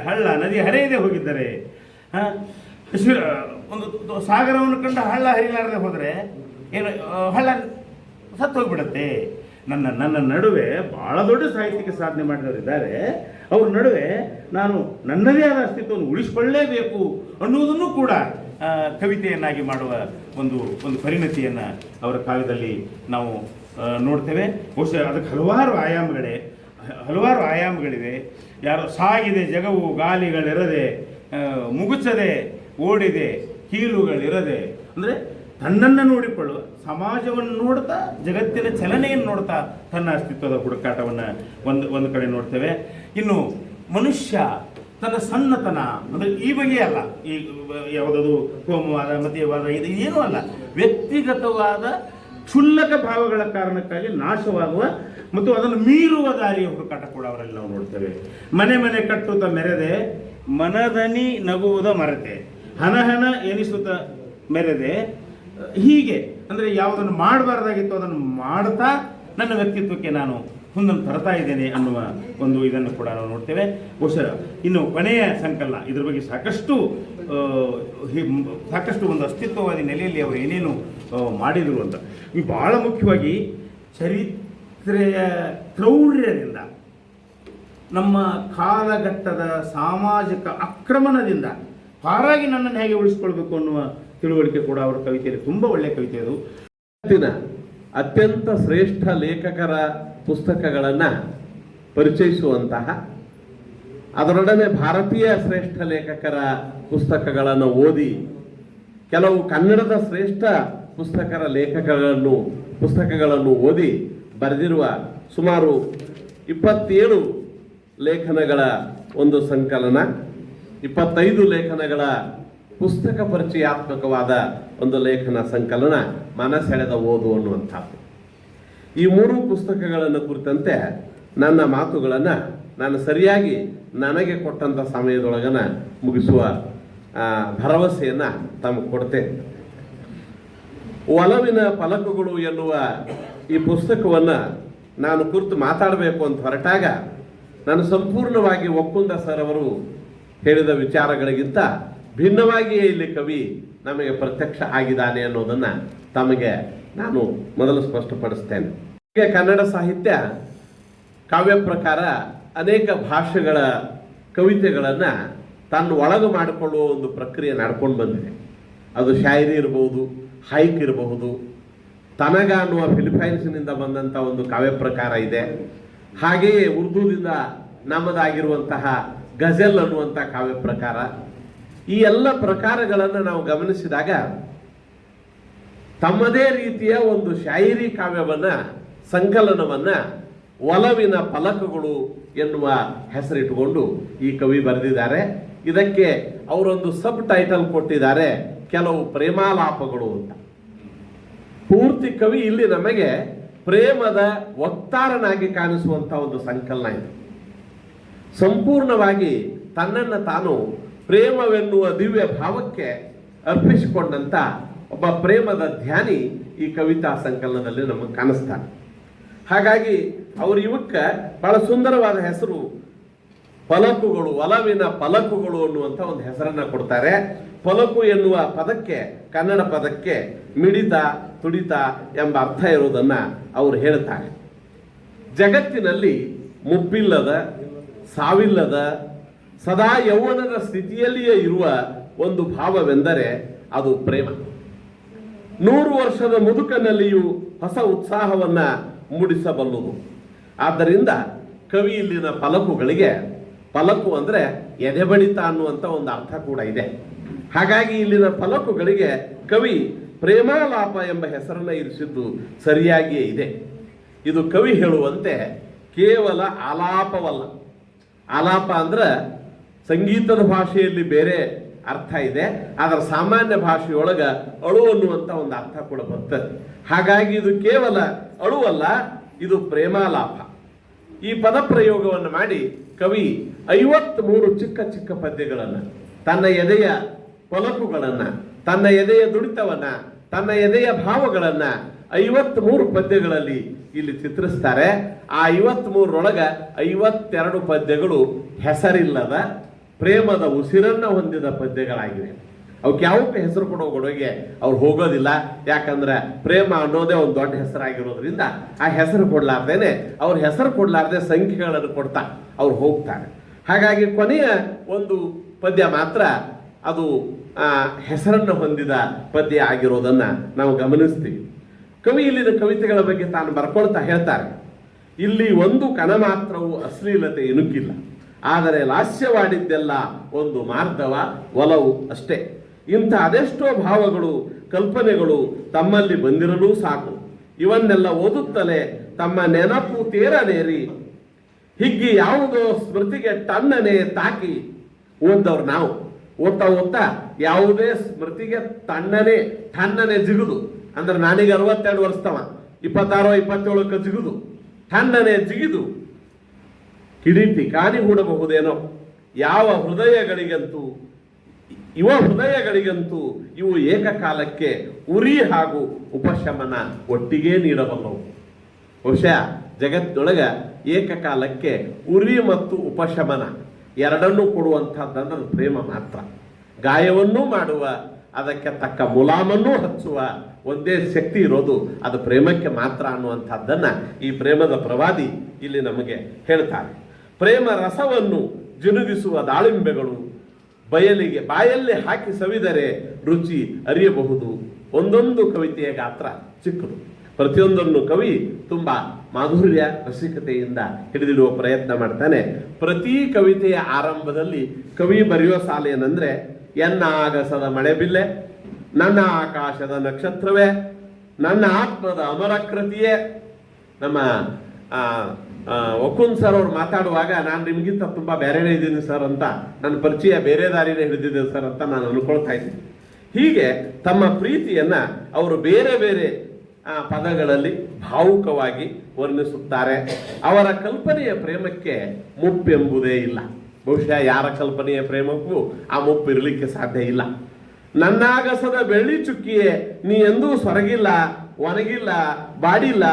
ಹಳ್ಳ ನದಿ ಹರಿಯದೆ ಹೋಗಿದ್ದರೆ, ಒಂದು ಸಾಗರವನ್ನು ಕಂಡು ಹಳ್ಳ ಹರಿಲಾರದೆ ಹೋದರೆ ಏನು ಹಳ್ಳ ಸತ್ತು ಹೋಗ್ಬಿಡತ್ತೆ. ನನ್ನ ನಡುವೆ ಭಾಳ ದೊಡ್ಡ ಸಾಹಿತ್ಯಿಕ ಸಾಧನೆ ಮಾಡಿದವರಿದ್ದಾರೆ. ಅವ್ರ ನಡುವೆ ನಾನು ನನ್ನದೇ ಆದ ಅಸ್ತಿತ್ವವನ್ನು ಉಳಿಸಿಕೊಳ್ಳಲೇಬೇಕು ಅನ್ನುವುದನ್ನು ಕೂಡ ಕವಿತೆಯನ್ನಾಗಿ ಮಾಡುವ ಒಂದು ಪರಿಣತಿಯನ್ನು ಅವರ ಕಾವ್ಯದಲ್ಲಿ ನಾವು ನೋಡ್ತೇವೆ. ಬಹುಶಃ ಅದಕ್ಕೆ ಹಲವಾರು ಆಯಾಮಗಳಿವೆ. ಯಾರೋ ಸಾಗಿದೆ ಜಗವು ಗಾಲಿಗಳಿರದೆ, ಮುಗುಚದೆ ಓಡಿದೆ ಕೀಲುಗಳಿರದೆ, ಅಂದರೆ ತನ್ನನ್ನು ನೋಡಿಕೊಳ್ಳುವ, ಸಮಾಜವನ್ನು ನೋಡ್ತಾ, ಜಗತ್ತಿನ ಚಲನೆಯನ್ನು ನೋಡ್ತಾ ತನ್ನ ಅಸ್ತಿತ್ವದ ಹುಡುಕಾಟವನ್ನು ಒಂದು ಕಡೆ ನೋಡ್ತೇವೆ. ಇನ್ನು ಮನುಷ್ಯ ತನ್ನ ಸಣ್ಣತನ ಅಂದರೆ ಈ ಬಗೆಯೇ ಅಲ್ಲ, ಈ ಯಾವುದದು ಕೋಮುವಾದ ಮತೀಯವಾದ ಇದು ಏನೂ ಅಲ್ಲ, ವ್ಯಕ್ತಿಗತವಾದ ಕ್ಷುಲ್ಲಕ ಭಾವಗಳ ಕಾರಣಕ್ಕಾಗಿ ನಾಶವಾಗುವ ಮತ್ತು ಅದನ್ನು ಮೀರುವ ದಾರಿಯ ಹುಡುಕಾಟ ಕೂಡ ಅವರಲ್ಲಿ ನಾವು ನೋಡ್ತೇವೆ. ಮನೆ ಕಟ್ಟುತ್ತಾ ಮೆರೆದೆ, ಮನದನಿ ನಗುವುದ ಮರೆತೆ, ಹನಹನ ಎನಿಸುತ್ತ ಮೆರೆದೆ. ಹೀಗೆ ಅಂದರೆ ಯಾವುದನ್ನು ಮಾಡಬಾರ್ದಾಗಿತ್ತು ಅದನ್ನು ಮಾಡ್ತಾ ನನ್ನ ವ್ಯಕ್ತಿತ್ವಕ್ಕೆ ನಾನು ಮುಂದನ್ನು ತರ್ತಾ ಇದ್ದೇನೆ ಅನ್ನುವ ಒಂದು ಇದನ್ನು ಕೂಡ ನಾವು ನೋಡ್ತೇವೆ. ಬಹುಶಃ ಇನ್ನು ಕೊನೆಯ ಸಂಕಲನ ಇದ್ರ ಬಗ್ಗೆ ಸಾಕಷ್ಟು ಒಂದು ಅಸ್ತಿತ್ವವಾದಿ ನೆಲೆಯಲ್ಲಿ ಅವರು ಏನೇನು ಮಾಡಿದರು ಅಂತ. ಈ ಭಾಳ ಮುಖ್ಯವಾಗಿ ಚರಿತ್ರೆಯ ಕ್ರೌರ್ಯದಿಂದ, ನಮ್ಮ ಕಾಲಘಟ್ಟದ ಸಾಮಾಜಿಕ ಆಕ್ರಮಣದಿಂದ ಪಾರಾಗಿ ನನ್ನನ್ನು ಹೇಗೆ ಉಳಿಸ್ಕೊಳ್ಬೇಕು ಅನ್ನುವ ತಿಳುವಳಿಕೆ ಕೂಡ ಅವರ ಕವಿತೆಯಲ್ಲಿ ತುಂಬ ಒಳ್ಳೆಯ ಕವಿತೆ ಅದು. ಅತ್ಯಂತ ಶ್ರೇಷ್ಠ ಲೇಖಕರ ಪುಸ್ತಕಗಳನ್ನು ಪರಿಚಯಿಸುವಂತಹ, ಅದರೊಡನೆ ಭಾರತೀಯ ಶ್ರೇಷ್ಠ ಲೇಖಕರ ಪುಸ್ತಕಗಳನ್ನು ಓದಿ, ಕೆಲವು ಕನ್ನಡದ ಶ್ರೇಷ್ಠ ಪುಸ್ತಕಗಳನ್ನು ಓದಿ ಬರೆದಿರುವ ಸುಮಾರು 27 ಲೇಖನಗಳ ಒಂದು ಸಂಕಲನ, 25 ಲೇಖನಗಳ ಪುಸ್ತಕ ಪರಿಚಯಾತ್ಮಕವಾದ ಒಂದು ಲೇಖನ ಸಂಕಲನ ಮನಸೆಳೆದ ಓದು ಅನ್ನುವಂಥದ್ದು. ಈ 3 ಪುಸ್ತಕಗಳನ್ನು ಕುರಿತಂತೆ ನನ್ನ ಮಾತುಗಳನ್ನು ನಾನು ಸರಿಯಾಗಿ ನನಗೆ ಕೊಟ್ಟಂಥ ಸಮಯದೊಳಗನ ಮುಗಿಸುವ ಭರವಸೆಯನ್ನು ತಮಗೆ ಕೊಡ್ತೇನೆ. ಒಲವಿನ ಫಲಕಗಳು ಎನ್ನುವ ಈ ಪುಸ್ತಕವನ್ನು ನಾನು ಕುರಿತು ಮಾತಾಡಬೇಕು ಅಂತ ಹೊರಟಾಗ ನಾನು ಸಂಪೂರ್ಣವಾಗಿ ಒಕ್ಕುಂದ ಸರ್ ಅವರು ಹೇಳಿದ ವಿಚಾರಗಳಿಗಿಂತ ಭಿನ್ನವಾಗಿಯೇ ಇಲ್ಲಿ ಕವಿ ನಮಗೆ ಪ್ರತ್ಯಕ್ಷ ಆಗಿದ್ದಾನೆ ಅನ್ನೋದನ್ನು ತಮಗೆ ನಾನು ಮೊದಲು ಸ್ಪಷ್ಟಪಡಿಸ್ತೇನೆ. ಹೀಗೆ ಕನ್ನಡ ಸಾಹಿತ್ಯ ಕಾವ್ಯ ಪ್ರಕಾರ ಅನೇಕ ಭಾಷೆಗಳ ಕವಿತೆಗಳನ್ನು ತನ್ನ ಒಳಗೆ ಮಾಡಿಕೊಳ್ಳುವ ಒಂದು ಪ್ರಕ್ರಿಯೆ ನಡ್ಕೊಂಡು ಬಂದಿದೆ. ಅದು ಶಾಯರಿ ಇರಬಹುದು, ಹೈಕ್ ಇರಬಹುದು, ತನಗ ಅನ್ನುವ ಫಿಲಿಪೈನ್ಸ್ನಿಂದ ಬಂದಂಥ ಒಂದು ಕಾವ್ಯ ಪ್ರಕಾರ ಇದೆ. ಹಾಗೆಯೇ ಉರ್ದುದಿಂದ ನಮ್ಮದಾಗಿರುವಂತಹ ಗಜಲ್ ಅನ್ನುವಂಥ ಕಾವ್ಯ ಪ್ರಕಾರ, ಈ ಎಲ್ಲ ಪ್ರಕಾರಗಳನ್ನು ನಾವು ಗಮನಿಸಿದಾಗ ತಮ್ಮದೇ ರೀತಿಯ ಒಂದು ಶಾಯಿರಿ ಕಾವ್ಯವನ್ನ ಸಂಕಲನವನ್ನ ಒಲವಿನ ಫಲಕಗಳು ಎನ್ನುವ ಹೆಸರಿಟ್ಟುಕೊಂಡು ಈ ಕವಿ ಬರೆದಿದ್ದಾರೆ. ಇದಕ್ಕೆ ಅವರೊಂದು ಸಬ್ ಟೈಟಲ್ ಕೊಟ್ಟಿದ್ದಾರೆ, ಕೆಲವು ಪ್ರೇಮಾಲಾಪಗಳು ಅಂತ. ಪೂರ್ತಿ ಕವಿ ಇಲ್ಲಿ ನಮಗೆ ಪ್ರೇಮದ ವಕ್ತಾರನಾಗಿ ಕಾಣಿಸುವಂತ ಒಂದು ಸಂಕಲನ ಇದೆ. ಸಂಪೂರ್ಣವಾಗಿ ತನ್ನನ್ನು ತಾನು ಪ್ರೇಮವೆನ್ನುವ ದಿವ್ಯ ಭಾವಕ್ಕೆ ಅರ್ಪಿಸಿಕೊಂಡಂತ ಒಬ್ಬ ಪ್ರೇಮದ ಧ್ಯಾನಿ ಈ ಕವಿತಾ ಸಂಕಲನದಲ್ಲಿ ನಮಗೆ ಕಾಣಿಸ್ತಾನೆ. ಹಾಗಾಗಿ ಅವರು ಇವಕ್ಕೆ ಬಹಳ ಸುಂದರವಾದ ಹೆಸರು ಫಲಕುಗಳು, ಒಲವಿನ ಫಲಕುಗಳು ಅನ್ನುವಂಥ ಒಂದು ಹೆಸರನ್ನ ಕೊಡ್ತಾರೆ. ಫಲಕು ಎನ್ನುವ ಪದಕ್ಕೆ, ಕನ್ನಡ ಪದಕ್ಕೆ ಮಿಡಿತ, ತುಡಿತ ಎಂಬ ಅರ್ಥ ಇರುವುದನ್ನ ಅವರು ಹೇಳ್ತಾರೆ. ಜಗತ್ತಿನಲ್ಲಿ ಮುಪ್ಪಿಲ್ಲದ, ಸಾವಿಲ್ಲದ, ಸದಾ ಯೌವನದ ಸ್ಥಿತಿಯಲ್ಲಿಯೇ ಇರುವ ಒಂದು ಭಾವವೆಂದರೆ ಅದು ಪ್ರೇಮ. 100 ವರ್ಷದ ಮುದುಕನಲ್ಲಿಯೂ ಹೊಸ ಉತ್ಸಾಹವನ್ನ ಮೂಡಿಸಬಲ್ಲುದು. ಆದ್ದರಿಂದ ಕವಿ ಇಲ್ಲಿನ ಫಲಕುಗಳಿಗೆ, ಫಲಕು ಅಂದ್ರೆ ಎದೆಬಡಿತ ಅನ್ನುವಂಥ ಒಂದು ಅರ್ಥ ಕೂಡ ಇದೆ. ಹಾಗಾಗಿ ಇಲ್ಲಿನ ಫಲಕುಗಳಿಗೆ ಕವಿ ಪ್ರೇಮಾಲಾಪ ಎಂಬ ಹೆಸರನ್ನ ಇರಿಸಿದ್ದು ಸರಿಯಾಗಿಯೇ ಇದೆ. ಇದು ಕವಿ ಹೇಳುವಂತೆ ಕೇವಲ ಆಲಾಪವಲ್ಲ. ಆಲಾಪ ಅಂದ್ರೆ ಸಂಗೀತದ ಭಾಷೆಯಲ್ಲಿ ಬೇರೆ ಅರ್ಥ ಇದೆ, ಅದರ ಸಾಮಾನ್ಯ ಭಾಷೆಯೊಳಗ ಅಳು ಅನ್ನುವಂಥ ಒಂದು ಅರ್ಥ ಕೂಡ ಬರ್ತದೆ. ಹಾಗಾಗಿ ಇದು ಕೇವಲ ಅಳುವಲ್ಲ, ಇದು ಪ್ರೇಮಾಲಾಪ. ಈ ಪದ ಪ್ರಯೋಗವನ್ನು ಮಾಡಿ ಕವಿ 53 ಚಿಕ್ಕ ಚಿಕ್ಕ ಪದ್ಯಗಳನ್ನು, ತನ್ನ ಎದೆಯ ಫಲಕುಗಳನ್ನ, ತನ್ನ ಎದೆಯ ದುಡಿತವನ್ನ, ತನ್ನ ಎದೆಯ ಭಾವಗಳನ್ನ 53 ಪದ್ಯಗಳಲ್ಲಿ ಇಲ್ಲಿ ಚಿತ್ರಿಸ್ತಾರೆ. ಆ 53ರೊಳಗ 52 ಪದ್ಯಗಳು ಹೆಸರಿಲ್ಲದ ಪ್ರೇಮದ ಉಸಿರನ್ನ ಹೊಂದಿದ ಪದ್ಯಗಳಾಗಿವೆ. ಅವಕ್ಕೆ ಯಾವಕ್ಕೆ ಹೆಸರು ಕೊಡೋ ಕೊಡುಗೆ ಅವ್ರು ಹೋಗೋದಿಲ್ಲ. ಯಾಕಂದ್ರೆ ಪ್ರೇಮ ಅನ್ನೋದೇ ಒಂದು ದೊಡ್ಡ ಹೆಸರಾಗಿರೋದ್ರಿಂದ ಆ ಹೆಸರು ಕೊಡ್ಲಾರ್ದೇನೆ, ಅವ್ರ ಹೆಸರು ಕೊಡ್ಲಾರ್ದೆ ಸಂಖ್ಯೆಗಳನ್ನು ಕೊಡ್ತಾ ಅವ್ರು ಹೋಗ್ತಾರೆ. ಹಾಗಾಗಿ ಕೊನೆಯ ಒಂದು ಪದ್ಯ ಮಾತ್ರ ಅದು ಹೆಸರನ್ನು ಹೊಂದಿದ ಪದ್ಯ ಆಗಿರೋದನ್ನ ನಾವು ಗಮನಿಸ್ತೀವಿ. ಕವಿ ಇಲ್ಲಿನ ಕವಿತೆಗಳ ಬಗ್ಗೆ ತಾನು ಬರ್ಕೊಳ್ತಾ ಹೇಳ್ತಾರೆ, ಇಲ್ಲಿ ಒಂದು ಕಣ ಮಾತ್ರವೂ ಅಶ್ಲೀಲತೆ ಇಣುಕಿಲ್ಲ, ಆದರೆ ಲಾಸ್ಯವಾಡಿದ್ದೆಲ್ಲ ಒಂದು ಮಾರ್ಧವ ಒಲವು ಅಷ್ಟೇ. ಇಂಥ ಅದೆಷ್ಟೋ ಭಾವಗಳು, ಕಲ್ಪನೆಗಳು ತಮ್ಮಲ್ಲಿ ಬಂದಿರಲೂ ಸಾಕು. ಇವನ್ನೆಲ್ಲ ಓದುತ್ತಲೇ ತಮ್ಮ ನೆನಪು ತೀರನೇರಿ ಹಿಗ್ಗಿ ಯಾವುದೋ ಸ್ಮೃತಿಗೆ ಟನ್ನನೆ ತಾಕಿ ಓದ್ದವ್ರು ನಾವು. ಓದ್ತಾ ಓದ್ತಾ ಯಾವುದೇ ಸ್ಮೃತಿಗೆ ಟನ್ನನೆ ಜಿಗುದು. ಅಂದ್ರೆ ನಾನೀಗ 62 ವರ್ಷದವ, 26 27 ಜಿಗುದು, ಟನ್ನನೆ ಜಿಗಿದು ಕಿಡಿಟಿ ಕಾಣಿ ಹೂಡಬಹುದೇನೋ. ಯುವ ಹೃದಯಗಳಿಗಂತೂ ಇವು ಏಕಕಾಲಕ್ಕೆ ಉರಿ ಹಾಗೂ ಉಪಶಮನ ಒಟ್ಟಿಗೆ ನೀಡಬಲ್ಲವು. ಬಹುಶಃ ಜಗತ್ತಿನೊಳಗ ಏಕಕಾಲಕ್ಕೆ ಉರಿ ಮತ್ತು ಉಪಶಮನ ಎರಡನ್ನೂ ಕೊಡುವಂಥದ್ದನ್ನು ಪ್ರೇಮ ಮಾತ್ರ. ಗಾಯವನ್ನೂ ಮಾಡುವ, ಅದಕ್ಕೆ ತಕ್ಕ ಮುಲಾಮನ್ನೂ ಹಚ್ಚುವ ಒಂದೇ ಶಕ್ತಿ ಇರೋದು ಅದು ಪ್ರೇಮಕ್ಕೆ ಮಾತ್ರ ಅನ್ನುವಂಥದ್ದನ್ನ ಈ ಪ್ರೇಮದ ಪ್ರವಾದಿ ಇಲ್ಲಿ ನಮಗೆ ಹೇಳ್ತಾರೆ. ಪ್ರೇಮ ರಸವನ್ನು ಜಿನುಗಿಸುವ ದಾಳಿಂಬೆಗಳು ಬಾಯಲ್ಲಿ ಹಾಕಿ ಸವಿದರೆ ರುಚಿ ಅರಿಯಬಹುದು. ಒಂದೊಂದು ಕವಿತೆಯ ಗಾತ್ರ ಚಿಕ್ಕದು, ಪ್ರತಿಯೊಂದನ್ನು ಕವಿ ತುಂಬಾ ಮಾಧುರ್ಯ ರಸಿಕತೆಯಿಂದ ಹಿಡಿದಿಡುವ ಪ್ರಯತ್ನ ಮಾಡ್ತಾನೆ. ಪ್ರತಿ ಕವಿತೆಯ ಆರಂಭದಲ್ಲಿ ಕವಿ ಬರೆಯುವ ಸಾಲು ಏನಂದ್ರೆ, ಎನ್ನ ಆಗಸದ ಮಳೆಬಿಲ್ಲೆ, ನನ್ನ ಆಕಾಶದ ನಕ್ಷತ್ರವೇ, ನನ್ನ ಆತ್ಮದ ಅಮರಕೃತಿಯೇ. ನಮ್ಮ ವಕುನ್ ಸರ್ ಅವ್ರು ಮಾತಾಡುವಾಗ ನಾನು ನಿಮಗಿಂತ ತುಂಬ ಬೇರೆನೇ ಇದ್ದೀನಿ ಸರ್ ಅಂತ, ನನ್ನ ಪರಿಚಯ ಬೇರೆ ದಾರಿನೇ ಹಿಡಿದಿದೆ ಸರ್ ಅಂತ ನಾನು ಅನ್ಕೊಳ್ತಾ ಇದ್ದೀನಿ. ಹೀಗೆ ತಮ್ಮ ಪ್ರೀತಿಯನ್ನ ಅವರು ಬೇರೆ ಬೇರೆ ಪದಗಳಲ್ಲಿ ಭಾವುಕವಾಗಿ ವರ್ಣಿಸುತ್ತಾರೆ. ಅವರ ಕಲ್ಪನೆಯ ಪ್ರೇಮಕ್ಕೆ ಮುಪ್ಪೆಂಬುದೇ ಇಲ್ಲ. ಬಹುಶಃ ಯಾರ ಕಲ್ಪನೆಯ ಪ್ರೇಮಕ್ಕೂ ಆ ಮುಪ್ಪು ಇರಲಿಕ್ಕೆ ಸಾಧ್ಯ ಇಲ್ಲ. ನನ್ನಾಗಸದ ಬೆಳ್ಳಿ ಚುಕ್ಕಿಯೇ, ನೀ ಎಂದೂ ಸೊರಗಿಲ್ಲ, ಒಣಗಿಲ್ಲ, ಬಾಡಿಲ್ಲ,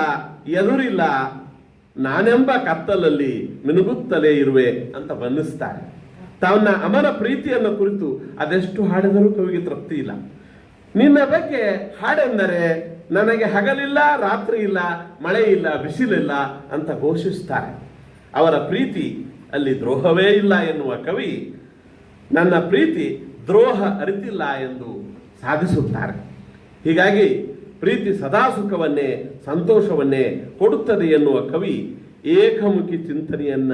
ಎದುರಿಲ್ಲ, ನಾನೆಂಬ ಕತ್ತಲಲ್ಲಿ ಮಿನುಗುತ್ತಲೇ ಇರುವೆ ಅಂತ ಬಣ್ಣಿಸ್ತಾರೆ. ತನ್ನ ಅಮರ ಪ್ರೀತಿಯನ್ನು ಕುರಿತು ಅದೆಷ್ಟು ಹಾಡಿದರೂ ಕವಿಗೆ ತೃಪ್ತಿ ಇಲ್ಲ. ನಿನ್ನ ಬಗ್ಗೆ ಹಾಡೆಂದರೆ ನನಗೆ ಹಗಲಿಲ್ಲ, ರಾತ್ರಿ ಇಲ್ಲ, ಮಳೆ ಇಲ್ಲ, ಬಿಸಿಲಿಲ್ಲ ಅಂತ ಘೋಷಿಸ್ತಾರೆ. ಅವರ ಪ್ರೀತಿ ಅಲ್ಲಿ ದ್ರೋಹವೇ ಇಲ್ಲ ಎನ್ನುವ ಕವಿ ನನ್ನ ಪ್ರೀತಿ ದ್ರೋಹ ಅರಿತಿಲ್ಲ ಎಂದು ಸಾಧಿಸುತ್ತಾರೆ. ಹೀಗಾಗಿ ಪ್ರೀತಿ ಸದಾ ಸುಖವನ್ನೇ, ಸಂತೋಷವನ್ನೇ ಕೊಡುತ್ತದೆ ಎನ್ನುವ ಕವಿ ಏಕಮುಖಿ ಚಿಂತನೆಯನ್ನ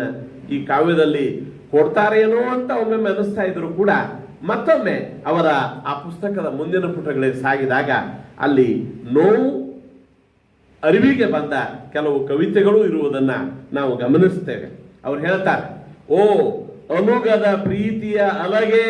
ಈ ಕಾವ್ಯದಲ್ಲಿ ಕೊಡ್ತಾರೇನೋ ಅಂತ ಒಮ್ಮೊಮ್ಮೆ ಅನಿಸ್ತಾ ಇದ್ರು ಕೂಡ ಮತ್ತೊಮ್ಮೆ ಅವರ ಆ ಪುಸ್ತಕದ ಮುಂದಿನ ಪುಟಗಳಿಗೆ ಸಾಗಿದಾಗ ಅಲ್ಲಿ ನೋವು ಅರಿವಿಗೆ ಬಂದ ಕೆಲವು ಕವಿತೆಗಳು ಇರುವುದನ್ನು ನಾವು ಗಮನಿಸ್ತೇವೆ. ಅವ್ರು ಹೇಳ್ತಾರೆ, ಓ ಅನುಗದ ಪ್ರೀತಿಯ ಅಲಗೆ.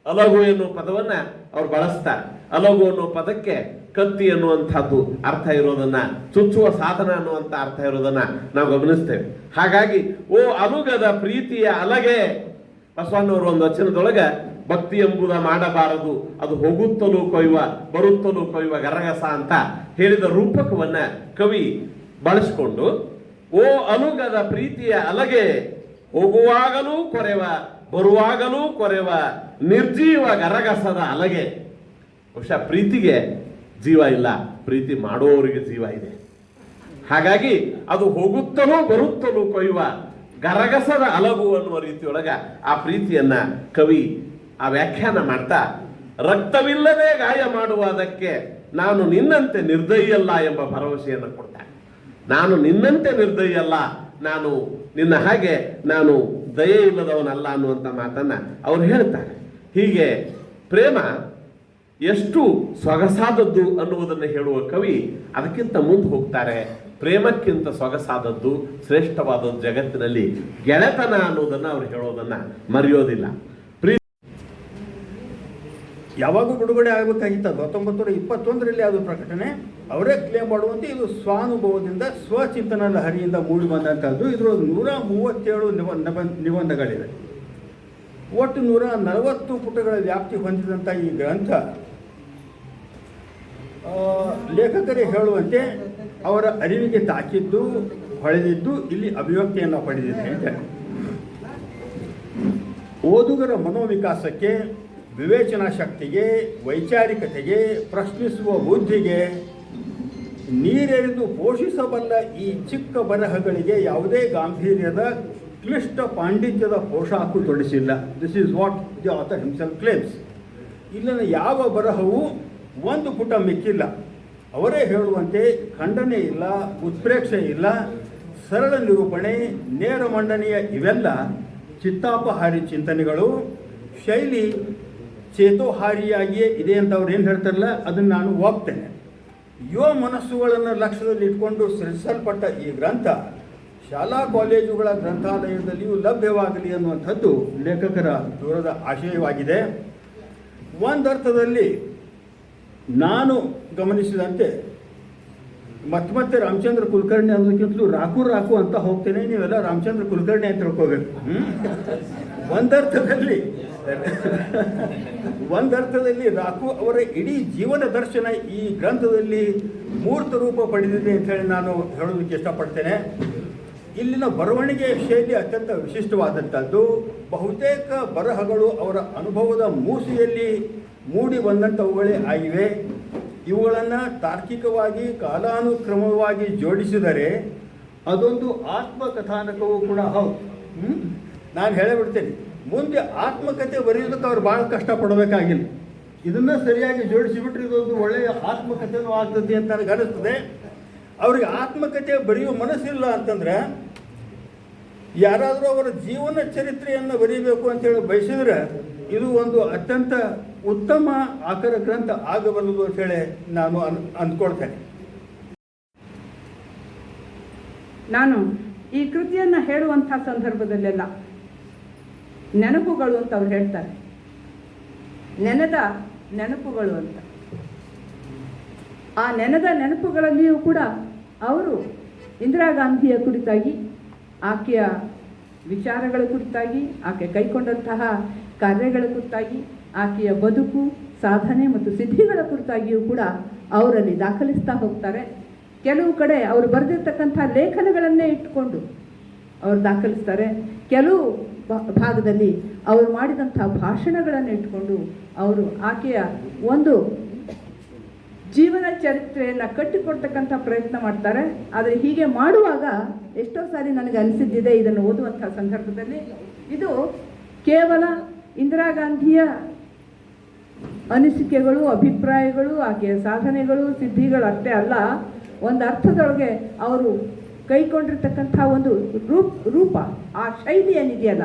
ಅಲಗು ಎನ್ನುವ ಪದವನ್ನ ಅವ್ರು ಬಳಸ್ತಾರೆ. ಅಲಗು ಅನ್ನುವ ಪದಕ್ಕೆ ಕತ್ತಿ ಅನ್ನುವಂಥದ್ದು ಅರ್ಥ ಇರೋದನ್ನ, ಚುಚ್ಚುವ ಸಾಧನ ಅನ್ನುವಂಥ ಅರ್ಥ ಇರೋದನ್ನ ನಾವು ಗಮನಿಸ್ತೇವೆ. ಹಾಗಾಗಿ ಓ ಅನುಗದ ಪ್ರೀತಿಯ ಅಲಗೆ, ಬಸವಣ್ಣವರು ಒಂದು ವಚನದೊಳಗೆ ಭಕ್ತಿ ಎಂಬುದ ಮಾಡಬಾರದು, ಅದು ಹೋಗುತ್ತಲೂ ಕೊಯ್ಯುವ ಬರುತ್ತಲೂ ಕೊಯ್ಯುವ ಗರಗಸ ಅಂತ ಹೇಳಿದ ರೂಪಕವನ್ನ ಕವಿ ಬಳಸಿಕೊಂಡು, ಓ ಅನುಗದ ಪ್ರೀತಿಯ ಅಲಗೆ, ಹೋಗುವಾಗಲೂ ಕೊರೆವ ಬರುವಾಗಲೂ ಕೊರೆವ ನಿರ್ಜೀವ ಗರಗಸದ ಅಲಗೆ. ಬಹುಶಃ ಪ್ರೀತಿಗೆ ಜೀವ ಇಲ್ಲ, ಪ್ರೀತಿ ಮಾಡುವವರಿಗೆ ಜೀವ ಇದೆ. ಹಾಗಾಗಿ ಅದು ಹೋಗುತ್ತಲೂ ಬರುತ್ತಲೂ ಕೊಯ್ಯುವ ಗರಗಸದ ಅಲಗು ಅನ್ನುವ ರೀತಿಯೊಳಗ ಆ ಪ್ರೀತಿಯನ್ನ ಕವಿ ಆ ವ್ಯಾಖ್ಯಾನ ಮಾಡ್ತಾ, ರಕ್ತವಿಲ್ಲದೆ ಗಾಯ ಮಾಡುವುದಕ್ಕೆ ನಾನು ನಿನ್ನಂತೆ ನಿರ್ದಯಿಯಲ್ಲ ಎಂಬ ಭರವಸೆಯನ್ನು ಕೊಡ್ತಾನೆ. ನಾನು ನಿನ್ನಂತೆ ನಿರ್ದಯಿಯಲ್ಲ, ನಾನು ನಿನ್ನ ಹಾಗೆ ನಾನು ದಯೆ ಇಲ್ಲದವನಲ್ಲ ಅನ್ನುವಂಥ ಮಾತನ್ನ ಅವ್ರು ಹೇಳ್ತಾರೆ. ಹೀಗೆ ಪ್ರೇಮ ಎಷ್ಟು ಸೊಗಸಾದದ್ದು ಅನ್ನುವುದನ್ನು ಹೇಳುವ ಕವಿ ಅದಕ್ಕಿಂತ ಮುಂದೆ ಹೋಗ್ತಾರೆ. ಪ್ರೇಮಕ್ಕಿಂತ ಸೊಗಸಾದದ್ದು ಶ್ರೇಷ್ಠವಾದದ್ದು ಜಗತ್ತಿನಲ್ಲಿ ಗೆಳೆತನ ಅನ್ನೋದನ್ನು ಅವ್ರು ಹೇಳೋದನ್ನ ಮರೆಯೋದಿಲ್ಲ. ಯಾವಾಗೂ ಬಿಡುಗಡೆ ಆಗಬೇಕಾಗಿತ್ತು. 1921ರಲ್ಲಿ ಅದು ಪ್ರಕಟಣೆ. ಅವರೇ ಕ್ಲೇಮ್ ಮಾಡುವಂತೆ ಇದು ಸ್ವಾನುಭವದಿಂದ ಸ್ವಚಿಂತನದ ಹರಿಯಿಂದ ಮೂಡಿ ಬಂದಂಥದ್ದು. ಇದರೊಳಗೆ 137 ನಿಬಂಧಗಳಿವೆ. ಒಟ್ಟು 140 ಪುಟಗಳ ವ್ಯಾಪ್ತಿ ಹೊಂದಿದಂಥ ಈ ಗ್ರಂಥ ಲೇಖಕರೇ ಹೇಳುವಂತೆ ಅವರ ಅರಿವಿಗೆ ತಾಕಿದ್ದು, ಹೊಳೆದಿದ್ದು ಇಲ್ಲಿ ಅಭಿವ್ಯಕ್ತಿಯನ್ನು ಪಡೆದಿದೆ ಅಂತ. ಓದುಗರ ಮನೋವಿಕಾಸಕ್ಕೆ, ವಿವೇಚನಾ ಶಕ್ತಿಗೆ, ವೈಚಾರಿಕತೆಗೆ, ಪ್ರಶ್ನಿಸುವ ಬುದ್ಧಿಗೆ ನೀರೆರೆದು ಪೋಷಿಸಬಲ್ಲ ಈ ಚಿಕ್ಕ ಬರಹಗಳಿಗೆ ಯಾವುದೇ ಗಾಂಭೀರ್ಯದ ಕ್ಲಿಷ್ಟ ಪಾಂಡಿತ್ಯದ ಪೋಷಾಕು ತೊಡಿಸಿಲ್ಲ. This is what the author himself claims. ಇಲ್ಲಿನ ಯಾವ ಬರಹವು ಒಂದು ಪುಟ ಮಿಕ್ಕಿಲ್ಲ. ಅವರೇ ಹೇಳುವಂತೆ ಖಂಡನೆ ಇಲ್ಲ, ಉತ್ಪ್ರೇಕ್ಷೆ ಇಲ್ಲ, ಸರಳ ನಿರೂಪಣೆ, ನೇರ ಮಂಡನೆಯ ಇವೆಲ್ಲ ಚಿತ್ತಾಪಹಾರಿ ಚಿಂತನೆಗಳು. ಶೈಲಿ ಚೇತೋಹಾರಿಯಾಗಿಯೇ ಇದೆ ಅಂತ ಅವ್ರು ಏನು ಹೇಳ್ತಾರಲ್ಲ, ಅದನ್ನು ನಾನು ಒಪ್ತೇನೆ. ಯುವ ಮನಸ್ಸುಗಳನ್ನು ಲಕ್ಷ್ಯದಲ್ಲಿ ಇಟ್ಕೊಂಡು ಸೃಜಿಸಲ್ಪಟ್ಟ ಈ ಗ್ರಂಥ ಶಾಲಾ ಕಾಲೇಜುಗಳ ಗ್ರಂಥಾಲಯದಲ್ಲಿಯೂ ಲಭ್ಯವಾಗಲಿ ಅನ್ನುವಂಥದ್ದು ಲೇಖಕರ ದೂರದ ಆಶಯವಾಗಿದೆ. ಒಂದರ್ಥದಲ್ಲಿ ನಾನು ಗಮನಿಸಿದಂತೆ ಮತ್ತೆ ರಾಮಚಂದ್ರ ಕುಲಕರ್ಣಿ ಅನ್ನೋದಕ್ಕಿಂತಲೂ ರಾಕು ಅಂತ ಹೋಗ್ತೇನೆ. ನೀವೆಲ್ಲ ರಾಮಚಂದ್ರ ಕುಲಕರ್ಣಿ ಅಂತ ತಿಳ್ಕೋಬೇಕು. ಒಂದರ್ಥದಲ್ಲಿ ರಾಕು ಅವರ ಇಡೀ ಜೀವನ ದರ್ಶನ ಈ ಗ್ರಂಥದಲ್ಲಿ ಮೂರ್ತ ರೂಪ ಪಡೆದಿದೆ ಅಂತ ಹೇಳಿ ನಾನು ಹೇಳೋದಕ್ಕೆ ಇಷ್ಟಪಡ್ತೇನೆ. ಇಲ್ಲಿನ ಬರವಣಿಗೆ ಶೈಲಿ ಅತ್ಯಂತ ವಿಶಿಷ್ಟವಾದಂಥದ್ದು. ಬಹುತೇಕ ಬರಹಗಳು ಅವರ ಅನುಭವದ ಮೂಸೆಯಲ್ಲಿ ಮೂಡಿ ಬಂದಂಥವುಗಳೇ ಆಗಿವೆ. ಇವುಗಳನ್ನು ತಾರ್ಕಿಕವಾಗಿ ಕಾಲಾನುಕ್ರಮವಾಗಿ ಜೋಡಿಸಿದರೆ ಅದೊಂದು ಆತ್ಮಕಥಾನಕವೂ ಕೂಡ ಹೌದು. ನಾನು ಹೇಳಿಬಿಡ್ತೇನೆ, ಮುಂದೆ ಆತ್ಮಕಥೆ ಬರೆಯೋದಕ್ಕೆ ಅವ್ರು ಭಾಳ ಕಷ್ಟಪಡಬೇಕಾಗಿಲ್ಲ. ಇದನ್ನು ಸರಿಯಾಗಿ ಜೋಡಿಸಿಬಿಟ್ರೆ ಇದೊಂದು ಒಳ್ಳೆಯ ಆತ್ಮಕಥೆನೂ ಆಗ್ತದೆ ಅಂತ ನನಗೆ ಅನಿಸ್ತದೆ. ಅವ್ರಿಗೆ ಆತ್ಮಕಥೆ ಬರೆಯುವ ಮನಸ್ಸಿಲ್ಲ ಅಂತಂದರೆ, ಯಾರಾದರೂ ಅವರ ಜೀವನ ಚರಿತ್ರೆಯನ್ನು ಬರೀಬೇಕು ಅಂತೇಳಿ ಬಯಸಿದ್ರೆ ಇದು ಒಂದು ಅತ್ಯಂತ ಉತ್ತಮ ಆಕರ ಗ್ರಂಥ ಆಗಬಲ್ಲದು ಅಂತೇಳಿ ನಾನು ಅಂದ್ಕೊಳ್ತೇನೆ. ನಾನು ಈ ಕೃತಿಯನ್ನು ಹೇಳುವಂಥ ಸಂದರ್ಭದಲ್ಲೆಲ್ಲ ನೆನಪುಗಳು ಅಂತ ಅವ್ರು ಹೇಳ್ತಾರೆ. ನೆನೆದ ನೆನಪುಗಳು ಅಂತ. ಆ ನೆನೆದ ನೆನಪುಗಳಲ್ಲಿಯೂ ಕೂಡ ಅವರು ಇಂದಿರಾ ಗಾಂಧಿಯ ಕುರಿತಾಗಿ, ಆಕೆಯ ವಿಚಾರಗಳ ಕುರಿತಾಗಿ, ಆಕೆ ಕೈಗೊಂಡಂತಹ ಕಾರ್ಯಗಳ ಕುರಿತಾಗಿ, ಆಕೆಯ ಬದುಕು, ಸಾಧನೆ ಮತ್ತು ಸಿದ್ಧಿಗಳ ಕುರಿತಾಗಿಯೂ ಕೂಡ ಅವರಲ್ಲಿ ದಾಖಲಿಸ್ತಾ ಹೋಗ್ತಾರೆ. ಕೆಲವು ಕಡೆ ಅವರು ಬರೆದಿರ್ತಕ್ಕಂಥ ಲೇಖನಗಳನ್ನೇ ಇಟ್ಕೊಂಡು ಅವರು ದಾಖಲಿಸ್ತಾರೆ. ಕೆಲವು ಭಾಗದಲ್ಲಿ ಅವರು ಮಾಡಿದಂಥ ಭಾಷಣಗಳನ್ನು ಇಟ್ಕೊಂಡು ಅವರು ಆಕೆಯ ಒಂದು ಜೀವನ ಚರಿತ್ರೆಯನ್ನು ಕಟ್ಟಿಕೊಡ್ತಕ್ಕಂಥ ಪ್ರಯತ್ನ ಮಾಡ್ತಾರೆ. ಆದರೆ ಹೀಗೆ ಮಾಡುವಾಗ ಎಷ್ಟೋ ಸಾರಿ ನನಗೆ ಅನಿಸಿದ್ದಿದೆ ಇದನ್ನು ಓದುವಂಥ ಸಂದರ್ಭದಲ್ಲಿ, ಇದು ಕೇವಲ ಇಂದಿರಾ ಗಾಂಧಿಯ ಅನಿಸಿಕೆಗಳು, ಅಭಿಪ್ರಾಯಗಳು, ಆಕೆಯ ಸಾಧನೆಗಳು, ಸಿದ್ಧಿಗಳು ಅಷ್ಟೇ ಅಲ್ಲ, ಒಂದು ಅರ್ಥದೊಳಗೆ ಅವರು ಕೈಗೊಂಡಿರ್ತಕ್ಕಂಥ ಒಂದು ರೂಪ, ಆ ಶೈಲಿ ಏನಿದೆಯಲ್ಲ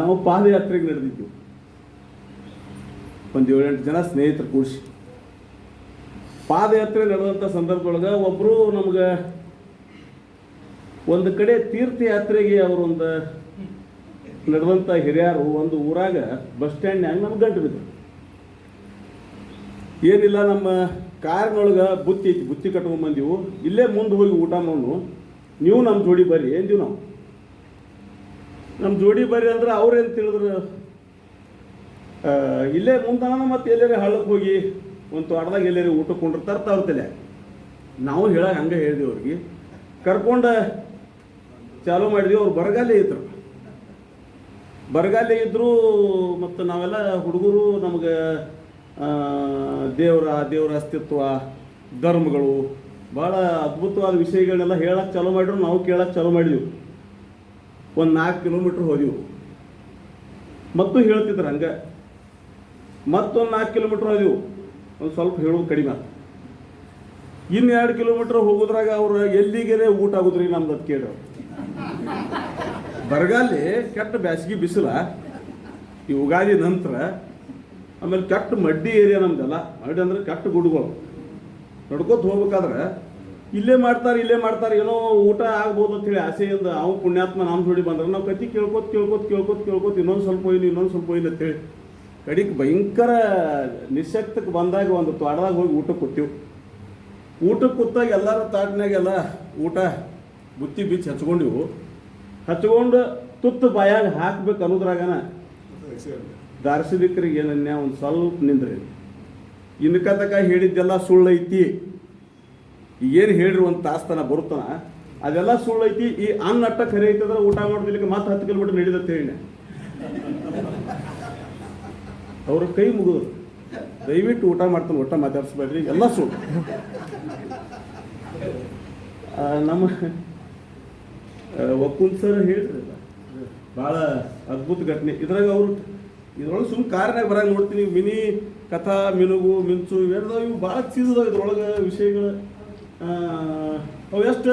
ನಾವು ಪಾದಯಾತ್ರೆಗೆ ನಡೆದಿದ್ವಿ, ಒಂದು 7-8 ಜನ ಸ್ನೇಹಿತರು ಕೂಡಿಸಿ ಪಾದಯಾತ್ರೆ ನಡೆದಂಥ ಸಂದರ್ಭದೊಳಗೆ ಒಬ್ಬರು ನಮ್ಗೆ ಒಂದು ಕಡೆ ತೀರ್ಥಯಾತ್ರೆಗೆ ಅವರೊಂದು ನಡೆದಂಥ ಹಿರಿಯರು ಒಂದು ಊರಾಗ ಬಸ್ ಸ್ಟ್ಯಾಂಡ್ನ್ಯಾಗ ನಮ್ಗೆ ಗಂಟು ಬಿದ್ದರು. ಏನಿಲ್ಲ, ನಮ್ಮ ಕಾರಿನೊಳಗೆ ಬುತ್ತಿ ಐತಿ, ಬುತ್ತಿ ಕಟ್ಕೊಂಡ್ಬಂದೀವು, ಇಲ್ಲೇ ಮುಂದೆ ಹೋಗಿ ಊಟ ಮಾಡೋಣ, ನೀವು ನಮ್ಮ ಜೋಡಿ ಬರ್ರಿ ಎಂದೀವಿ ನಾವು. ನಮ್ಮ ಜೋಡಿ ಬರ್ರಿ ಅಂದ್ರೆ ಅವ್ರೇನು ತಿಳಿದ್ರು, ಇಲ್ಲೇ ಮುಂದಾನ ಮತ್ತು ಎಲ್ಲರೂ ಹಳ್ಳಕ್ಕೆ ಹೋಗಿ ಒಂದು ತೋಟದಾಗ ಎಲ್ಲರೂ ಊಟಕ್ಕೆ ಕೊಂಡಿರ್ತಾರೆ ಅವ್ರ ತಲೆ. ನಾವು ಹೇಳಕ್ಕೆ ಹಂಗೆ ಹೇಳಿದ್ವಿ ಅವ್ರಿಗೆ, ಕರ್ಕೊಂಡು ಚಾಲೂ ಮಾಡಿದ್ವಿ. ಅವ್ರು ಬರಗಾಲೇ ಇದ್ರು, ಬರಗಾಲೇ ಮತ್ತು ನಾವೆಲ್ಲ ಹುಡುಗರು ನಮಗೆ ದೇವರ ಅಸ್ತಿತ್ವ, ಧರ್ಮಗಳು, ಭಾಳ ಅದ್ಭುತವಾದ ವಿಷಯಗಳನ್ನೆಲ್ಲ ಹೇಳಕ್ಕೆ ಚಾಲೂ ಮಾಡಿದ್ರು. ನಾವು ಕೇಳಕ್ಕೆ ಚಾಲೂ ಮಾಡಿದ್ವಿ. ಒಂದು 4 ಕಿಲೋಮೀಟ್ರ್ ಹೋದೆವು, ಮತ್ತು ಹೇಳ್ತಿದ್ರು ಹಂಗೆ. ಮತ್ತೊಂದು 4 ಕಿಲೋಮೀಟ್ರ್ ಹೋದೆವು, ಒಂದು ಸ್ವಲ್ಪ ಹೇಳೋದು ಕಡಿಮೆ. ಇನ್ನು 2 ಕಿಲೋಮೀಟ್ರ್ ಹೋಗೋದ್ರಾಗ ಅವ್ರು ಎಲ್ಲಿಗೆ ಊಟ ಆಗೋದ್ರಿ ನಮ್ದು ಅದು ಕೇಳ್ರಿ. ಬರಗಾಲಿ ಕೆಟ್ಟ ಬ್ಯಾಸಿಗೆ ಬಿಸಿಲ, ಈ ಯುಗಾದಿ ನಂತರ, ಆಮೇಲೆ ಕೆಟ್ಟ ಮಡ್ಡಿ ಏರಿಯಾ ನಮ್ದೆಲ್ಲ. ಮಡ್ಡಿ ಅಂದ್ರೆ ಕೆಟ್ಟ ಗುಡ್ಗಳು. ನಡ್ಕೋತ ಹೋಗ್ಬೇಕಾದ್ರೆ ಇಲ್ಲೇ ಮಾಡ್ತಾರೆ ಏನೋ ಊಟ ಆಗ್ಬೋದು ಅಂತೇಳಿ ಆಸೆಯಿಂದ ಅವ್ನು ಪುಣ್ಯಾತ್ಮ ನಮ್ಮ ಜೋಡಿ ಬಂದ್ರೆ ನಾವು ಕತ್ತಿ ಕೇಳ್ಕೊತ ಇನ್ನೊಂದು ಸ್ವಲ್ಪ ಹೋಯ್ನು ಅಂತೇಳಿ ಕಡಿಗೆ ಭಯಂಕರ ನಿಶಕ್ತಕ್ಕೆ ಬಂದಾಗ ಒಂದು ತೋಟದಾಗ ಹೋಗಿ ಊಟಕ್ಕೆ ಕೂತೀವಿ. ಊಟಕ್ಕೆ ಕೂತಾಗ ಎಲ್ಲರ ತಾಟ್ನಾಗೆಲ್ಲ ಊಟ ಬುತ್ತಿ ಬಿಚ್ಚಿ ಹಚ್ಕೊಂಡು ತುತ್ತು ಬಾಯಾಗ ಹಾಕ್ಬೇಕು ಅನ್ನೋದ್ರಾಗನ ದಾರ್ಶನಿಕರಿಗೆ ಏನನ್ಯ ಒಂದು ಸ್ವಲ್ಪ ನಿಂದ್ರಿ, ಇನ್ಕ ತಕ ಹೇಳಿದ್ದೆಲ್ಲ ಸುಳ್ಳೈತಿ, ಏನು ಹೇಳ್ರಿ ಒಂದು ತಾಸ್ತನ ಬರುತ್ತಾನ ಅದೆಲ್ಲ ಸುಳ್ಳೈತಿ, ಈ ಅನ್ನ ಅಟ್ಟ ಖರೆ ಐತಂದ್ರೆ ಊಟ ಮಾಡೋದಿಲ್ಲ ಮತ್ತೆ 10 ಕಿಲೋಮೀಟರ್ ನಡೀದತ್ತ ಹೇಳಿ ಅವ್ರ ಕೈ ಮುಗಿದ್ರು. ದಯವಿಟ್ಟು ಊಟ ಮಾಡ್ತಾನೆ, ಊಟ ಮಾತಾಡಿಸ್ಬೇಡ್ರಿ, ಎಲ್ಲ ಸುಳ್ಳು. ನಮ್ಮ ಒಕ್ಕುಂದ್ ಸರ್ ಹೇಳ್ರಿ, ಭಾಳ ಅದ್ಭುತ ಘಟನೆ. ಇದ್ರೊಳಗೆ ಸುಮ್ಮನೆ ಕಾರಿನಾಗ ಬರಾಗ ನೋಡ್ತೀನಿ, ಮಿನಿ ಕಥಾ, ಮಿನುಗು, ಮಿಂಚು ಇವೆಲ್ಲ ಇವು ಭಾಳ ಚೀಸ್ ಅದಾವ ಇದ್ರೊಳಗೆ ವಿಷಯಗಳು. ಅವು ಎಷ್ಟು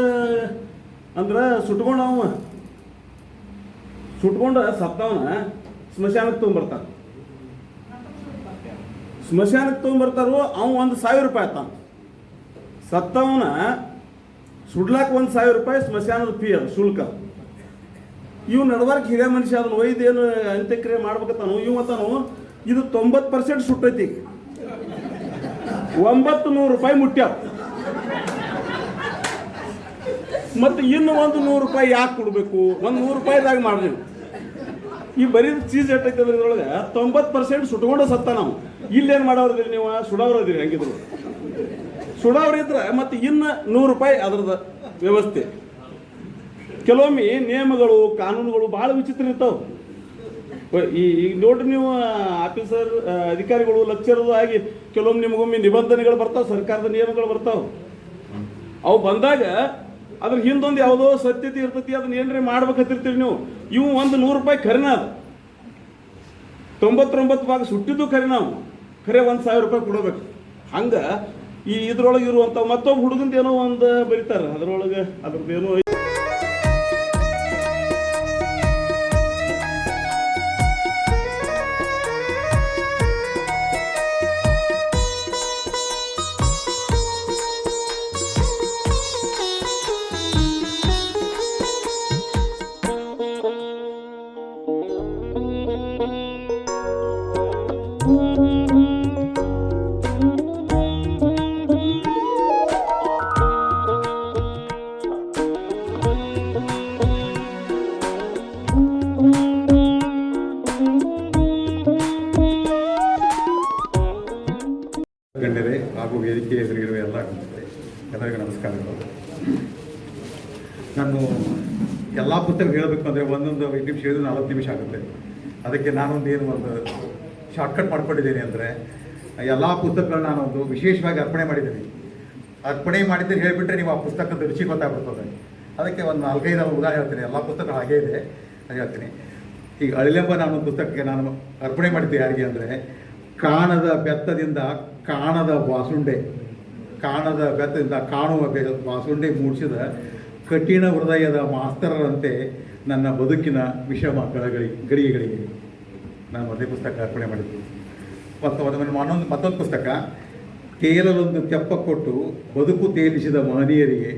ಅಂದ್ರೆ ಸುಟ್ಕೊಂಡು ಸತ್ತವನ ಸ್ಮಶಾನಕ್ಕೆ ತೊಗೊಂಬರ್ತಾರೋ ಅವ 1,000 ರೂಪಾಯಿ ಆತಾನ. ಸತ್ತವನ ಸುಡ್ಲಾಕ 1,000 ರೂಪಾಯಿ ಸ್ಮಶಾನದ ಫೀ, ಅದು ಶುಲ್ಕ. ಇವು ನಡವಾರ್ಕ ಹಿರಿಯ ಮನುಷ್ಯ ಅದನ್ನು ಒಯ್ದು ಏನು ಅಂತ್ಯಕ್ರಿಯೆ ಮಾಡ್ಬೇಕತ್ತಾನು. ಇವತ್ತಾನು ಇದು 90% ಸುಟ್ಟೈತಿ, 900 ರೂಪಾಯಿ ಮುಟ್ಟ್ಯಾವ. ಮತ್ತು ಇನ್ನು ಒಂದು 100 ರೂಪಾಯಿ ಯಾಕೆ ಕೊಡಬೇಕು? ಒಂದು 100 ರೂಪಾಯಿದಾಗ ಮಾಡಿದೆವು. ಈ ಬರೀ ಚೀಸ್ ಎಟ್ಟೈತೆ ಅಂದ್ರೆ ಇದ್ರೊಳಗೆ 90% ಸುಟ್ಕೊಂಡು ಸತ್ತ. ನಾವು ಇಲ್ಲೇನು ಮಾಡೋರಿದ್ರಿ, ನೀವು ಸುಡೋರದಿರಿ. ಹಂಗಿದ್ರು ಸುಡೋರಿದ್ರೆ ಮತ್ತು ಇನ್ನು 100 ರೂಪಾಯಿ ಅದ್ರದ್ದು ವ್ಯವಸ್ಥೆ. ಕೆಲವೊಮ್ಮೆ ನಿಯಮಗಳು, ಕಾನೂನುಗಳು ಭಾಳ ವಿಚಿತ್ರ ಇರ್ತಾವೆ. ಈಗ ನೋಡ್ರಿ, ನೀವು ಆಫೀಸರ್, ಅಧಿಕಾರಿಗಳು, ಲೆಕ್ಚರರು ಆಗಿ ಕೆಲವೊಮ್ಮೆ ನಿಮಗೊಮ್ಮೆ ನಿಬಂಧನೆಗಳು ಬರ್ತಾವೆ, ಸರ್ಕಾರದ ನಿಯಮಗಳು ಬರ್ತಾವೆ. ಅವು ಬಂದಾಗ ಅದ್ರ ಹಿಂದೊಂದು ಯಾವುದೋ ಸತ್ಯತೆ ಇರ್ತೈತಿ, ಅದನ್ನ ಏನ್ರಿ ಮಾಡ್ಬೇಕಂತಿರ್ತೀರಿ ನೀವು. ಇವು ಒಂದು 100 ರೂಪಾಯಿ ಖರೀನ, ಅದು 99 ಭಾಗ ಸುಟ್ಟಿದ್ದು ಖರೀ. ನಾವು ಖರೆ 1,000 ರೂಪಾಯಿ ಕೊಡಬೇಕು. ಹಂಗೆ ಇದ್ರೊಳಗೆ ಇರುವಂಥ ಮತ್ತೊಬ್ಬ ಹುಡುಗಂದು ಏನೋ ಒಂದು ಬರೀತಾರೆ, ಅದ್ರೊಳಗೆ ಅದ್ರದ್ದೇನೋ ಗಣ್ಯರೇ ಹಾಗೂ ವೇದಿಕೆ ಎದುರಿಗಿರುವ ಎಲ್ಲರಿಗೂ ನಮಸ್ಕಾರಗಳು. ನಾನು ಎಲ್ಲ ಪುಸ್ತಕ ಹೇಳಬೇಕು ಅಂದರೆ 5 ನಿಮಿಷ ಹೇಳಿದ್ರೆ 40 ನಿಮಿಷ ಆಗುತ್ತೆ. ಅದಕ್ಕೆ ಒಂದು ಶಾರ್ಟ್ಕಟ್ ಮಾಡ್ಕೊಂಡಿದ್ದೀನಿ. ಅಂದರೆ ಎಲ್ಲ ಪುಸ್ತಕಗಳನ್ನ ನಾನೊಂದು ವಿಶೇಷವಾಗಿ ಅರ್ಪಣೆ ಮಾಡಿದ್ದೀನಿ. ಅರ್ಪಣೆ ಮಾಡಿದ್ದರೆ ಹೇಳಿಬಿಟ್ರೆ ನೀವು ಆ ಪುಸ್ತಕದ ರುಚಿ ಗೊತ್ತಾಗ್ಬಿಡ್ತದೆ. ಅದಕ್ಕೆ ಒಂದು 4-5 ಉದಾಹರಣೆ ಹೇಳ್ತೀನಿ. ಎಲ್ಲ ಪುಸ್ತಕ ಹಾಗೇ ಇದೆ, ಅದು ಹೇಳ್ತೀನಿ. ಈಗ ಅಳಿಲೆಂಬ ನಾನು ಪುಸ್ತಕಕ್ಕೆ ನಾನು ಅರ್ಪಣೆ ಮಾಡಿದ್ದೆ ಯಾರಿಗೆ ಅಂದರೆ, ಕಾಣದ ಬೆತ್ತದಿಂದ ಕಾಣದ ಬಾಸುಂಡೆ, ಕಾಣುವ ಬಾಸುಂಡೆ ಮೂಡಿಸಿದ ಕಠಿಣ ಹೃದಯದ ಮಾಸ್ತರರಂತೆ ನನ್ನ ಬದುಕಿನ ವಿಷಮ ಗಳಿಗೆಗಳಿಗೆ ನಾನು ಅದೇ ಪುಸ್ತಕ ಅರ್ಪಣೆ ಮಾಡಿದ್ದು. ಮತ್ತೊಂದು ಪುಸ್ತಕ ತೇಲಲೊಂದು ತೆಪ್ಪ ಕೊಟ್ಟು ಬದುಕು ತೇಲಿಸಿದ ಮಹನೀಯರಿಗೆ,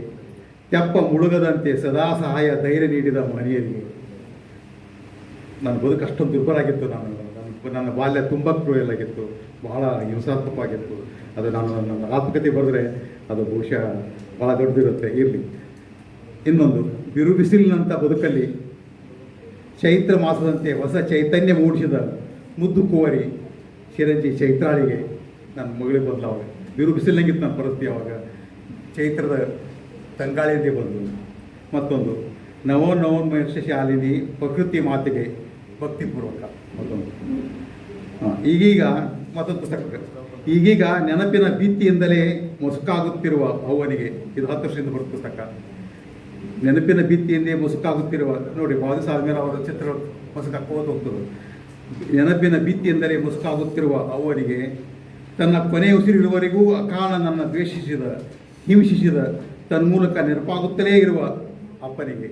ತೆಪ್ಪ ಮುಳುಗದಂತೆ ಸದಾ ಸಹಾಯ ಧೈರ್ಯ ನೀಡಿದ ಮಹನೀಯರಿಗೆ. ನನ್ನ ಬದುಕು ಅಷ್ಟೊಂದು ದುರ್ಬಲಾಗಿತ್ತು. ನನ್ನ ಬಾಲ್ಯ ತುಂಬ ಕ್ರೂಯಲ್ ಆಗಿತ್ತು, ಬಹಳ ಹಿಂಸಾತ್ಮಕವಾಗಿತ್ತು. ಅದು ನನ್ನ ಆತ್ಮಕತೆ ಬರೆದ್ರೆ ಅದು ಬಹುಶಃ ಭಾಳ ದೊಡ್ಡದಿರುತ್ತೆ. ಇರಲಿ. ಇನ್ನೊಂದು, ಬಿರುಬಿಸಿಲಿನಂಥ ಬದುಕಲ್ಲಿ ಚೈತ್ರ ಮಾಸದಂತೆ ಹೊಸ ಚೈತನ್ಯ ಮೂಡಿಸಿದ ಮುದ್ದು ಕುವರಿ ಚಿರಂಜಿ ಚೈತ್ರಾಳಿಗೆ ನನ್ನ ಮಗಳಿಗೆ ಬದಲಾವಾಗ ಬಿರುಬಿಸಿಲಿನಂಗಿತ್ತು ನನ್ನ ಪರಿಸ್ಥಿತಿ. ಆವಾಗ ಚೈತ್ರದ ತಂಗಾಳಿಯಂತೆ ಬಂದು. ಮತ್ತೊಂದು, ನವೋನ್ಮೇಷ ಶಾಲಿನಿ ಪ್ರಕೃತಿ ಮಾತಿಗೆ ಭಕ್ತಿಪೂರ್ವಕ. ಈಗೀಗ ಮತ್ತೊಂದು ಪುಸ್ತಕ, ಈಗೀಗ ನೆನಪಿನ ಭಿತ್ತಿಯಿಂದಲೇ ಮೊಸುಕಾಗುತ್ತಿರುವ ಅವ್ವನಿಗೆ. ಇದು 10 ವರ್ಷದಿಂದ ಬರೋ ಪುಸ್ತಕ. ನೆನಪಿನ ಭಿತ್ತಿಯಿಂದೇ ಮುಸುಕಾಗುತ್ತಿರುವ, ನೋಡಿ ಬಾದು ಸಾದ್ಮೇಲೆ ಅವರ ಚಿತ್ರ ಮುಸುಕಾಕೋದು ಹೋಗ್ತದೆ. ನೆನಪಿನ ಭಿತ್ತಿಯಿಂದಲೇ ಮುಸುಕಾಗುತ್ತಿರುವ ಅವ್ವನಿಗೆ, ತನ್ನ ಕೊನೆಯ ಉಸಿರಿರುವವರೆಗೂ ಅಕಾಲ ನನ್ನ ದ್ವೇಷಿಸಿದ ಹಿಂಸಿಸಿದ ತನ್ಮೂಲಕ ನೆನಪಾಗುತ್ತಲೇ ಇರುವ ಅಪ್ಪನಿಗೆ.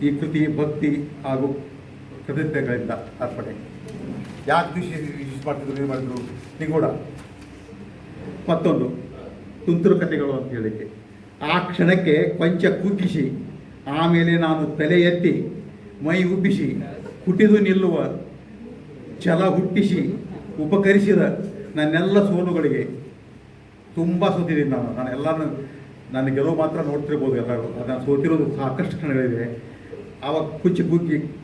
ಈ ಕೃತಿ ಭಕ್ತಿ ಹಾಗೂ ಕೃತಜ್ಞತೆಗಳಿಂದ ಅರ್ಪಣೆ. ಯಾಕೆ ದ್ವೇಷ ಮಾಡ್ತಿದ್ರು, ಇದು ಮಾಡಿದ್ರು ನಿಗೂಢ. ಮತ್ತೊಂದು, ತುಂತುರು ಕಥೆಗಳು ಅಂತ ಹೇಳಿಕೆ. ಆ ಕ್ಷಣಕ್ಕೆ ಕೊಂಚ ಕುಗ್ಗಿಸಿ ಆಮೇಲೆ ನಾನು ತಲೆ ಎತ್ತಿ ಮೈ ಉಬ್ಬಿಸಿ ಹುಟ್ಟಿದು ನಿಲ್ಲುವ ಛಲ ಹುಟ್ಟಿಸಿ ಉಪಕರಿಸಿದ ನನ್ನೆಲ್ಲ ಸೋಲುಗಳಿಗೆ. ತುಂಬ ಸೋತಿದ್ದೀನಿ ನಾನು ಎಲ್ಲರೂ. ನನ್ನ ಗೆಲುವು ಮಾತ್ರ ನೋಡ್ತಿರ್ಬೋದು ಎಲ್ಲರೂ, ಅದನ್ನು ಸೋತಿರೋದು ಸಾಕಷ್ಟು ಕ್ಷಣಗಳಿವೆ. ಆವಾಗ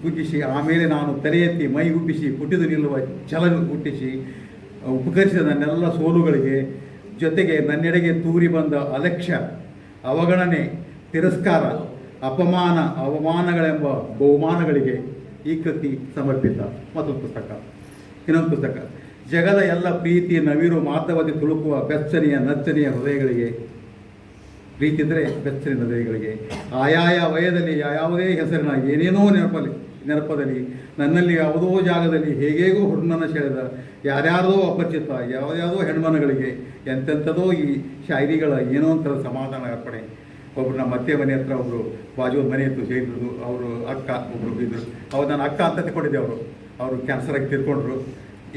ಕುಗ್ಗಿಸಿ ಆಮೇಲೆ ನಾನು ತಲೆ ಎತ್ತಿ ಮೈ ಉಬ್ಬಿಸಿ ಹುಟ್ಟಿದು ನಿಲ್ಲುವ ಛಲ ಹುಟ್ಟಿಸಿ ಉಪಕರಿಸಿದ ನನ್ನೆಲ್ಲ ಸೋಲುಗಳಿಗೆ, ಜೊತೆಗೆ ನನ್ನೆಡೆಗೆ ತೂರಿ ಬಂದ ಅಲಕ್ಷ್ಯ, ಅವಗಣನೆ, ತಿರಸ್ಕಾರ, ಅವಮಾನಗಳೆಂಬ ಬಹುಮಾನಗಳಿಗೆ ಈ ಕೃತಿ ಸಮರ್ಪಿತ. ಮತ್ತೊಂದು ಪುಸ್ತಕ. ಇನ್ನೊಂದು ಪುಸ್ತಕ, ಜಗದ ಎಲ್ಲ ಪ್ರೀತಿ ನವಿರು ಮಾತವತಿ ತುಳುಕುವ ಬೆಚ್ಚನೆಯ ನಚ್ಚನೆಯ ಹೃದಯಗಳಿಗೆ. ಪ್ರೀತಿ ಇದ್ದರೆ ಬೆಚ್ಚನೆಯ ಹೃದಯಗಳಿಗೆ. ಆಯಾಯ ವಯದಲ್ಲಿ ಯಾವುದೇ ಹೆಸರಿನ ಏನೇನೋ ನೆನಪದಲ್ಲಿ ನನ್ನಲ್ಲಿ ಯಾವುದೋ ಜಾಗದಲ್ಲಿ ಹೇಗೇಗೋ ಹುಡುಗನ ಸೆಳೆದ ಯಾರ್ಯಾರದೋ ಅಪರಿಚಿತ ಯಾವುದ್ಯಾವುದೋ ಹೆಣ್ಮನಗಳಿಗೆ ಎಂತೆಂಥದೋ ಈ ಶಾಯರಿಗಳ ಏನೋ ಒಂಥರ ಸಮಾಧಾನ ಅರ್ಪಣೆ. ಒಬ್ಬರು ನಮ್ಮ ಅತ್ತೆ ಮನೆ ಹತ್ರ ಒಬ್ಬರು ಬಾಜು ಮನೆ ಇತ್ತು ಸೇರಿದ್ರು, ಅವರು ಅಕ್ಕ ಒಬ್ಬರು ಇದ್ದರು. ಅವ್ರು ನನ್ನ ಅಕ್ಕ ಅಂತ ತಿಳ್ಕೊಂಡಿದ್ದೆ. ಅವರು ಕ್ಯಾನ್ಸರಾಗಿ ತಿರ್ಕೊಂಡ್ರು.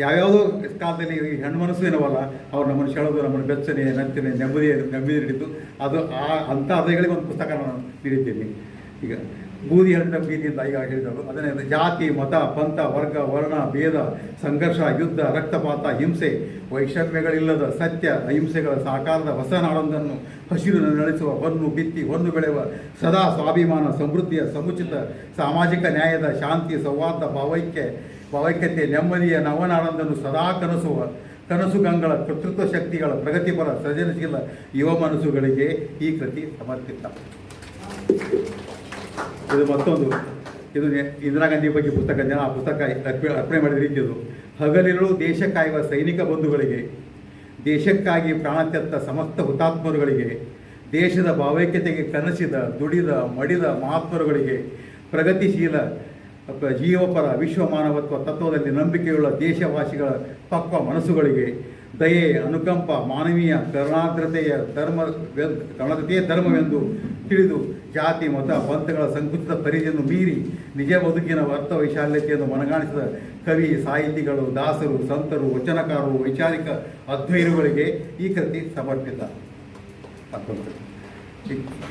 ಯಾವ್ಯಾವುದೋ ಕಾಲದಲ್ಲಿ ಈ ಹೆಣ್ಣು ಮನಸ್ಸು ಏನವಲ್ಲ, ಅವ್ರು ನಮ್ಮನ್ನು ಸೆಳೆದು ನಮ್ಮನ್ನು ಬೆಚ್ಚನೆ ನಚ್ಚನೆ ನೆಮ್ಮದಿ ನೀಡಿದ್ದು. ಅದು ಅಂಥ ಹೃದಯಗಳಿಗೆ ಒಂದು ಪುಸ್ತಕ ನಾನು ನೀಡಿದ್ದೀನಿ. ಈಗ ಬೂದಿ ಹರಡಿದ ಬೀದಿಯಿಂದ ಈಗ ಹೇಳಿದವರು ಅದನ್ನೇ, ಜಾತಿ ಮತ ಪಂಥ ವರ್ಗ ವರ್ಣ ಭೇದ ಸಂಘರ್ಷ ಯುದ್ಧ ರಕ್ತಪಾತ ಹಿಂಸೆ ವೈಷಮ್ಯಗಳಿಲ್ಲದ ಸತ್ಯ ಅಹಿಂಸೆಗಳ ಸಾಕಾರದ ಹೊಸ ನಾಡೊಂದನ್ನು ಹಸಿರು ನಡೆಸುವ ಹೊನ್ನು ಬಿತ್ತಿ ಹೊನ್ನು ಬೆಳೆಯುವ ಸದಾ ಸ್ವಾಭಿಮಾನ ಸಮೃದ್ಧಿಯ ಸಮುಚಿತ ಸಾಮಾಜಿಕ ನ್ಯಾಯದ ಶಾಂತಿ ಸೌಹಾರ್ದ ಭಾವೈಕ್ಯತೆ ನೆಮ್ಮದಿಯ ನವನಾಡೊಂದನ್ನು ಸದಾ ಕನಸುಗಂಗಳ ಕರ್ತೃತ್ವ ಶಕ್ತಿಗಳ ಪ್ರಗತಿಪರ ಸೃಜನಶೀಲ ಯುವ ಮನಸ್ಸುಗಳಿಗೆ ಈ ಕೃತಿ ಸಮರ್ಪಿತ. ಇದು ಮತ್ತೊಂದು, ಇದು ಇಂದಿರಾ ಗಾಂಧಿ ಬಗ್ಗೆ ಪುಸ್ತಕ. ಆ ಪುಸ್ತಕ ಅರ್ಪಣೆ ಮಾಡಿದ ರೀತಿ ಇದು. ಹಗಲಿರುಳು ದೇಶ ಕಾಯುವ ಸೈನಿಕ ಬಂಧುಗಳಿಗೆ, ದೇಶಕ್ಕಾಗಿ ಪ್ರಾಣ ತೆತ್ತ ಸಮಸ್ತ ಹುತಾತ್ಮರುಗಳಿಗೆ, ದೇಶದ ಭಾವೈಕ್ಯತೆಗೆ ಕನಸಿದ ದುಡಿದ ಮಡಿದ ಮಹಾತ್ಮರುಗಳಿಗೆ, ಪ್ರಗತಿಶೀಲ ಜೀವಪರ ವಿಶ್ವ ಮಾನವತ್ವ ತತ್ವದಲ್ಲಿ ನಂಬಿಕೆಯುಳ್ಳ ದೇಶವಾಸಿಗಳ ಪಕ್ವ ಮನಸ್ಸುಗಳಿಗೆ, ದಯೆ ಅನುಕಂಪ ಮಾನವೀಯ ಕರುಣಾದ್ರತೆಯ ಧರ್ಮವೆಂದು ತಿಳಿದು ಜಾತಿ ಮತ ಪಂಥಗಳ ಸಂಕುಚಿತ ಪರಿಧಿಯನ್ನು ಮೀರಿ ನಿಜ ಬದುಕಿನ ಅರ್ಥ ವೈಶಾಲ್ಯತೆಯನ್ನು ಮನಗಾಣಿಸಿದ ಕವಿ ಸಾಹಿತಿಗಳು ದಾಸರು ಸಂತರು ವಚನಕಾರರು ವೈಚಾರಿಕ ಅಧ್ವೈರುಗಳಿಗೆ ಈ ಕೃತಿ ಸಮರ್ಪಿತ.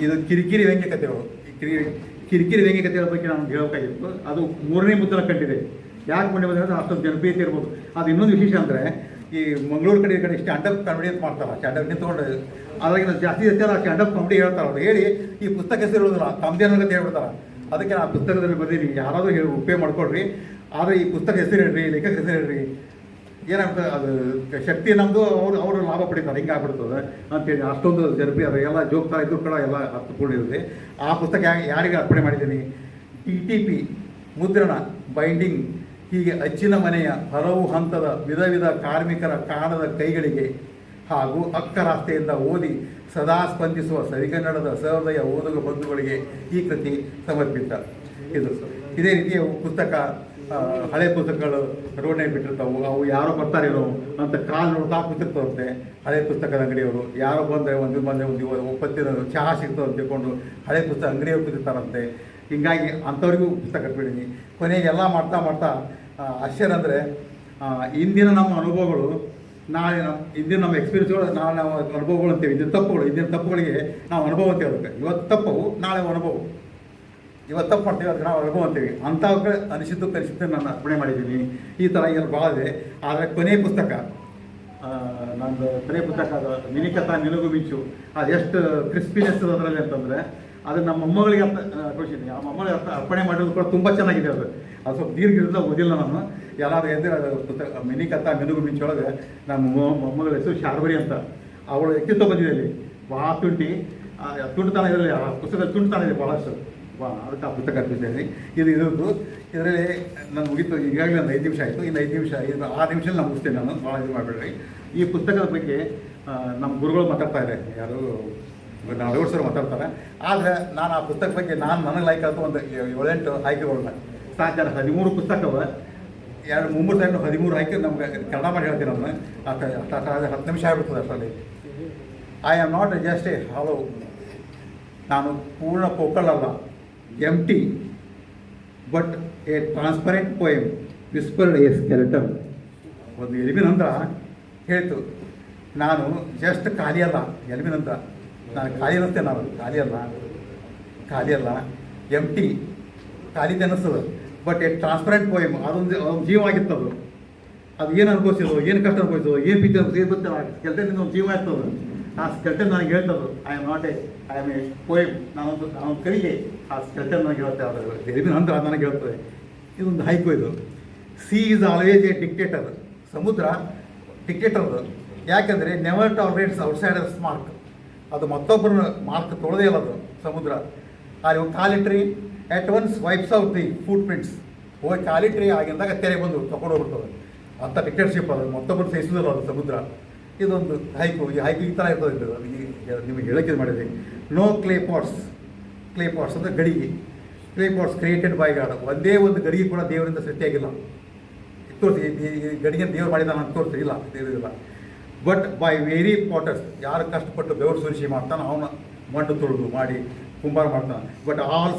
ಇದು ಕಿರಿಕಿರಿ ವ್ಯಂಗ್ಯ ಕಥೆಗಳು. ಕಿರಿಕಿರಿ ವ್ಯಂಗ್ಯ ಕಥೆಗಳ ಬಗ್ಗೆ ನಾನು ಹೇಳಬೇಕಾಗಿತ್ತು. ಅದು 3ನೇ ಮುದ್ರಣ ಕಂಡಿದೆ. ಯಾಕೆ ಮುಂದೆ ಬಂದರೆ ಅಷ್ಟೊಂದು ಜನಪ್ರಿಯತೆ ಇರ್ಬೋದು. ಅದು ಇನ್ನೊಂದು ವಿಶೇಷ ಅಂದರೆ, ಈ ಮಂಗಳೂರು ಕಡೆ ಸ್ಟ್ಯಾಂಡಪ್ ಕಾಮಿಡಿ ಅಂತ ಮಾಡ್ತಾರೆ. ಸ್ಟ್ಯಾಂಡಪ್ ನಿಂತ್ಕೊಂಡು ಅದ್ರಾಗಿನ ಜಾಸ್ತಿ ಸ್ಟ್ಯಾಂಡಪ್ ಕಾಮಿಡಿ ಹೇಳ್ತಾರೆ. ಅವ್ರು ಹೇಳಿ ಈ ಪುಸ್ತಕ ಹೆಸರಿರೋದಿಲ್ಲ, ತಮ್ಮದೇ ಅನ್ನೋದು ಹೇಳ್ಬಿಡ್ತಾರೆ. ಅದಕ್ಕೆ ನಾನು ಪುಸ್ತಕದಲ್ಲಿ ಬಂದೀನಿ, ಯಾರಾದರೂ ಹೇಳಿ ಉಪಯೋಗ ಮಾಡ್ಕೊಳ್ರಿ. ಆದರೆ ಈ ಪುಸ್ತಕ ಹೆಸರು ಹೇಳ್ರಿ, ಲೇಖಕ ಹೆಸರು ಹೇಳ್ರಿ, ಏನಾಗ್ತದೆ ಅದು ಶಕ್ತಿ ನಮ್ಮದು, ಅವರು ಲಾಭ ಪಡಿತಾರೆ, ಹಿಂಗೆ ಆಗ್ಬಿಡ್ತದೆ ಅಂತೇಳಿ ಅಷ್ಟೊಂದು ಜನಪ್ರಿಯ. ಎಲ್ಲ ಜೋಗ್ತಾ ಇದ್ರು ಕೂಡ ಎಲ್ಲ ಅರ್ಥಪೂರ್ಣ. ಆ ಪುಸ್ತಕ ಯಾರಿಗೆ ಅರ್ಪಣೆ ಮಾಡಿದ್ದೀನಿ? TTP ಮುದ್ರಣ, ಬೈಂಡಿಂಗ್, ಹೀಗೆ ಅಚ್ಚಿನ ಮನೆಯ ಹಲವು ಹಂತದ ವಿಧ ಕಾರ್ಮಿಕರ ಕಾಣದ ಕೈಗಳಿಗೆ ಹಾಗೂ ಅಕ್ಕರಾಸ್ತೆಯಿಂದ ಓದಿ ಸದಾ ಸ್ಪಂದಿಸುವ ಸರಿಗನ್ನಡದ ಸಹೃದಯ ಓದುಗ ಬಂಧುಗಳಿಗೆ ಈ ಕೃತಿ ಸಮರ್ಪಿತ. ಇದೇ ರೀತಿಯ ಪುಸ್ತಕ, ಹಳೆ ಪುಸ್ತಕಗಳು ರೋಡ್ನಾಗ ಬಿಟ್ಟಿರ್ತಾವೆ. ಅವು ಯಾರೋ ಬರ್ತಾರೇನೋ ಅಂತ ಕಾಲು ನೋಡ್ತಾ ಕೂತಿರ್ತಾವಂತೆ ಹಳೆ ಪುಸ್ತಕದ ಅಂಗಡಿಯವರು. ಯಾರೋ ಬಂದರೆ ಒಂದು ಒಪ್ಪತ್ತಿನ ಚಹಾ ಸಿಗ್ತದೆ ಅಂತ ತಿಳ್ಕೊಂಡು ಹಳೆ ಪುಸ್ತಕ ಅಂಗಡಿಯವರು ಕೂತಿರ್ತಾರಂತೆ. ಹೀಗಾಗಿ ಅಂಥವ್ರಿಗೂ ಪುಸ್ತಕ ಕಟ್ಬಿಡೀನಿ. ಕೊನೆಗೆ ಎಲ್ಲ ಮಾಡ್ತಾ ಮಾಡ್ತಾ ಆಶ್ಚರ್ಯ ಅಂದರೆ ಇಂದಿನ ನಮ್ಮ ಅನುಭವಗಳು ನಾಳೆ ಇಂದಿನ ನಮ್ಮ ಎಕ್ಸ್ಪೀರಿಯನ್ಸ್ಗಳು ನಾಳೆ ನಾವು ಅನುಭವಗಳು ಅಂತೀವಿ. ಇಂದಿನ ತಪ್ಪುಗಳಿಗೆ ನಾವು ಅನುಭವ ಅಂತೀವಿ. ಅದಕ್ಕೆ ಇವತ್ತು ತಪ್ಪು ನಾಳೆ ಅನುಭವ, ಇವತ್ತು ತಪ್ಪು ಮಾಡ್ತೀವಿ ಅದಕ್ಕೆ ನಾವು ಅನುಭವ ಅಂತೀವಿ. ಅಂಥವ್ರಿಗೆ ಅನಿಸಿದ್ದು ನಾನು ಅರ್ಪಣೆ ಮಾಡಿದ್ದೀನಿ. ಈ ಥರ ಏನು ಭಾಳ ಇದೆ. ಆದರೆ ಕೊನೆಯ ಪುಸ್ತಕ ನಂದು ಕೊನೆಯ ಪುಸ್ತಕ ಅದು ಮಿನಿಕಥಾ ನಿನಗೂ ಮಿಂಚು. ಅದೆಷ್ಟು ಕ್ರಿಸ್ಪಿನೆಸ್ ಅದರಲ್ಲಿ ಅಂತಂದರೆ ಅದು ನಮ್ಮ ಮೊಮ್ಮಗಳಿಗೆ ಕೊಡ್ತೀನಿ. ಆ ಮೊಮ್ಮಗಳಿಗೆ ಅರ್ಪಣೆ ಮಾಡಿರೋದು ಕೂಡ ತುಂಬ ಚೆನ್ನಾಗಿದೆ. ಅದು ಸ್ವಲ್ಪ ದೀರ್ಘ ಇರೋದು ಓದಿಲ್ಲ ನಾನು. ಎಲ್ಲಾದ್ರೂ ಎದ್ದರೆ ಪುಸ್ತಕ ಮಿನಿಕಥಾ ನಿನಗೂ ಮಿಂಚೊಳಗೆ ನಮ್ಮ ಮೊಮ್ಮಗಳ ಹೆಸರು ಶಾರ್ವರಿ ಅಂತ. ಅವಳು ವ್ಯಕ್ತಿತ್ವ ಬಂದಿದೆ ಅಲ್ಲಿ ಭಾಳ ತುಂಟುತನ ಇದರಲ್ಲಿ. ಆ ಪುಸ್ತಕದಲ್ಲಿ ತುಂಟುತನ ಇದೆ ಭಾಳಷ್ಟು. ಅದಕ್ಕೆ ಆ ಪುಸ್ತಕ ಅರ್ಪಿಸಿದ್ದೀನಿ. ಇರೋದು ಇದರಲ್ಲಿ ನಾನು ಮುಗಿತು. ಈಗಾಗಲೇ ಒಂದು 5 ನಿಮಿಷ ಆಯಿತು. ಇನ್ನು 5 ನಿಮಿಷ 6 ನಿಮಿಷದಲ್ಲಿ ನಾನು ಮುಗಿಸ್ತೇನೆ. ನಾನು ಭಾಳ ಇದು ಮಾಡಬೇಡ್ರಿ. ಈ ಪುಸ್ತಕದ ಬಗ್ಗೆ ನಮ್ಮ ಗುರುಗಳು ಮಾತಾಡ್ತಾರೆ, ಯಾರು ನಡವರ್ ಸರ್ ಮಾತಾಡ್ತಾರೆ. ಆದರೆ ನಾನು ಆ ಪುಸ್ತಕ ಬಗ್ಗೆ ನನಗೆ ಲೈಕ್ ಆಯ್ತು ಒಂದು 7-8 ಆಯ್ಕೆಗಳನ್ನ ಸಾಧ್ಯ. 13 ಪುಸ್ತಕವ 2-3 ಸೈಡ್ 13 ಆಯ್ಕೆ ನಮ್ಗೆ ಕನ್ನಡ ಮಾಡಿ ಹೇಳ್ತೀನಿ. ನಾನು 10 ನಿಮಿಷ ಆಗ್ಬಿಡ್ತದೆ ಅಷ್ಟರಲ್ಲಿ. I am not just a hollow, ನಾನು ಪೂರ್ಣ ಪೋಕಳಲ್ಲ, empty but a transparent poem whispered a skeleton. ಒಂದು ಎಲಿಮಿನಂತ ಹೇಳ್ತು, ನಾನು ಜಸ್ಟ್ ಖಾಲಿ ಅಲ್ಲ. ಎಲಿಮಿನಂತ ನಾನು ಖಾಲಿ ಅನ್ನಿಸ್ತೇನೆ. ನಾನು ಖಾಲಿ ಅಲ್ಲ ಎಂಟಿ ಖಾಲಿದೆ ಅನ್ನಿಸ್ತದೆ. ಬಟ್ ಎ ಟ್ರಾನ್ಸ್ಪರೆಂಟ್ ಪೋಯಮ್ ಅದೊಂದು ಜೀವ ಆಗಿತ್ತದು. ಅದು ಏನು ಅನುಭವಿಸಿದ್ರು, ಏನು ಕಷ್ಟ ಅನುಭವಿಸಿದ್ರು, ಏನು ಪ್ರೀತಿ ಗೊತ್ತಿಲ್ಲ. ಸ್ಕೆಲ್ಟನ್ ಒಂದು ಜೀವ ಆಗ್ತದೆ. ಆ ಸ್ಕೆಲ್ಟನ್ ನನಗೆ ಹೇಳ್ತದೆ ಐ ಆಮ್ ಎ ಪೋಯಮ್. ನಾನೊಂದು ಕವಿಗೆ. ಆ ಸ್ಕೆಲ್ಟನ್ ನನಗೆ ಹೇಳ್ತಾ ಅದು ಎಲಿಮಿನ ನಂತರ ಅದು ನನಗೆ ಹೇಳ್ತದೆ. ಇದೊಂದು ಹೈಕು ಇದು. C is always A dictator. ಸಮುದ್ರ ಡಿಕ್ಟೇಟರ್ ಅದು. ಯಾಕೆಂದರೆ ನೆವರ್ ಟಾಲರೇಟ್ಸ್ ಔಟ್ಸೈಡರ್ಸ್ ಮಾರ್ಕ್. ಅದು ಮತ್ತೊಬ್ಬರ ಮಾರ್ಕ್ ತೊಳೆದೇ ಇಲ್ಲ ಅದು ಸಮುದ್ರ. ಅಲ್ಲಿ ಹೋಗಿ ಕಾಲಿಟ್ರಿ at once wipes out the footprints. ಹೋಗಿ ಕಾಲಿಟ್ರಿ ಆಗಿಂದಾಗ ತೆರೆ ಬಂದು ತಗೊಂಡು ಹೋಗ್ಬಿಡ್ತದೆ. ಅಂಥ ಡಿಕ್ಟೇಟರ್ಶಿಪ್ ಅದು. ಮತ್ತೊಬ್ಬರು ಸಹಿಸೋದಿಲ್ಲ ಅದು ಸಮುದ್ರ. ಇದೊಂದು ಹೈಕು. ಈ ಹೈಕು ಈ ಥರ ಇರ್ತದೆ. ಅದು ನಿಮಗೆ ಹೇಳಕ್ಕೆ ಮಾಡಿದೆ. ನೋ ಕ್ಲೇ ಪಾಟ್ಸ್ ಅಂದರೆ ಗಡಿಗೆ. Clay pots created by God. ಒಂದೇ ಒಂದು ಗಡಿಗೆ ಕೂಡ ದೇವರಿಂದ ಸೃಷ್ಟಿಯಾಗಿಲ್ಲ. ತೋರಿಸಿ ಈ ಗಡಿಗೆ ದೇವರು ಮಾಡಿದಾನ ಅಂತ ತೋರಿಸಿ. ಇಲ್ಲ, ದೇವರಿಲ್ಲ. But by very potters. ಯಾರು ಕಷ್ಟಪಟ್ಟು ಬೆವರು ಸುರಿಸಿ ಮಾಡ್ತಾನೆ ಅವನು ಮಣ್ಣು ತುಳಿದು ಮಾಡಿ ಕುಂಬಾರ ಮಾಡ್ತಾನೆ. ಬಟ್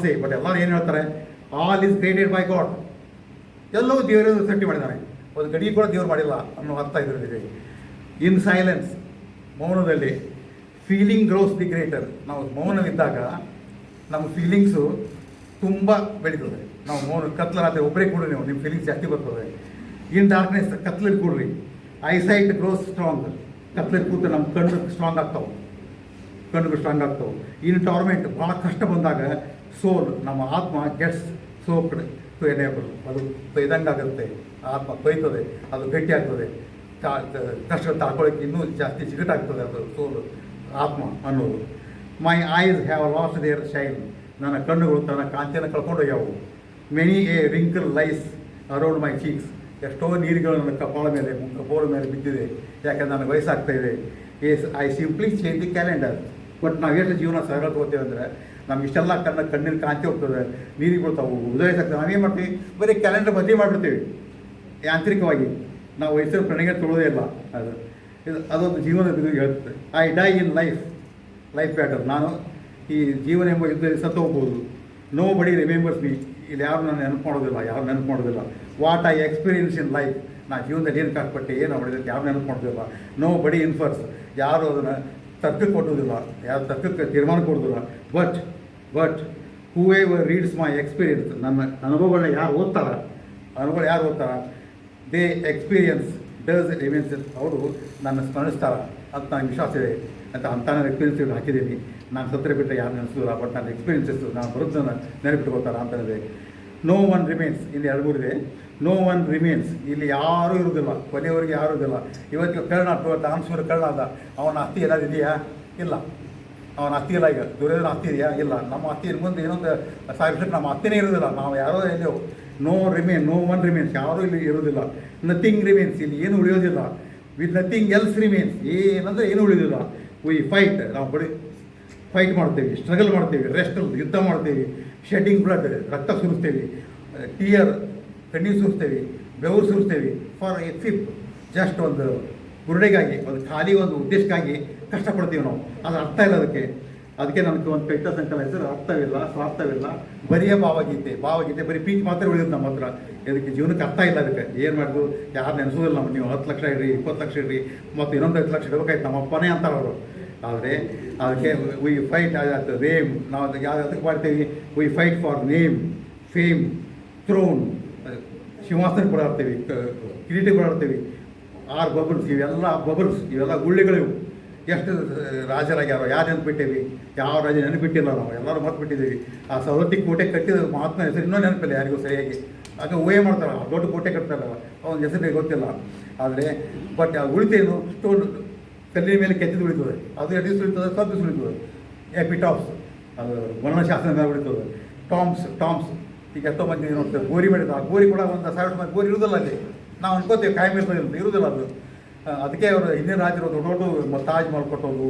ಎಲ್ಲರೂ ಏನು ಹೇಳ್ತಾರೆ, all is created by god. ಎಲ್ಲವೂ ದೇವರಿಂದ ಸೃಷ್ಟಿ ಮಾಡಿದ್ದಾನೆ. ಒಂದು ಗಡಿಗೆ ಕೂಡ ದೇವರು ಮಾಡಿಲ್ಲ ಅನ್ನೋ ಅರ್ಥ ಇದರಲ್ಲಿ. ಇನ್ ಸೈಲೆನ್ಸ್, ಮೌನದಲ್ಲಿ ಫೀಲಿಂಗ್ ಗ್ರೋಸ್ ದಿ ಗ್ರೇಟರ್. ನಾವು ಮೌನವಿದ್ದಾಗ ನಮ್ಮ ಫೀಲಿಂಗ್ಸು ತುಂಬ ಬೆಳೀತದೆ. ನಾವು ಮೌನ ಕತ್ಲರಾತ್ರಿ ಒಬ್ಬರೇ ಕೂಡ್ರಿ, ನಿಮ್ಮ ಫೀಲಿಂಗ್ಸ್ ಜಾಸ್ತಿ ಬರ್ತದೆ. ಇನ್ ಡಾರ್ಕ್ನೆಸ್, ಕತ್ಲಲ್ಲಿ ಕೂಡ್ರಿ. Eyesight grows strong. ಕತ್ಲಲ್ಲಿ ಕೂತ್ರೆ ನಮ್ಮ ಕಣ್ಣು ಸ್ಟ್ರಾಂಗ್ ಆಗ್ತಾವೆ. ಇನ್ ಟಾರ್ಮೆಂಟ್, ಭಾಳ ಕಷ್ಟ ಬಂದಾಗ ಸೋಲ್, ನಮ್ಮ ಆತ್ಮ ಗೆಟ್ಸ್ ಸೋಕ್ಡ್ ಟು ಎನೇಬಲ್. ಅದು ತೊಯ್ದಂಗಾಗುತ್ತೆ. ಆತ್ಮ ತೊಯ್ತದೆ, ಅದು ಗಟ್ಟಿ ಆಗ್ತದೆ. ಕಷ್ಟ ತಾಳ್ಕೊಳ್ಳೋಕ್ಕೆ ಇನ್ನೂ ಜಾಸ್ತಿ ಜಿಗಟಾಗ್ತದೆ ಅದು ಸೋಲು, ಆತ್ಮ ಅನ್ನೋದು. My eyes have lost their shine. ನನ್ನ ಕಣ್ಣುಗಳು ತನ್ನ ಕಾಂತಿಯನ್ನು ಕಳ್ಕೊಂಡೋಗ್ಯಾವು. Many a wrinkle lies around my cheeks. ಎಷ್ಟೋ ನೀರುಗಳು ನನ್ನ ಕಪಾಳ ಮೇಲೆ, ಕಪೋಲ ಮೇಲೆ ಬಿದ್ದಿದೆ. ಯಾಕಂದ್ರೆ ನನಗೆ ವಯಸ್ಸಾಗ್ತಾಯಿದೆ. I simply change the calendar. But ನಾವು ಎಷ್ಟು ಜೀವನ ಸರಳ ತಗೋತೀವಿ ಅಂದರೆ ನಮ್ಗೆ ಇಷ್ಟೆಲ್ಲ ಕಣ್ಣಿನ ಕಾಂತಿ ಹೋಗ್ತದೆ, ನೀರಿಗೆ ಬಿಡ್ತಾವೆ, ಉದಯಿಸಾಗ್ತದೆ. ನಾವೇನು ಮಾಡ್ತೀವಿ, ಬರೀ ಕ್ಯಾಲೆಂಡರ್ ಬದಲಿ ಮಾಡಿಬಿಡ್ತೀವಿ ಯಾಂತ್ರಿಕವಾಗಿ. ನಾವು ವಯಸ್ಸಿನ ಪ್ರಾಣಿಗೆ ತೊಗೊಳ್ಳೋದೇ ಇಲ್ಲ. ಅದೊಂದು ಜೀವನದ ಇದು ಹೇಳ್ತದೆ. I dye in life batter. ನಾನು ಈ ಜೀವನ ಎಂಬ ಯುದ್ಧದಲ್ಲಿ ಸತ್ತು ಹೋಗ್ಬೋದು. ನೋ ಬಡಿ ರಿಮೆಂಬರ್ಸ್ ಮೀ. ಇಲ್ಲಿ ಯಾರು ನಾನು ನೆನಪು ಮಾಡೋದಿಲ್ಲ. What I experience in life. ನಾನು ಜೀವನದಲ್ಲಿ ಏನು ಕಷ್ಟಪಟ್ಟೆ, ಏನು ಮಾಡಿದೆ, ಯಾರು ನೆನಪು ಮಾಡೋದಿಲ್ಲ. ನೋ ಬಡಿ ಇನ್ಫರ್ಸ್. ಯಾರು ಅದನ್ನು ತರ್ಕಕ್ಕೆ ಕೊಡೋದಿಲ್ಲ, ಯಾರು ತರ್ಕಕ್ಕೆ ತೀರ್ಮಾನ ಕೊಡೋದಿಲ್ಲ. But whoever reads my experience. ನನ್ನ ಅನುಭವಗಳನ್ನ ಯಾರು ಓದ್ತಾರ, ದೇ ಎಕ್ಸ್ಪೀರಿಯನ್ಸ್ ಡಸ್ ರಿಮೆನ್ಸ್. ಅವರು ನನ್ನ ಸ್ಮರಿಸ್ತಾರ ಅಂತ ನನಗೆ ವಿಶ್ವಾಸ ಇದೆ ಅಂತ. ನಾನು ಎಕ್ಸ್ಪೀರಿಯನ್ಸ್ ಹಾಕಿದ್ದೀನಿ. ನಾನು ಸತ್ತರೆ ಬಿಟ್ಟರೆ ಯಾರು ನೆನೆಸೋದಿಲ್ಲ. ಬಟ್ ನನ್ನ ಎಕ್ಸ್ಪೀರಿಯನ್ಸಸ್ ನಾನು ಬರೋದನ್ನು ನೆನಪಿಟ್ಕೋತಾರ ಅಂತಂದರೆ. No one remains. ಇಲ್ಲಿ 2-3 ಇದೆ. No one remains. ಇಲ್ಲಿ ಯಾರೂ ಇರೋದಿಲ್ಲ, ಕೊನೆಯವರೆಗೆ ಯಾರೂ ಇರೋದಿಲ್ಲ. ಇವತ್ತಿಗೆ ಕರ್ಣ ದಾನಶೂರ ಕರ್ಣ ಅದ. ಅವನ ಆಸ್ತಿ ಏನಾದ್ರು ಇದೆಯಾ? ಇಲ್ಲ. ಅವನ ಆಸ್ತಿ ಇಲ್ಲ. ಈಗ ದುರ್ಯೋಧನ ಆಸ್ತಿ ಇದೆಯಾ? ಇಲ್ಲ. ನಮ್ಮ ಆಸ್ತಿ ಮುಂದೆ ಇನ್ನೊಂದು 1000 ವರ್ಷಕ್ಕೆ ನಮ್ಮ ಆಸ್ತಿನೇ ಇರೋದಿಲ್ಲ. ನಾವು ಯಾರೋ ಎಲ್ಲಿಯೋ. No one remains. ಯಾರೂ ಇಲ್ಲಿ ಇರೋದಿಲ್ಲ. Nothing remains. ಇಲ್ಲಿ ಏನು ಉಳಿಯೋದಿಲ್ಲ. With nothing else remains. ಏನಂದರೆ ಏನು ಉಳಿಯೋದಿಲ್ಲ. We fight. ನಾವು ಫೈಟ್ ಮಾಡ್ತೇವೆ, ಸ್ಟ್ರಗಲ್ ಮಾಡ್ತೇವೆ, ಯುದ್ಧ ಮಾಡ್ತೇವೆ, ಶೆಡ್ಡಿಂಗ್ ಬ್ಲಡ್, ರಕ್ತ ಸುರಿಸ್ತೇವೆ, ಟಿಯರ್ ಕಣ್ಣೀರು ಸುರಿಸ್ತೇವೆ, ಬೆವರು ಸುರಿಸ್ತೇವೆ. ಫಾರ್ ಎ ಫಿಪ್, ಜಸ್ಟ್ ಒಂದು ಬುರುಡೆಗಾಗಿ, ಒಂದು ಖಾಲಿ ಒಂದು ಉದ್ದೇಶಕ್ಕಾಗಿ ಕಷ್ಟಪಡ್ತೀವಿ ನಾವು. ಅದು ಅರ್ಥ ಇಲ್ಲ ಅದಕ್ಕೆ. ಅದಕ್ಕೆ ನನಗೆ ಒಂದು ಕವಿತಾ ಸಂಕಲನ ಹೆಸರು ಅರ್ಥವಿಲ್ಲ ಸ್ವಾರ್ಥವಿಲ್ಲ ಬರಿಯ ಭಾವಗೀತೆ ಬರೀ ಪೀಚ್ ಮಾತ್ರ ಉಳಿಯೋದು ನಮ್ಮ ಹತ್ರ. ಇದಕ್ಕೆ ಜೀವನಕ್ಕೆ ಅರ್ಥ ಇಲ್ಲ. ಅದಕ್ಕೆ ಏನು ಮಾಡೋದು ಯಾರು ನೆನೆಸೋದಿಲ್ಲ. ನಾವು ನೀವು 10 ಲಕ್ಷ ಇಡ್ರಿ 20 ಲಕ್ಷ ಇಡ್ರಿ ಮತ್ತು ಇನ್ನೊಂದು 10 ಲಕ್ಷ ಇಡಬೇಕಾಯ್ತು ನಮ್ಮ ಅಪ್ಪನೇ ಅಂತಾರೆ ಅವರು. ಆದರೆ ಅದಕ್ಕೆ ವಿ ಫೈಟ್ ನೇಮ್, ನಾವು ಅದಕ್ಕೆ ಮಾಡ್ತೀವಿ. We fight for name, fame, throne, ಸಿಂಹಾಸನ ಕೊಡಾಡ್ತೀವಿ, ಕಿರೀಟ ಕೊಡಾಡ್ತೀವಿ, 6 ಬಬಲ್ಸ್, ಇವೆಲ್ಲ ಗುಳ್ಳಿಗಳಿವು. ಎಷ್ಟು ರಾಜರಾಗ್ಯಾರೋ ಯಾರು ನೆನಪಿಟ್ಟೇವಿ, ಯಾವ ರಾಜ ನೆನಪಿಟ್ಟಿಲ್ಲ, ನಾವು ಎಲ್ಲರೂ ಮರ್ತು ಬಿಟ್ಟಿದ್ದೀವಿ. ಆ ಸವದತ್ತಿ ಕೋಟೆ ಕಟ್ಟಿದ ಮಹಾತ್ಮ ಹೆಸರು ಇನ್ನೂ ನೆನಪಿಲ್ಲ ಯಾರಿಗೂ ಸರಿಯಾಗಿ. ಆಗ ಊಹೆ ಮಾಡ್ತಾರೆ, ದೊಡ್ಡ ಕೋಟೆ ಕಟ್ತಾರಲ್ಲ ಅವನ ಹೆಸರಿಗೆ ಗೊತ್ತಿಲ್ಲ. ಆದರೆ ಬಟ್ ಉಳಿತೇನು ಸ್ಟೋನ್ ಕಲ್ಲಿನ ಮೇಲೆ ಕೆತ್ತಿದ್ದು ಉಳಿತದೆ. ಅದು ಎರಡು ದಿವಸ ಉಳಿತದೆ, ಸ್ವಲ್ಪ ದಿವಸ ಉಳಿತದೆ. ಎಪಿಟಾಪ್ಸ್, ಅದು ವರ್ಣಶಾಸ್ತ್ರದ ಮೇಲೆ ಉಳಿತದೆ. ಟಾಮ್ಸ್ ಈಗ ಎಷ್ಟೋ ಮಂದಿ ನೋಡ್ತಾರೆ ಗೋರಿ ಮಾಡಿದ. ಆ ಗೋರಿ ಕೂಡ 1,000 ವರ್ಷ ಗೋರಿ ಇರುವುದಿಲ್ಲ ಅಲ್ಲಿ. ನಾವು ಅನ್ಕೋತೀವಿ ಕಾಯಂ ಇರುವುದಿಲ್ಲ ಅದು. ಅದಕ್ಕೆ ಅವರು ಹಿಂದಿನ ರಾಜರು ದೊಡ್ಡ ತಾಜ್ ಮಹಲ್ ಕೊಟ್ಟೋದು,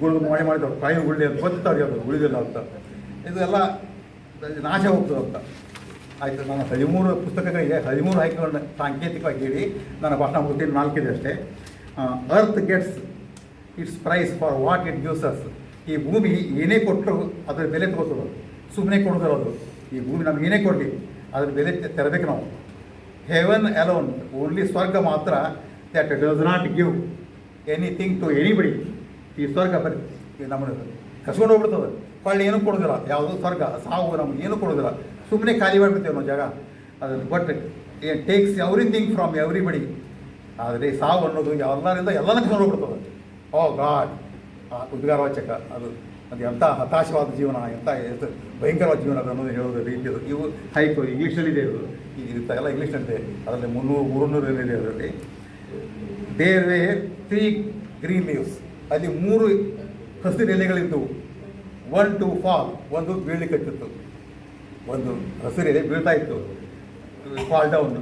ಗುಳ್ಳು ಮಾಡಿದವ್ರು ಕಾಯಿ ಗುಳ್ಳಿ ಅಂತ ಗೊತ್ತಾವ್ರಿ, ಅದು ಉಳಿದಿಲ್ಲ ಅಂತ. ಇದು ಎಲ್ಲ ನಾಶ ಹೋಗ್ತದೆ ಅಂತ. ಆಯಿತು, ನಾನು 13 ಪುಸ್ತಕಗಳಿಗೆ 13 ಆಯ್ಕೆಗಳನ್ನ ಸಾಂಕೇತಿಕವಾಗಿ ಹೇಳಿ ನನ್ನ ಭಾಷಣ ಮುಗಿದ 4 ಇದೆ ಅಷ್ಟೇ. Earth gets its price for what it gives us. ಈ ಭೂಮಿ ಏನೇ ಕೊಟ್ಟರು ಅದರ ಬೆಲೆ ತಗೋತದೆ, ಸುಮ್ಮನೆ ಕೊಡೋದಿರೋದು. ಈ ಭೂಮಿ ನಮ್ಗೆ ಏನೇ ಕೊಡಲಿ ಅದ್ರ ಬೆಲೆ ತೆರಬೇಕು ನಾವು. ಹೆವನ್ ಅಲೋನ್, ಓನ್ಲಿ ಸ್ವರ್ಗ ಮಾತ್ರ that does not give anything to anybody. ಈ ಸ್ವರ್ಗ ಬರೀ ನಮ್ಮನ್ನು ಕಸ್ಕೊಂಡು ಹೋಗ್ಬಿಡ್ತದೆ, ಹೊಳ್ಳಿ ಏನೂ ಕೊಡೋದಿಲ್ಲ. ಯಾವುದು ಸ್ವರ್ಗ, ಸಾವು ನಮ್ಗೆ ಏನೂ ಕೊಡೋದಿಲ್ಲ, ಸುಮ್ಮನೆ ಖಾಲಿ ಮಾಡಿಬಿಡ್ತೇವೆ ನಾವು ಜಾಗ. ಅದು but takes everything from everybody. ಆದರೆ ಸಾವು ಅನ್ನೋದು ಎಲ್ಲರಿಂದ ಎಲ್ಲನೂ ಕಸ್ಕೊಂಡು ಹೋಗ್ಬಿಡ್ತದೆ. ಓ ಗಾಡ್, ಉದ್ಗಾರವಾಚಕ ಅದು. ಅದು ಎಂಥ ಹತಾಶವಾದ ಜೀವನ, ಎಂಥ ಭಯಂಕರವಾದ ಜೀವನ ಅನ್ನೋದು ಹೇಳೋದು ರೀತಿ. ಅದು ಇವು ಹೈಕು ಇಂಗ್ಲೀಷಲ್ಲಿದೆ, ಇದು ಎಲ್ಲ ಇಂಗ್ಲೀಷ್ನಲ್ಲಿದೆ. ಅದರಲ್ಲಿ 300 ಇದೆ ಅದರಲ್ಲಿ. ದೇರ್ ವೇರ್ 3 ಗ್ರೀನ್ ಲೀವ್ಸ್, ಅಲ್ಲಿ 3 ಹಸಿರು ಎಲೆಗಳಿದ್ದವು. 1 to fall, ಒಂದು ಬೀಳಲಿಕ್ಕತ್ತಿತ್ತು, ಒಂದು ಹಸಿರು ಎಲೆ ಬೀಳ್ತಾ ಇತ್ತು, ಫಾಲ್ ಡೌನ್.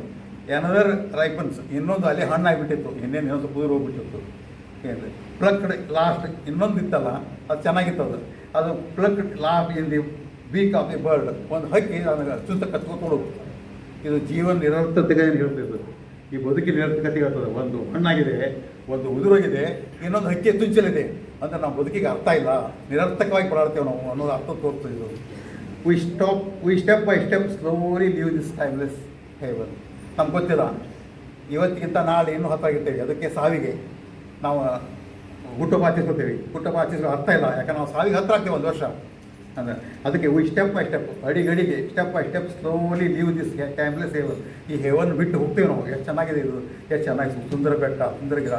ಎನದರ್ ರೈಪನ್ಸ್, ಇನ್ನೊಂದು ಅಲ್ಲಿ ಹಣ್ಣಾಗಿಬಿಟ್ಟಿತ್ತು, ಇನ್ನೊಂದು ಸ್ವಲ್ಪ ಉದುರು ಹೋಗ್ಬಿಟ್ಟಿತ್ತು. ಏನು ಪ್ಲಕ್ಡ್ ಲಾಸ್ಟ್ ಇನ್ನೊಂದು ಇತ್ತಲ್ಲ, ಅದು ಚೆನ್ನಾಗಿತ್ತು. ಅದು ಪ್ಲಕ್ಡ್ lost in the beak of the bird. ಒಂದು ಹಕ್ಕಿ ನನಗೆ ಚುಂತ ಕತ್ಕೊಂಡು. ಇದು ಜೀವನ ನಿರರ್ಥಕತೆ ಹೇಳ್ತಿದ್ದು, ಈ ಬದುಕಿನ ನಿರರ್ಥಕತೆ ಹೇಳ್ತದೆ. ಒಂದು ಹಣ್ಣಾಗಿದೆ, ಒಂದು ಉದುರೋಗಿದೆ, ಇನ್ನೊಂದು ಹಕ್ಕಿ ತುಂಚಲಿದೆ ಅಂದರೆ ನಮ್ಮ ಬದುಕಿಗೆ ಅರ್ಥ ಇಲ್ಲ, ನಿರರ್ಥಕವಾಗಿ ಪಡಾಡ್ತೇವೆ ನಾವು ಅನ್ನೋದು ಅರ್ಥ ತೋರಿಸ್ತಿದ್ದು. We step by step slowly leave this timeless heaven. ನಮ್ಗೆ ಗೊತ್ತಿಲ್ಲ, ಇವತ್ತಿಗಿಂತ ನಾಳೆ ಇನ್ನೂ ಹತ್ತಾಗಿರ್ತೇವೆ. ಅದಕ್ಕೆ ಸಾವಿಗೆ ನಾವು ಹುಟ್ಟುಪಾಚಿಸ್ಕೊತೀವಿ. ಹುಟ್ಟುಪಾಚಿಸೋ ಅರ್ಥ ಇಲ್ಲ, ಯಾಕಂದ್ರೆ ನಾವು ಸಾವಿಗೆ ಹತ್ರ ಆಗ್ತೇವೆ 1 ವರ್ಷ ಅಂದರೆ. ಅದಕ್ಕೆ ವಿ ಸ್ಟೆಪ್ ಬೈ ಸ್ಟೆಪ್, ಅಡಿಗಡಿಗೆ step by step slowly leave this timeless heaven. ಈ ಹೇವನ್ ಬಿಟ್ಟು ಹೋಗ್ತೇವೆ ನಾವು. ಎಷ್ಟು ಚೆನ್ನಾಗಿದೆ ಇದು, ಎಷ್ಟು ಚೆನ್ನಾಗಿ ಸುಂದರ ಬೆಟ್ಟ, ಸುಂದರ ಗಿಡ,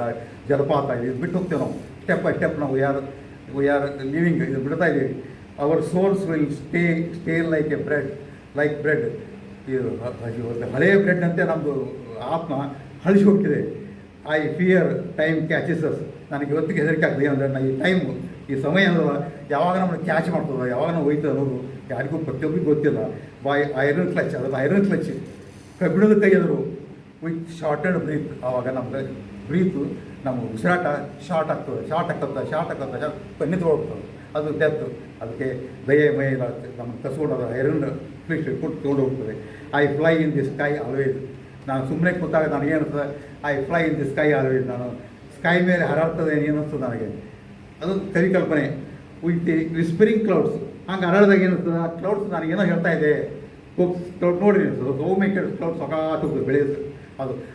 ಜಲಪಾತ, ಇದು ಬಿಟ್ಟು ಹೋಗ್ತೇವೆ ನಾವು. ಸ್ಟೆಪ್ ಬೈ ಸ್ಟೆಪ್ ನಾವು ವಿ ಆರ್ ಲಿವಿಂಗ್, ಇದು ಬಿಡ್ತಾ ಇದ್ದೀವಿ. Our souls will stay like bread. ಇದು ಹಳೆಯ ಬ್ರೆಡ್ ಅಂತೆ ನಮ್ಮದು ಆತ್ಮ ಹಳಿಸಿ ಹೋಗ್ತಿದೆ. I fear time catches us. ನನಗೆ ಇವತ್ತಿಗೆ ಹೆದರಿಕೆ ಆಗ್ತದೆ. ಅಂದರೆ ಈ ಟೈಮು, ಈ ಸಮಯ ಅಂದ್ರೆ ಯಾವಾಗ ನಮ್ಮನ್ನು ಕ್ಯಾಚ್ ಮಾಡ್ತದೆ, ಯಾವಾಗ ನಾವು ಹೋಯ್ತದೆ ಅನ್ನೋದು ಯಾರಿಗೂ ಪ್ರತಿಯೊಬ್ಬರಿಗೂ ಗೊತ್ತಿಲ್ಲ. ಐರನ್ ಕ್ಲಚ್, ಅದನ್ನು ಐರನ್ ಕ್ಲಚ್, ಕಬ್ಬಿಣದ ಕೈ ಅದರು ವಿತ್ ಶಾರ್ಟೆಡ್ ಬ್ರೀತ್. ಆವಾಗ ನಮ್ಗೆ ಬ್ರೀತು, ನಮ್ಮ ಉಸಿರಾಟ ಶಾರ್ಟ್ ಆಗ್ತದೆ, ನಿಂತ್ಕೊಳ್ತದೆ. ಅದು ಡೆತ್. ಅದಕ್ಕೆ ಮೈ ನಮ್ಮನ್ನು ಕಸ್ಕೊಂಡು ಐರನ್ ಫ್ಲಿಸ್ಟ್ ಕೊಟ್ಟು ತೊಗೊಂಡು ಹೋಗ್ತದೆ. I fly in the sky always. ನಾನು ಸುಮ್ಮನೆ ಕೂತಾಗ ನನಗೇನಿಸ್ತದೆ, I fly in the sky always. ನಾನು ಸ್ಕೈ ಮೇಲೆ ಹಾರಾಡ್ತದೆ ಏನಿಸ್ತದೆ ನನಗೆ. ಅದು ಕಲ್ಪನೆ. ವಿತ್ ದಿ ವಿಸ್ಪರಿಂಗ್ ಕ್ಲೌಡ್ಸ್, ಹಂಗೆ ಹರಡ್ದಾಗ ಏನಿಸ್ತದೆ, ಆ ಕ್ಲೌಡ್ಸ್ ನನಗೇನೋ ಹೇಳ್ತಾ ಇದೆ. ಕ್ಲೌಡ್ ನೋಡ್ರಿ ಅನಿಸ್ತದೆ, ಮೇಕೆಡ್ ಕ್ಲೌಡ್ಸ್ ಸಕಾಟು ಬೆಳೆಯುತ್ತೆ.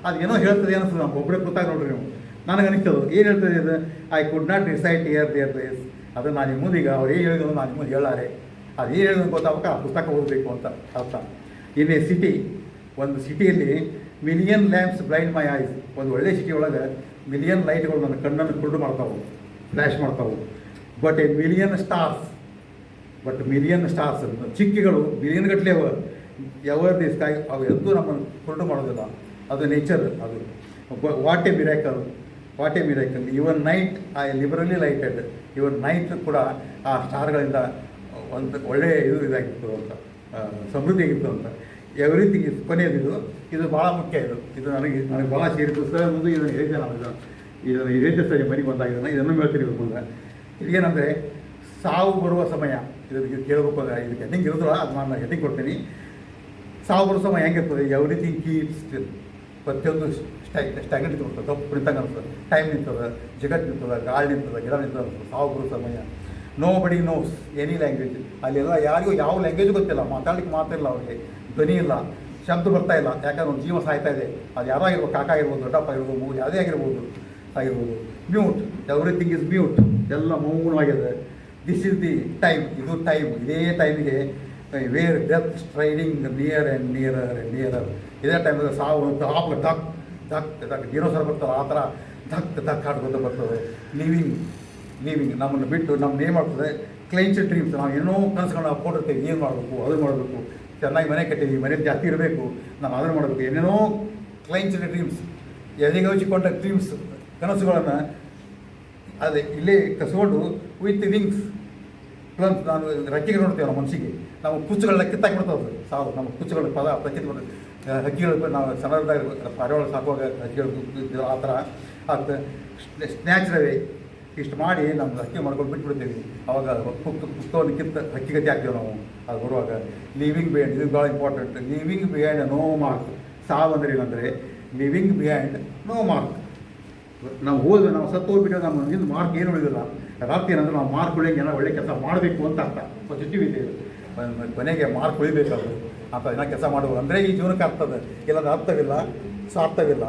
ಅದು ಏನೋ ಹೇಳ್ತದೆ ಅನಿಸ್ತದೆ. ನಮ್ಮ ಒಬ್ಬರೇ ಕೂತಾಗ ನೋಡ್ರಿ ನೀವು. ನನಗೆ ಅನಿಸ್ತದೆ ಏನು ಹೇಳ್ತದೆ ಇದು. I could not recite their place. ಅದು ನಾನು ನಿಮ್ಮ ಮುಂದೀಗ ಅವ್ರು ಏನು ಹೇಳಿದ್ರು ನಾನು ನಿಮ್ಮದು ಹೇಳಾರೆ. ಅದು ಏನು ಹೇಳಿದ್ರು ಗೊತ್ತಾಗಬೇಕು, ಆ ಪುಸ್ತಕ ಓದಬೇಕು ಅಂತ ಅರ್ಥ. ಇನ್ ಎ ಸಿಟಿ, ಒಂದು ಸಿಟಿಯಲ್ಲಿ ಮಿಲಿಯನ್ ಲ್ಯಾಂಪ್ಸ್ ಬ್ಲೈಂಡ್ ಮೈ ಐಸ್. ಒಂದು ಒಳ್ಳೆ ಸಿಟಿ ಒಳಗೆ ಮಿಲಿಯನ್ ಲೈಟ್ಗಳು ನನ್ನ ಕಣ್ಣನ್ನು ಕುರುಡು ಮಾಡ್ತಾವೆ, ಫ್ಲ್ಯಾಶ್ ಮಾಡ್ತಾವೆ. ಬಟ್ ಮಿಲಿಯನ್ ಸ್ಟಾರ್ಸ್ ಚಿಕ್ಕಿಗಳು ಬಿಲಿಯನ್ ಗಟ್ಟಲೆ ಎವರ್ ದಿ ಸ್ಕೈ, ಅವು ಎಂದೂ ನಮ್ಮನ್ನು ಕುರುಡು ಮಾಡೋದಿಲ್ಲ. ಅದು ನೇಚರ್. ಅದು what a miracle. Even night I liberally lighted. Even night ಕೂಡ ಆ ಸ್ಟಾರ್ಗಳಿಂದ ಒಂದು ಒಳ್ಳೆಯ ಇದಾಗಿತ್ತು ಅಂತ, ಸಮೃದ್ಧಿ ಆಗಿತ್ತು ಅಂತ. ಎವ್ರಿಥಿಂಗ್ ಇಸ್ ಕೊನೆಯದಿದು. ಇದು ಭಾಳ ಮುಖ್ಯ. ಇದು ನನಗೆ ಭಾಳ ಸೇರಿದ್ದು ಸರ್. ಮುಂದೆ ಇದನ್ನು ಹೇಳಿದೆ ನಾನು. ಇದನ್ನು ಹೇಳಿದ್ದೆ ಸರಿ ಮನೆಗೆ ಬಂದಾಗಿದ್ದಾನೆ. ಇದನ್ನು ಹೇಳ್ತೀನಿ ಮುಂದೆ. ಇದೇನಂದರೆ ಸಾವು ಬರುವ ಸಮಯ. ಇದಕ್ಕೆ ಕೇಳಬೇಕು ಅಂದರೆ ಇದಕ್ಕೆ ಹೆಡ್ಡಿಂಗ್ ಇರೋದಿಲ್ಲ, ಅದು ನಾನು ಹೆಡ್ಡಿಂಗ್ ಕೊಡ್ತೀನಿ. ಸಾವು ಬರುವ ಸಮಯ ಹೆಂಗಿರ್ತದೆ. Everything keeps still. ಪ್ರತಿಯೊಂದು ಸ್ಟ್ಯಾಗ್ನೆಂಟ್ ನಿಂತ್ಬಿಡ್ತದೆ, ತಪ್ಪು ನಿಂತಂಗೆ ಅನಿಸ್ತದೆ. ಟೈಮ್ ನಿಂತದೆ, ಜಗತ್ತು ನಿಂತದೆ, ಗಾಳಿ ನಿಂತದೆ, ಗಿಡ ನಿಂತದೆ ಅನಿಸ್ತದೆ. ಸಾವು ಬರೋ ಸಮಯ. ನೋ ಬಡಿ ನೋಸ್ ಎನಿ ಲ್ಯಾಂಗ್ವೇಜ್. ಅಲ್ಲೆಲ್ಲ ಯಾರಿಗೂ ಯಾವ ಲ್ಯಾಂಗ್ವೇಜ್ ಗೊತ್ತಿಲ್ಲ, ಮಾತಾಡ್ಲಿಕ್ಕೆ ಮಾತಿಲ್ಲ, ಅವ್ರಿಗೆ ಧ್ವನಿ ಇಲ್ಲ, ಶಬ್ದ ಬರ್ತಾ ಇಲ್ಲ. ಯಾಕಂದ್ರೆ ಒಂದು ಜೀವ ಸಾಯ್ತಾ ಇದೆ. ಅದು ಯಾರೋ ಆಗಿರ್ಬೋದು, ಕಾಕ ಆಗಿರ್ಬೋದು, ದೊಡ್ಡಪ್ಪ ಆಗಿರ್ಬೋದು, ಯಾವುದೇ ಆಗಿರ್ಬೋದು. ಮ್ಯೂಟ್, ಎವ್ರಿಥಿಂಗ್ ಇಸ್ ಮ್ಯೂಟ್, ಎಲ್ಲ ಮೌನವಾಗಿದೆ. ದಿಸ್ ಇಸ್ ದಿ ಟೈಮ್, ಇದು ಟೈಮ್. ಇದೇ ಟೈಮಿಗೆ where death striding near and nearer and nearer. ಇದೇ ಟೈಮಲ್ಲಿ ಸಾವು ಧಾಕ್ ಧಕ್ ಧಕ್ ಧಕ್ ಡಿನೋಸರ್ ಬರ್ತದೆ, ಆ ಥರ ಧಕ್ ಧಕ್ ಆಡ್ಕೊತ ಬರ್ತದೆ. ಲಿವಿಂಗ್ ನಮ್ಮನ್ನು ಬಿಟ್ಟು ನಮ್ಮನ್ನು ಏನು ಮಾಡ್ತದೆ, ಕ್ಲೈಂಚ್ ಡ್ರೀಮ್ಸ್. ನಾವು ಏನೋ ಕನಸುಗಳನ್ನ ನಾವು ಕೊಟ್ಟಿರ್ತೀವಿ, ಏನು ಮಾಡಬೇಕು, ಅದು ಮಾಡಬೇಕು, ಚೆನ್ನಾಗಿ ಮನೆ ಕಟ್ಟಿದ್ವಿ, ಮನೇಲಿ ಜಾಸ್ತಿ ಇರಬೇಕು, ನಾನು ಅದನ್ನು ಮಾಡಬೇಕು, ಏನೇನೋ ಕ್ಲೈಂಚ್ ಡ್ರೀಮ್ಸ್, ಎದೆಗೌಚಿಕೊಂಡ ಡ್ರೀಮ್ಸ್, ಕನಸುಗಳನ್ನು ಅದೇ ಇಲ್ಲೇ ಕಸ್ಕೊಂಡು ವಿತ್ ವಿಂಗ್ಸ್ ಪ್ಲಮ್ಸ್. ನಾನು ರೆಕ್ಕೆಗೆ ನೋಡ್ತೇವೆ ನಮ್ಮ ಮನಸ್ಸಿಗೆ, ನಾವು ಕುಚ್ಚುಗಳನ್ನ ಕಿತ್ತಾಕ್ಬಿಡ್ತದೆ ಸಾವು. ನಮ್ಮ ಕುಚ್ಚುಗಳ ಪದ ಪ್ರಚಿತ ಹಕ್ಕಿಗಳು ನಾವು ಸಣ್ಣದಾಗ ಪಾರಿವಾಳ ಸಾಕುವಾಗ ಹಕ್ಕಿಗಳು ಆ ಥರ ಆಗ್ತದೆ. ನ್ಯಾಚುರವೇ ಇಷ್ಟು ಮಾಡಿ ನಮ್ಮ ಹಕ್ಕಿ ಮಾಡ್ಕೊಂಡು ಬಿಟ್ಬಿಡ್ತೀವಿ. ಅವಾಗ ಪುಸ್ತಕವನ್ನು ಹಕ್ಕಿ ಗತಿ ಹಾಕ್ತೇವೆ ನಾವು. ಅದು ಬರುವಾಗ ಲಿವಿಂಗ್ ಬಿಹೈಂಡ್, ಇದು ಭಾಳ important. Living behind no mark. ಸಾವು ಅಂದರೆ ಏನಂದರೆ ಲಿವಿಂಗ್ ಬಿಹೈಂಡ್ ನೋ ಮಾರ್ಕ್. ನಾವು ಹೋದ್ರೆ, ನಾವು ಸತ್ತು ಹೋಗ್ಬಿಟ್ಟು ನಮ್ಮ ಹಿಂದೆ ಮಾರ್ಕ್ ಏನು ಉಳಿದಿಲ್ಲ. ರಾತ್ರಿ ಏನಂದ್ರೆ ನಾವು ಮಾರ್ಕ್ ಉಳಿಯಂಗೆ ಏನೋ ಒಳ್ಳೆ ಕೆಲಸ ಮಾಡಬೇಕು ಅಂತ ಅರ್ಥ. ಪಾಸಿಟಿವ್ ಇದೆ, ಕೊನೆಗೆ ಮಾರ್ಕ್ ಉಳಿಬೇಕಾದ್ರು ಅಂತ ಏನೋ ಕೆಲಸ ಮಾಡುವುದು ಅಂದರೆ ಈ ಜೀವನಕ್ಕೆ ಅರ್ಥದ. ಇಲ್ಲಾಂದ್ರೆ ಅರ್ಥವಿಲ್ಲ, ಸಾರ್ಥವಿಲ್ಲ,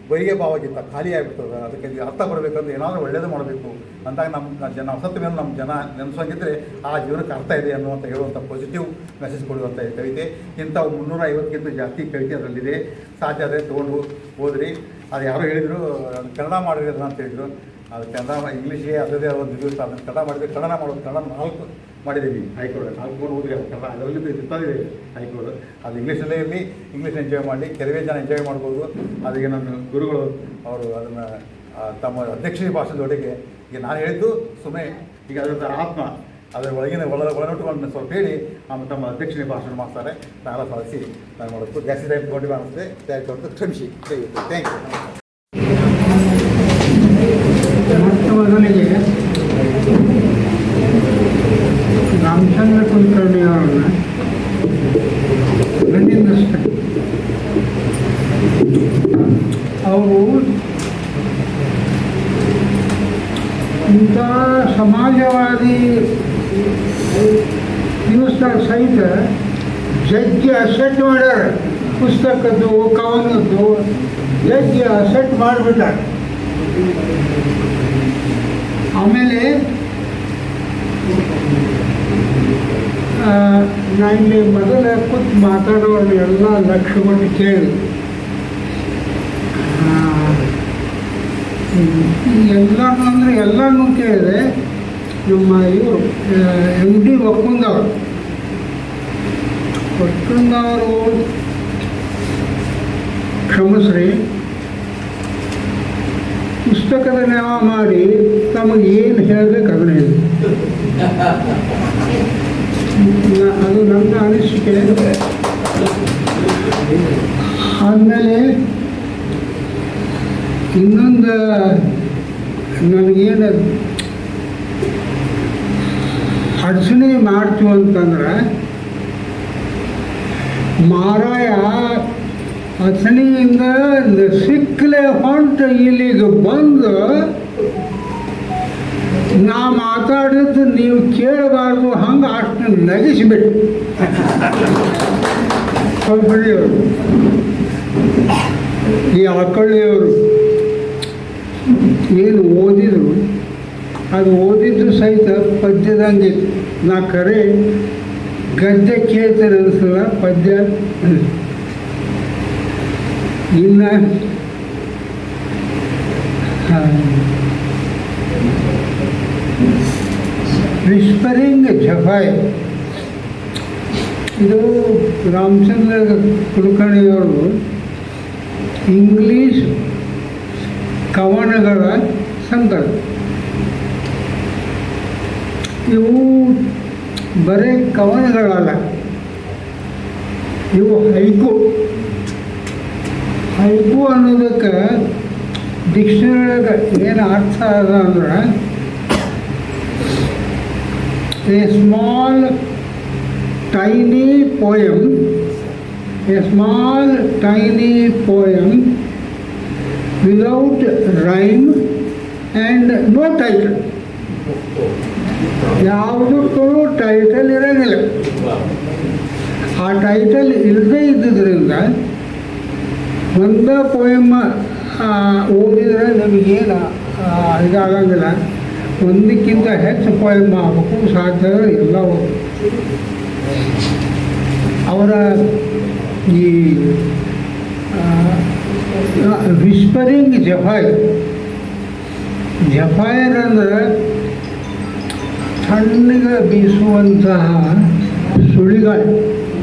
ಬೈಗೆ ಭಾವಗಿಂತ ಖಾಲಿ ಆಗಿಬಿಡ್ತದೆ. ಅದಕ್ಕೆ ಅರ್ಥ ಬರಬೇಕಂದ್ರೆ ಏನಾದರೂ ಒಳ್ಳೇದು ಮಾಡಬೇಕು ಅಂದಾಗ ನಮ್ಮ ಸತ್ತ ಮೇಲೆ ನಮ್ಮ ಜನ ನೆನೆಸೋಂಗಿದ್ರೆ ಆ ಜೀವನಕ್ಕೆ ಅರ್ಥ ಇದೆ ಅನ್ನುವಂಥ ಹೇಳುವಂಥ ಪಾಸಿಟಿವ್ ಮೆಸೇಜ್ ಕೊಡುವಂಥ ಕವಿತೆ. ಇಂಥವು 350ಕ್ಕಿಂತ ಜಾಸ್ತಿ ಕವಿತೆ ಅದರಲ್ಲಿದೆ. ಸಾಧ್ಯ ಆದರೆ ತೊಗೊಂಡು ಓದ್ರಿ. ಅದು ಯಾರೋ ಹೇಳಿದರು, ಕನ್ನಡ ಮಾಡಿರೋದು ಅಂತ ಹೇಳಿದರು. ಅದು ಕನ್ನಡ ಇಂಗ್ಲೀಷ್ಗೆ ಅದರದೇ ಒಂದು ಇದು ಇರ್ತಾರೆ. ಅದನ್ನು ಕನ್ನಡ ಮಾಡಿದರೆ ಕನ್ನಡ ಮಾಡೋದು, ಕನ್ನಡ 4 ಮಾಡಿದ್ದೀವಿ ಹೈಕೋರ್ಟ್ 4 ಓದ್ರಿ. ಅದು ಕನ್ನಡ ಅದರಲ್ಲಿ ಇರ್ತಾಯಿದೆ ಹೈಕೋರ್ಟ್. ಅದು ಇಂಗ್ಲೀಷಲ್ಲೇ ಇರಲಿ, ಇಂಗ್ಲೀಷ್ ಎಂಜಾಯ್ ಮಾಡಲಿ, ಕೆಲವೇ ಜನ ಎಂಜಾಯ್ ಮಾಡ್ಬೋದು. ಅದಕ್ಕೆ ನನ್ನ ಗುರುಗಳು ಅವರು ಅದನ್ನು ತಮ್ಮ ಅಧ್ಯಕ್ಷೀಯ ಭಾಷೆದೊಳಗೆ ಈಗ ನಾನು ಹೇಳಿದ್ದು ಸುಮ್ಮನೆ ಈಗ ಅದರ ಆತ್ಮ ಅದರ ಒಳಗಿನ ಒಳನೋಟುಗಳನ್ನು ಸ್ವಲ್ಪ ಹೇಳಿ ಆಮೇಲೆ ತಮ್ಮ ಅಧ್ಯಕ್ಷೀಯ ಭಾಷಣ ಮಾಡ್ತಾರೆ. ನಾನೆಲ್ಲ ಸಾಧಿಸಿ ನಾನು ಮಾಡೋದು ಜಾಸ್ತಿ ಟೈಮ್ ತೊಗೊಂಡಿಲ್ಲ ಅನಿಸುತ್ತೆ. ದಯವಿಟ್ಟು ಕ್ಷಮಿಸಿ. Thank you. ಮೊದಲಿಗೆ ರಾಮಚಂದ್ರ ಕುಲಕರ್ಣಿ ಅವರನ್ನು ಅಭಿನಂದಿಸ್ತೇನೆ. ಅವರು ಇಂಥ ಸಮಾಜವಾದಿ ನ್ಯೂಸ್ದಾಗ ಸಹಿತ ಜಗ್ಗಿ ಅಸೆಟ್ ಮಾಡ್ಯಾರ. ಪುಸ್ತಕದ್ದು, ಕವನದ್ದು ಜಗ್ಗಿ ಅಸೆಟ್ ಮಾಡಿಬಿಟ್ಟಾರೆ. ಆಮೇಲೆ ನಾನು ಇಲ್ಲಿ ಮೊದಲ ಕೂತು ಮಾತಾಡೋರು ಎಲ್ಲ ಲಕ್ಷ ಕೊಟ್ಟು ಕೇಳಿ ಎಲ್ಲರೂ ಅಂದರೆ ಎಲ್ಲರೂ ಕೇಳಿದೆ. ನಮ್ಮ ಇವರು MD ಒಕ್ಕುಂದವರು ಕ್ಷಮಿಸ್ರಿ, ಪುಸ್ತಕದ ನ್ಯಾಯ ಮಾಡಿ ತಮಗೆ ಏನು ಹೇಳಬೇಕು ಅದನ್ನ ಹೇಳಿ. ಅದು ನನ್ನ ಅನಿಸಿಕೆ. ಆದಮೇಲೆ ಇನ್ನೊಂದು ನನಗೇನು ಅಡಚಣೆ ಮಾಡ್ತೀವಿ ಅಂತಂದ್ರೆ, ಮಾರಾಯ ಅಡಚಣೆಯಿಂದ ಸಿಕ್ಕಲೆ ಹೊಂಟು ಇಲ್ಲಿಗೆ ಬಂದು ನಾ ಮಾತಾಡಿದ್ದು ನೀವು ಕೇಳಬಾರ್ದು, ಹಂಗೆ ಅಷ್ಟು ನಗಿಸಿಬಿಟ್ಟು ಹೊರಬಳಿಯವರು ಈ ಆಕಳ್ಳಿಯವರು ಏನು ಓದಿದ್ರು ಅದು ಓದಿದ್ದು ಸಹಿತ ಪದ್ಯದಂಗಿತ್ತು. ನಾ ಕರೆ ಗದ್ಯ ಕೇಳ್ತಾರೆ ಅನಿಸಲ್ಲ, ಪದ್ಯ ಇನ್ನು ವಿಸ್ಪರಿಂಗ್ ಜಫಾಯ್, ಇದು ರಾಮಚಂದ್ರ ಕುಲಕರ್ಣಿಯವರು ಇಂಗ್ಲೀಷ್ ಕವನಗಳ ಸಂಕಲ. ಇವು ಬರೀ ಕವನಗಳಲ್ಲ, ಇವು ಹೈಕು. ಹೈಕು ಅನ್ನೋದಕ್ಕೆ ಡಿಕ್ಷನರಿಯಾಗ ಏನು ಅರ್ಥ ಅದ ಅಂದ್ರೆ, a small tiny poem without rhyme and no title. ಯಾವುದಕ್ಕೂ ಟೈಟಲ್ ಇರೋಂಗಿಲ್ಲ. ಆ ಟೈಟಲ್ ಇಲ್ಲದೇ ಇದ್ದಿದ್ದರಿಂದ ಒಂದ ಪೋಯಮ್ಮ ಓದಿದರೆ ನಮಗೇನು ಇದಾಗಂಗಿಲ್ಲ. ಒಂದಕ್ಕಿಂತ ಹೆಚ್ಚು ಪೋಯಮ್ ಆಗಬೇಕು ಸಾಧ್ಯ ಎಲ್ಲ ಓದು. ಅವರ ಈ ವಿಸ್ಪರಿಂಗ್ ಜಫೈರ್ ಅಂದರೆ ತಣ್ಣಗೆ ಬೀಸುವಂತಹ ಸುಳಿಗಾಳಿ,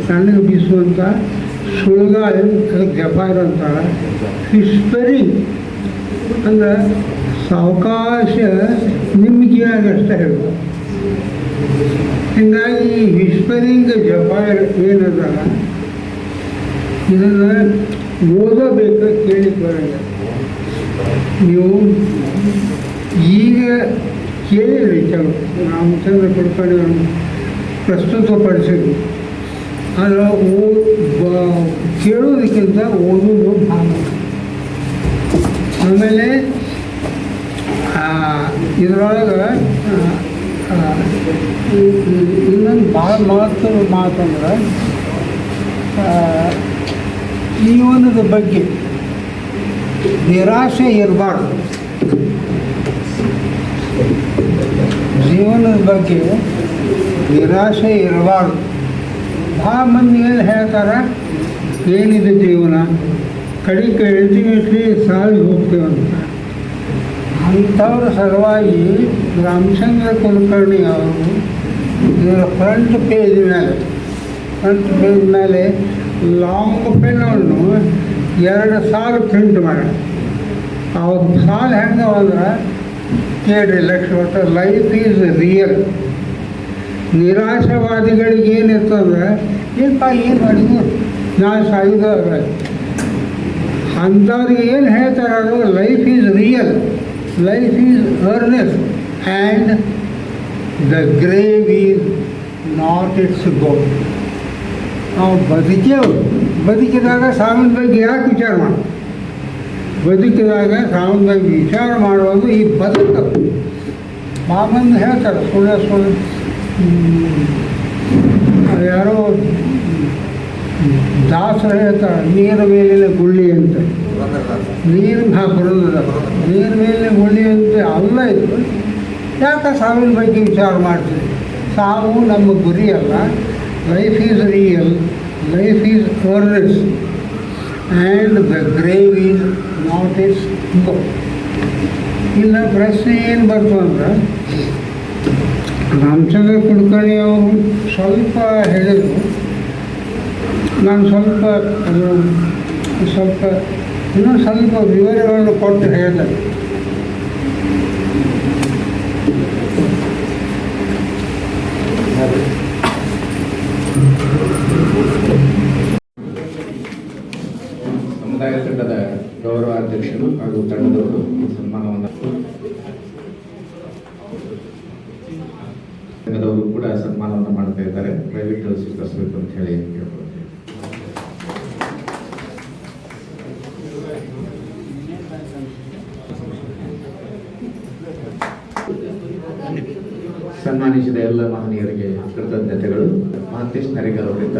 ತಣ್ಣಗೆ ಬೀಸುವಂತಹ ಸುಳಿಗಾಳಿ ಅದಕ್ಕೆ ಜಫೈರ್ ಅಂತಾರೆ. ವಿಸ್ಪರಿಂಗ್ ಅಂದರೆ ಸಾವಕಾಶ ನಿಮ್ಗಿಯಾಗಷ್ಟೇ ಹೇಳೋದು. ಹೀಗಾಗಿ ಈ ವಿಸ್ಪರಿಂಗ್ ಜಫೈರ್ ಏನದ ಇದನ್ನು ಓದಬೇಕು, ಕೇಳಿ ಬರೋಲ್ಲ. ನೀವು ಈಗ ಕೇಳಿರಿ, ಕೆಲವು ರಾಮಚಂದ್ರ ಕುಲಕರ್ಣಿ ಪ್ರಸ್ತುತಪಡಿಸಿದ್ರು. ಆದರೆ ಕೇಳೋದಕ್ಕಿಂತ ಓದೋದು ಭಾಳ. ಆಮೇಲೆ ಇದರೊಳಗೆ ಇನ್ನೊಂದು ಭಾಳ ಮಾತಂದ್ರೆ ಜೀವನದ ಬಗ್ಗೆ ನಿರಾಶೆ ಇರಬಾರ್ದು. ಜೀವನದ ಬಗ್ಗೆ ನಿರಾಶೆ ಇರಬಾರ್ದು. ಭಾಳ ಮಂದಿ ಏನು ಹೇಳ್ತಾರೆ, ಏನಿದೆ ಜೀವನ, ಕಡಿಕೆ ಅಲ್ಟಿಮೇಟ್ಲಿ ಸಾಗಿ ಹೋಗ್ತೇವಂತ. ಅಂಥವ್ರ ಸಲುವಾಗಿ ರಾಮಚಂದ್ರ ಕುಲಕರ್ಣಿ ಅವರು ಇದರ ಫ್ರಂಟ್ ಪೇಜ್ ಮೇಲೆ ಲಾಂಗ್ ಪೆನ್ನನ್ನು 2 ಸಾಲು ಪ್ರಿಂಟ್ ಮಾಡೋಣ. ಅವ್ರ ಸಾಲು ಹೆಂಗವಂದ್ರೆ ಕೇಳ್ರಿ ಲಕ್ಷ ಒಟ್ಟು ಲೈಫ್ ಈಸ್ ರಿಯಲ್. ನಿರಾಶವಾದಿಗಳಿಗೆ ಏನಿರ್ತಂದ್ರೆ ಏನಪ್ಪ ಏನು ಮಾಡಿದ್ರು ನಾನು ಸಾಯುವುದಾದ್ರೆ ಅಂಥವ್ರಿಗೆ ಏನು ಹೇಳ್ತಾರೆ ಅದು life is real, life is earnest and the grave is not its goal. ನಾವು ಬದುಕಿದಾಗ ಸಾವಿನ ಬಗ್ಗೆ ಯಾಕೆ ವಿಚಾರ ಮಾಡೋದು? ಬದುಕಿದಾಗ ಸಾವಿನ ಬಗ್ಗೆ ವಿಚಾರ ಮಾಡುವುದು ಈ ಬದುಕು. ಮಾಮಂದು ಹೇಳ್ತಾರೆ ಸುಳ್ಳು ಯಾರೋ ದಾಸರು ಹೇಳ್ತಾರೆ ನೀರು ಮೇಲಿನ ಗುಳ್ಳಿ ಅಂತ. ನೀರು ಬರೋದಿಲ್ಲ, ನೀರು ಮೇಲಿನ ಗುಳ್ಳಿ ಅಂತ ಅಲ್ಲ ಇದು. ಯಾಕೆ ಸಾವಿನ ಬಗ್ಗೆ ವಿಚಾರ ಮಾಡ್ತೀವಿ? ಸಾವು ನಮ್ಮ ಗುರಿ ಅಲ್ಲ. Life is real, life is earnest and the grave is not its goal. ಇಲ್ಲ ಪ್ರಶ್ನೆ ಏನು ಬರ್ತು ಅಂದ್ರೆ ರಾಮಚಂದ್ರ ಕುಲಕರ್ಣಿ ಅವರು ಸ್ವಲ್ಪ ಹೇಳಿದರು. ನಾನು ಇನ್ನೂ ಸ್ವಲ್ಪ ವಿವರಗಳನ್ನು ಕೊಟ್ಟು ಹೇಳಿದೆ. ಸಮುದಾಯ ತಂಡದ ಗೌರವ ಅಧ್ಯಕ್ಷರು ಹಾಗೂ ತಂಡದವರು ಸನ್ಮಾನವನ್ನು ತಂಡದವರು ಕೂಡ ಸನ್ಮಾನವನ್ನು ಮಾಡ್ತಾ ಇದ್ದಾರೆ. ದಯವಿಟ್ಟು ಸ್ವೀಕರಿಸಬೇಕು ಅಂತ ಹೇಳಿ ಕೇಳ್ಕೊಳ್ತೀವಿ. ಸನ್ಮಾನಿಸಿದ ಎಲ್ಲ ಮಹನೀಯರಿಗೆ ಕೃತಜ್ಞತೆಗಳು. ಮಹಂತೇಶ್ ನರೇಗಲ್ ಅವರಿಂದ